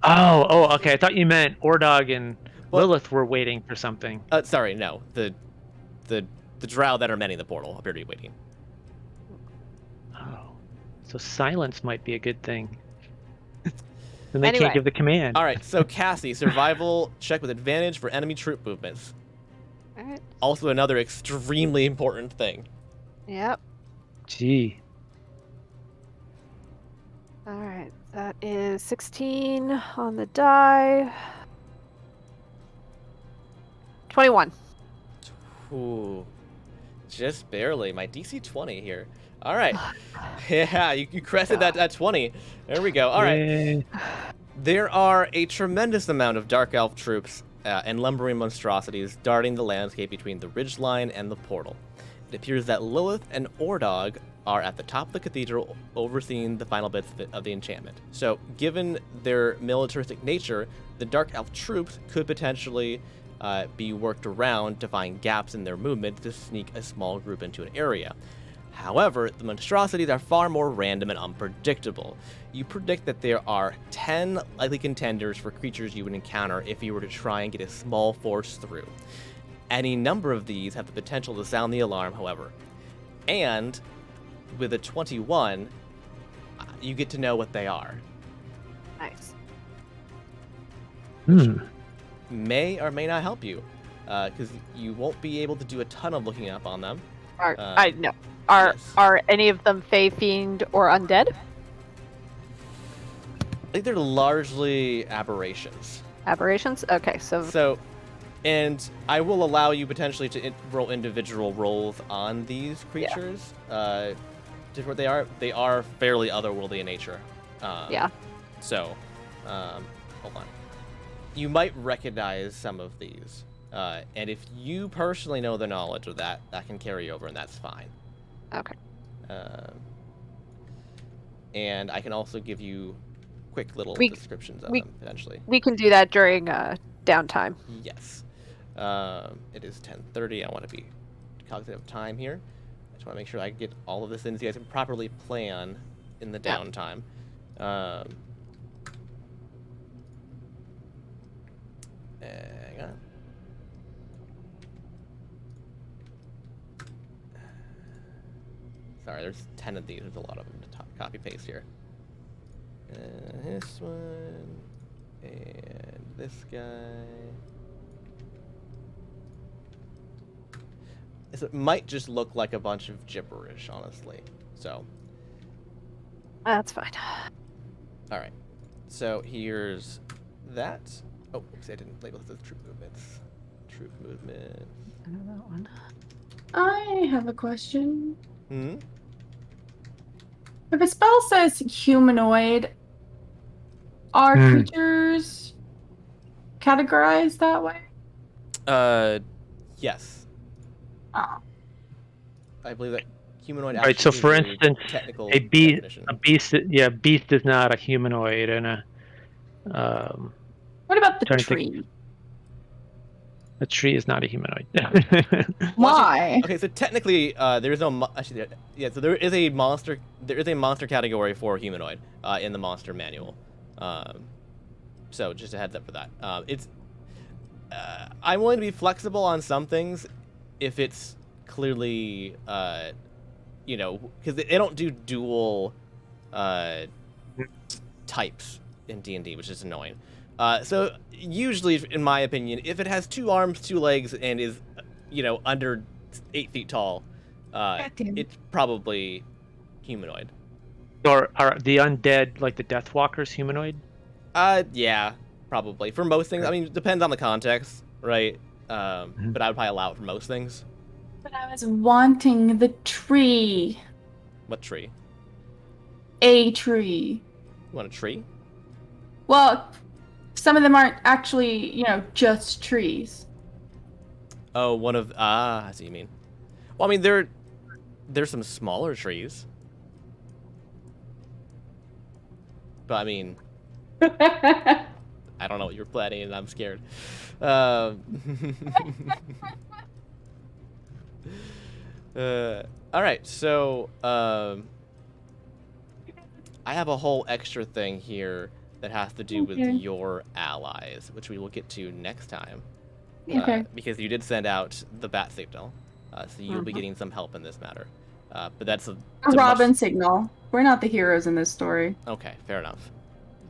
Oh, okay. I thought you meant Ordog and Well- Lilith were waiting for something. Sorry, no. The drow that are manning the portal appear to be waiting. Oh, so silence might be a good thing. Then they Anyway. can't give the command. All right, so Cassie, survival check with advantage for enemy troop movements. All right. Also another extremely important thing. Yep. Gee. All right. That is 16 on the die. 21. Ooh, just barely. My DC 20 here. All right. Yeah, you crested that 20. There we go. All right. Yeah. There are a tremendous amount of Dark Elf troops and lumbering monstrosities darting the landscape between the ridgeline and the portal. It appears that Lilith and Ordog are at the top of the cathedral overseeing the final bits of the enchantment. So, given their militaristic nature, the Dark Elf troops could potentially be worked around to find gaps in their movement to sneak a small group into an area. However, the monstrosities are far more random and unpredictable. You predict that there are 10 likely contenders for creatures you would encounter if you were to try and get a small force through. Any number of these have the potential to sound the alarm, however. And with a 21, you get to know what they are. Nice. May or may not help you, because you won't be able to do a ton of looking up on them. I know. Are any of them Fey, Fiend, or Undead? I think they're largely aberrations. Aberrations? Okay, so... And I will allow you potentially to roll individual rolls on these creatures. Yeah. Just what they are fairly otherworldly in nature. Yeah. So, hold on. You might recognize some of these. And if you personally know the knowledge of that can carry over, and that's fine. Okay. And I can also give you quick little descriptions of them, potentially. We can do that during downtime. Yes. It is 10:30. I want to be cognizant of time here. I just want to make sure I get all of this in so you guys can properly plan in the downtime. Hang on. Sorry, there's 10 of these. There's a lot of them to copy paste here. This one and this guy. So it might just look like a bunch of gibberish, honestly. So. That's fine. All right. So here's that. Oh, oops, I didn't label this as troop movements. Troop movement. I know that one. I have a question. Hmm? If a spell says humanoid, are creatures categorized that way? Yes. Oh. I believe that humanoid. Right. So, for instance, a beast is not a humanoid, and a. What about the tree? The tree is not a humanoid. Why? Okay, so technically, there is no actually. Yeah, so there is a monster. There is a monster category for humanoid in the monster manual. So just a heads up for that. I'm willing to be flexible on some things if it's clearly, because they don't do dual types in D&D, which is annoying. So usually, in my opinion, if it has 2 arms, 2 legs, and is, under 8 feet tall, it's probably humanoid. Or are the undead, like the Deathwalkers, humanoid? Yeah, probably. For most things, I mean, it depends on the context, right? But I would probably allow it for most things. But I was wanting the tree. What tree? A tree. You want a tree? Well, some of them aren't actually, just trees. Oh, one of I see what you mean. Well, I mean, there's some smaller trees. But I mean, I don't know what you're planning, and I'm scared. All right, so I have a whole extra thing here that has to do with your allies, which we will get to next time. Okay. Because you did send out the bat signal, so you'll be getting some help in this matter. But that's a Robin signal. We're not the heroes in this story. Okay, fair enough.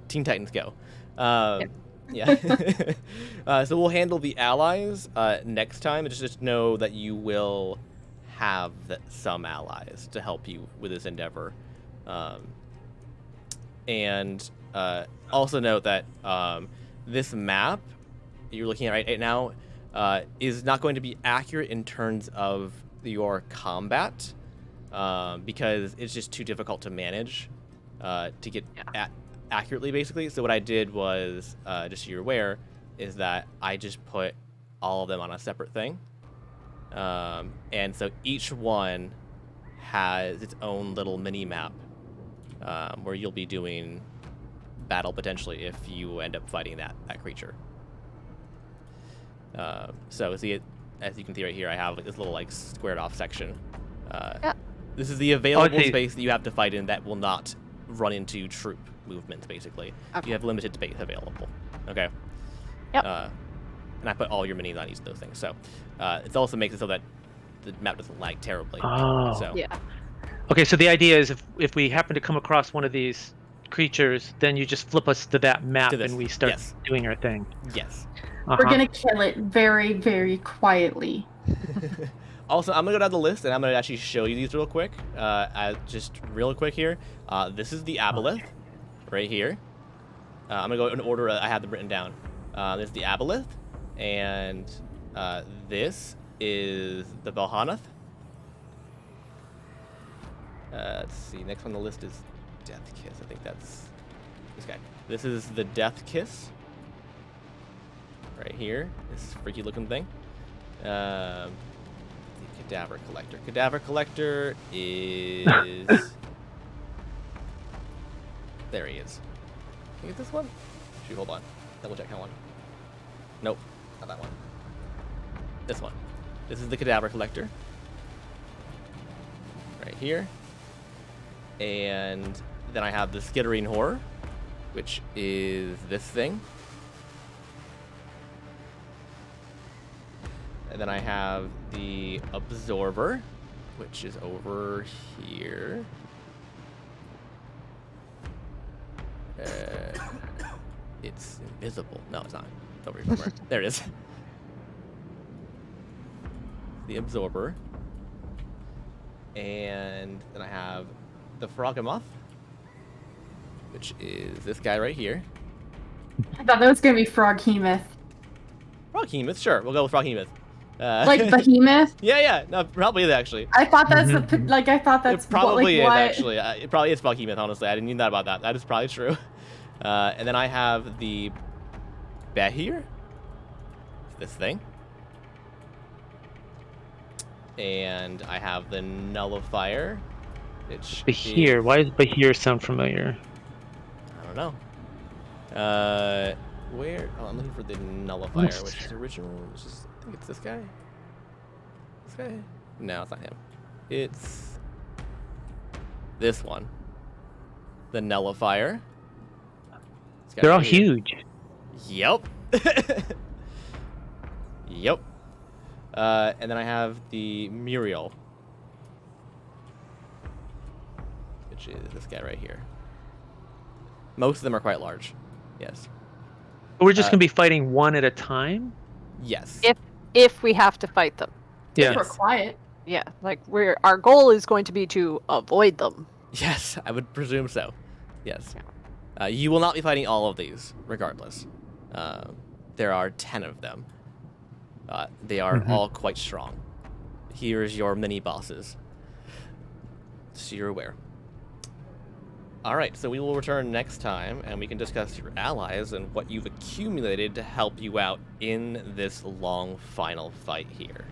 Teen Titans go. Yeah. So we'll handle the allies next time. Just know that you will have some allies to help you with this endeavor. And also note that this map you're looking at right now, is not going to be accurate in terms of your combat, because it's just too difficult to manage to get accurately, basically. So what I did was, just so you're aware, is that I just put all of them on a separate thing. And so each one has its own little mini map where you'll be doing battle potentially if you end up fighting that creature. So see, as you can see right here, I have like this little like squared off section. This is the available space that you have to fight in that will not run into troop movements, basically. Okay. You have limited space available. Okay. Yep. And I put all your minis on each of those things. So it also makes it so that the map doesn't lag terribly. Oh. So. Yeah. Okay, so the idea is if we happen to come across one of these creatures, then you just flip us to that map and we start doing our thing. Yes. We're gonna kill it very, very quietly. Also, I'm gonna go down the list and I'm gonna actually show you these real quick. Just real quick here. This is the aboleth, right here. I'm gonna go in order I have them written down. There's the aboleth, and this is the Belhanath. Let's see. Next on the list is Death Kiss. I think that's this guy. This is the Death Kiss. Right here, this freaky looking thing. The Cadaver Collector. Cadaver Collector is... There he is. Can you get this one? Shoot, hold on. Double check how one. Nope, not that one. This one. This is the Cadaver Collector. Right here. And then I have the Skittering Horror, which is this thing. And then I have the Absorber, which is over here. It's invisible. No, it's not. It's over here somewhere. There it is. The Absorber. And then I have the Froghemoth, which is this guy right here. I thought that was gonna be Froghemoth. Froghemoth, sure. We'll go with Froghemoth. Like Behemoth? Yeah, no, probably is actually. I thought that's I thought that's it probably what? is actually. It probably is Froghemoth, honestly. I didn't even know about that. That is probably true. And then I have the Behir, this thing, and I have the Nullifier. Behir. Why does Behir sound familiar? I don't know. Where? Oh, I'm looking for the Nullifier, which is original. Which is, I think it's this guy. This guy? No, it's not him. It's this one. The Nullifier. They're all huge. Yep. Yep. And then I have the Muriel, which is this guy right here. Most of them are quite large. Yes. We're just gonna be fighting one at a time? Yes. If we have to fight them. Yeah. We're quiet. Yeah, like our goal is going to be to avoid them. Yes, I would presume so. Yes. You will not be fighting all of these, regardless. There are 10 of them. They are all quite strong. Here's your mini bosses, so you're aware. All right, so we will return next time, and we can discuss your allies and what you've accumulated to help you out in this long final fight here.